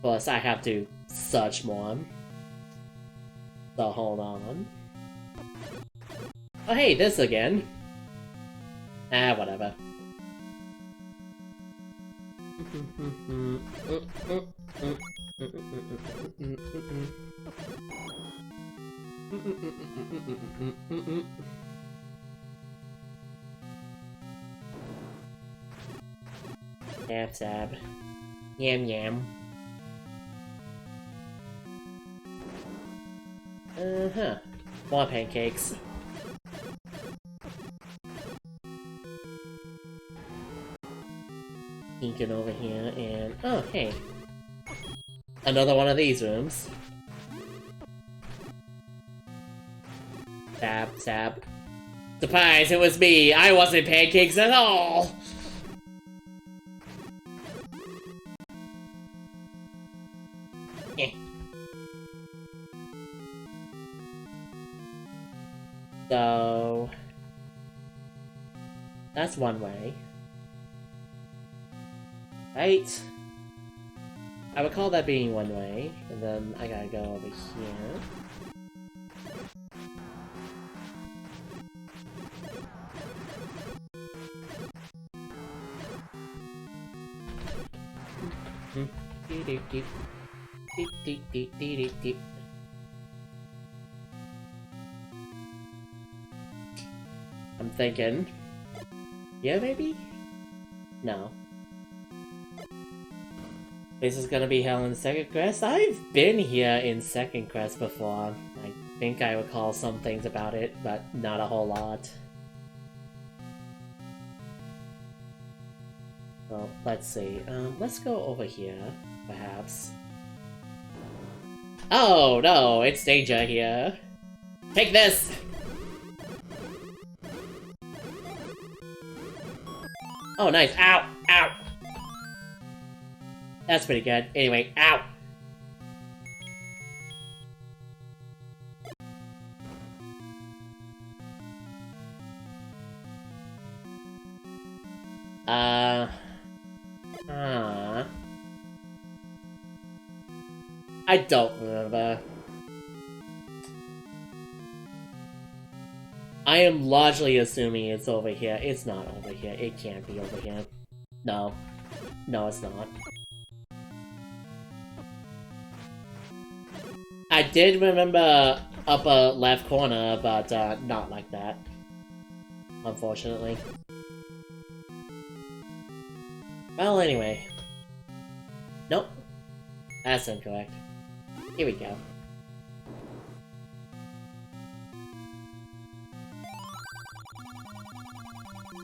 Plus, I have to search more. So hold on. Oh hey, this again. Ah, whatever. Stab, stab. Yam, yam. Uh-huh. More pancakes. Peeking over here and... oh, hey. Another one of these rooms. Stab, stab. Surprise, it was me! I wasn't pancakes at all! Eh. So... that's one way. Right? I recall that being one way, and then I gotta go over here. I'm thinking... yeah, maybe? No. This is gonna be hell in Second Quest? I've been here in Second Quest before. I think I recall some things about it, but not a whole lot. Well, let's see. Let's go over here, perhaps. Oh, no! It's danger here. Take this! Oh, nice. Ow! Ow! That's pretty good. Anyway, ow! I don't remember. I am largely assuming it's over here. It's not over here. It can't be over here. No. No, it's not. I did remember upper left corner, but not like that. Unfortunately. Well, anyway. Nope. That's incorrect. Here we go.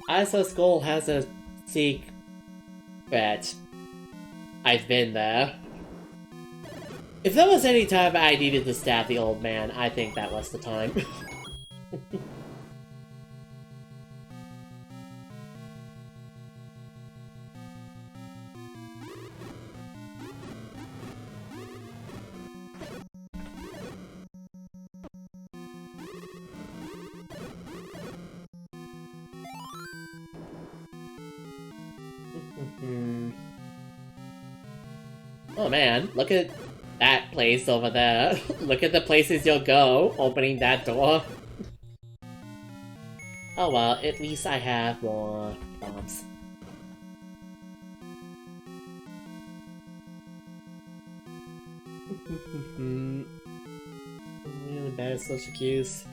Isa Skull has a secret. I've been there. If there was any time I needed to stab the old man, I think that was the time. Oh man, look at that place over there. Look at the places you'll go, opening that door. Oh well, at least I have more bombs. Really bad at social cues.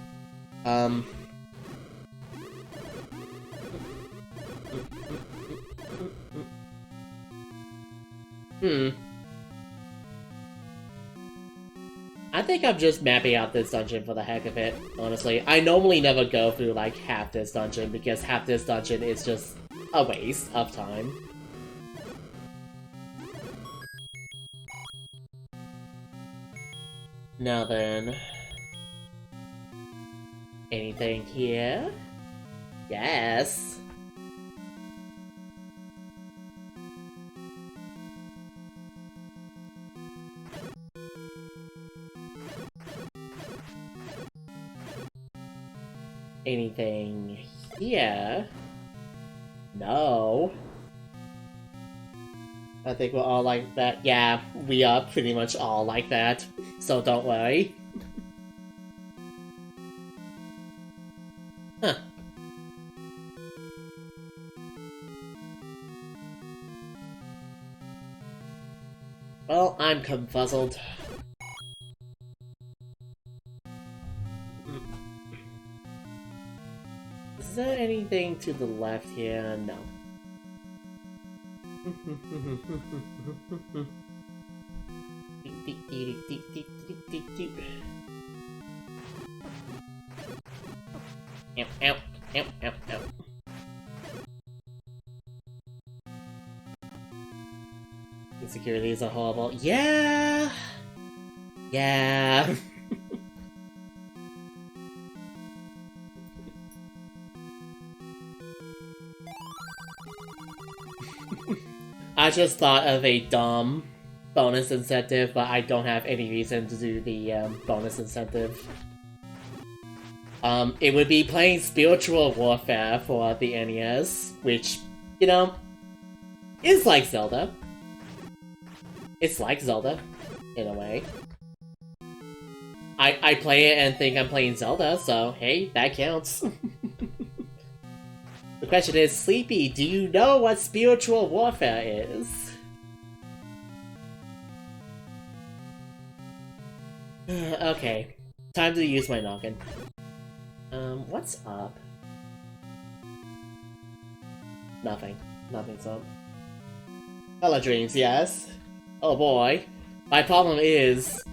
I think I'm just mapping out this dungeon for the heck of it, honestly. I normally never go through, like, half this dungeon, because half this dungeon is just a waste of time. Now then... anything here? Yes! Anything here? No. I think we're all like that. Yeah, we are pretty much all like that, so don't worry. Huh. Well, I'm confuzzled. Is there anything to the left here? No. Ow, ow, ow, ow, ow. Insecurities are horrible. Yeah! Yeah! I just thought of a dumb bonus incentive, but I don't have any reason to do the bonus incentive. It would be playing Spiritual Warfare for the NES, which, you know, is like Zelda. It's like Zelda, in a way. I play it and think I'm playing Zelda, so hey, that counts. The question is, Sleepy, do you know what Spiritual Warfare is? Okay, time to use my noggin. What's up? Nothing. Nothing's up. Color Dreams, yes. Oh boy. My problem is,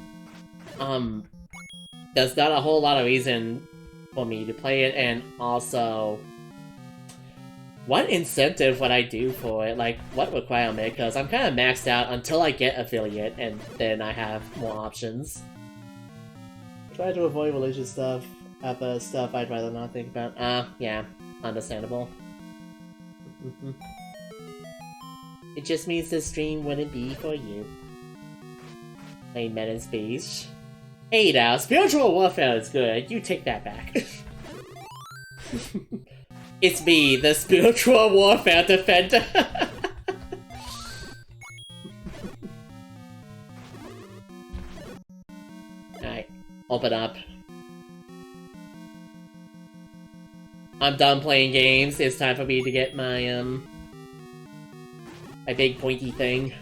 there's not a whole lot of reason for me to play it, and also... what incentive would I do for it? Like, what requirement? Because I'm kind of maxed out until I get affiliate, and then I have more options. Try to avoid religious stuff, stuff I'd rather not think about. Yeah, understandable. It just means this stream wouldn't be for you. Playing Men in Space. Hey now, spiritual warfare is good. You take that back. It's me, the spiritual warfare defender. Alright, open up. I'm done playing games. It's time for me to get my, my big pointy thing.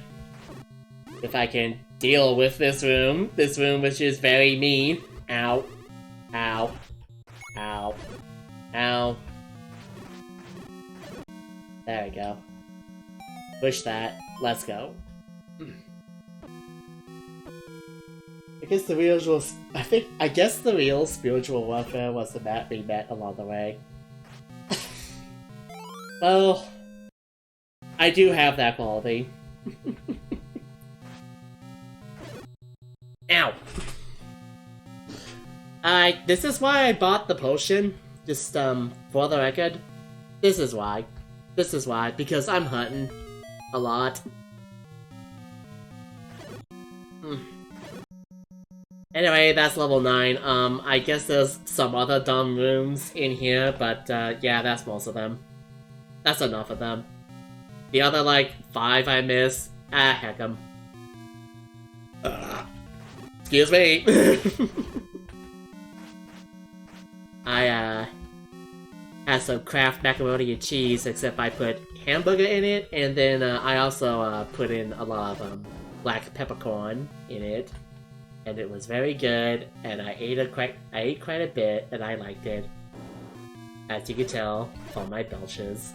If I can deal with this room which is very mean. Ow. Ow. Ow. Ow. There we go. Push that. Let's go. I guess the real spiritual warfare was the map we met along the way. Well, I do have that quality. Ow! This is why I bought the potion. Just, for the record. This is why. This is why. Because I'm hunting. A lot. Anyway, that's level 9. I guess there's some other dumb rooms in here, but, yeah, that's most of them. That's enough of them. The other, like, 5 I missed, heck 'em. Excuse me! I, had some Kraft macaroni and cheese, except I put hamburger in it, and then, I also, put in a lot of, black peppercorn in it. And it was very good, and I ate quite a bit, and I liked it. As you can tell from my belches.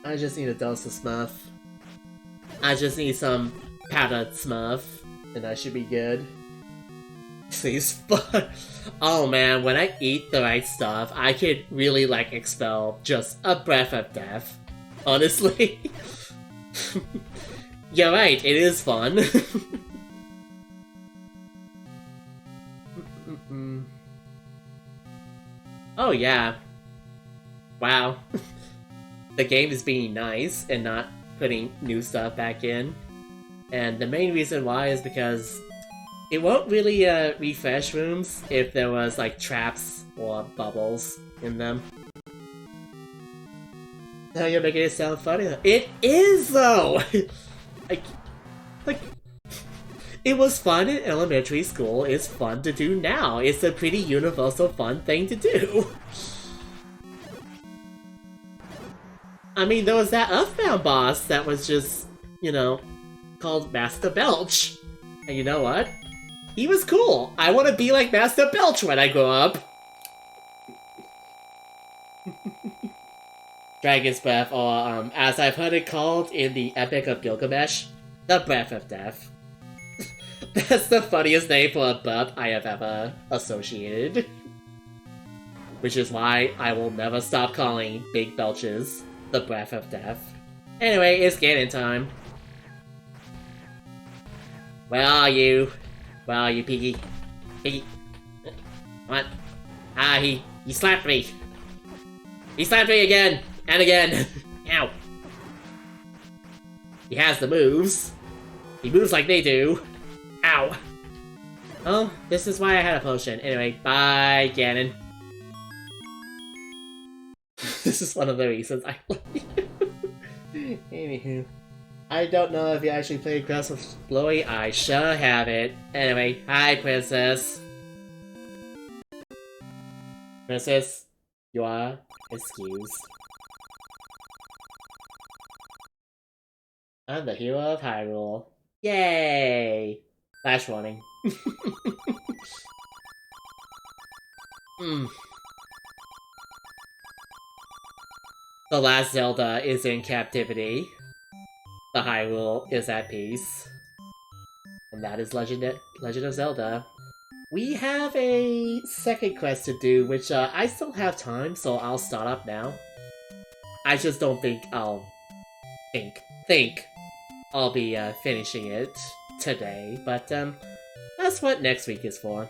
I just need a dose of Smurf. I just need some powdered Smurf, and I should be good. Please, fuck. Oh man, when I eat the right stuff, I could really, like, expel just a breath of death. Honestly. You're right, it is fun. Oh yeah. Wow. The game is being nice and not putting new stuff back in. And the main reason why is because it won't really refresh rooms if there was like traps or bubbles in them. Now you're making it sound funny. It is though! Like, it was fun in elementary school, it's fun to do now. It's a pretty universal fun thing to do. I mean, there was that Earthbound boss that was just, you know, called Master Belch. And you know what? He was cool. I want to be like Master Belch when I grow up. Dragon's Breath, or as I've heard it called in the Epic of Gilgamesh, the Breath of Death. That's the funniest name for a burp I have ever associated. Which is why I will never stop calling big belches the Breath of Death. Anyway, it's Ganon time. Where are you? Where are you, Piggy? Piggy. What? He slapped me. He slapped me again! And again! Ow! He has the moves. He moves like they do. Ow! Oh, this is why I had a potion. Anyway, bye, Ganon. This is one of the reasons I love you. Anywho. I don't know if you actually played Cross with Glory. I sure have it. Anyway, hi, Princess. Princess, you are excused. I'm the hero of Hyrule. Yay! Flash warning. The last Zelda is in captivity. The Hyrule is at peace. And that is Legend of Zelda. We have a second quest to do, which I still have time, so I'll start up now. I just don't think I'll... Think I'll be finishing it today, but that's what next week is for.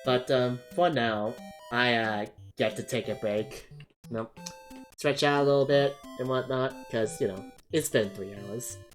But for now, I get to take a break. Stretch out a little bit and whatnot, because, it's been 3 hours.